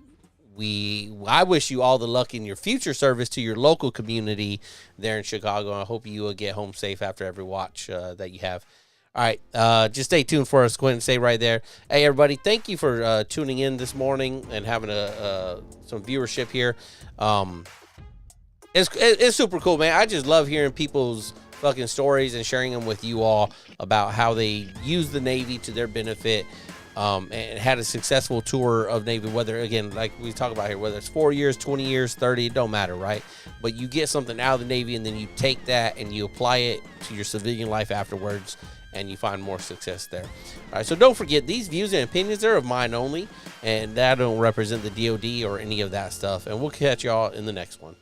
I wish you all the luck in your future service to your local community there in Chicago. I hope you will get home safe after every watch that you have. All right, just stay tuned for us, Quinton. Stay right there. Hey, everybody, thank you for tuning in this morning and having some viewership here. It's super cool, man. I just love hearing people's fucking stories and sharing them with you all about how they use the Navy to their benefit, and had a successful tour of Navy, whether, again, like we talk about here, whether it's 4 years, 20 years, 30, it don't matter, right? But you get something out of the Navy, and then you take that and you apply it to your civilian life afterwards, and you find more success there. All right, so don't forget, these views and opinions are of mine only, and that don't represent the DOD or any of that stuff. And we'll catch y'all in the next one.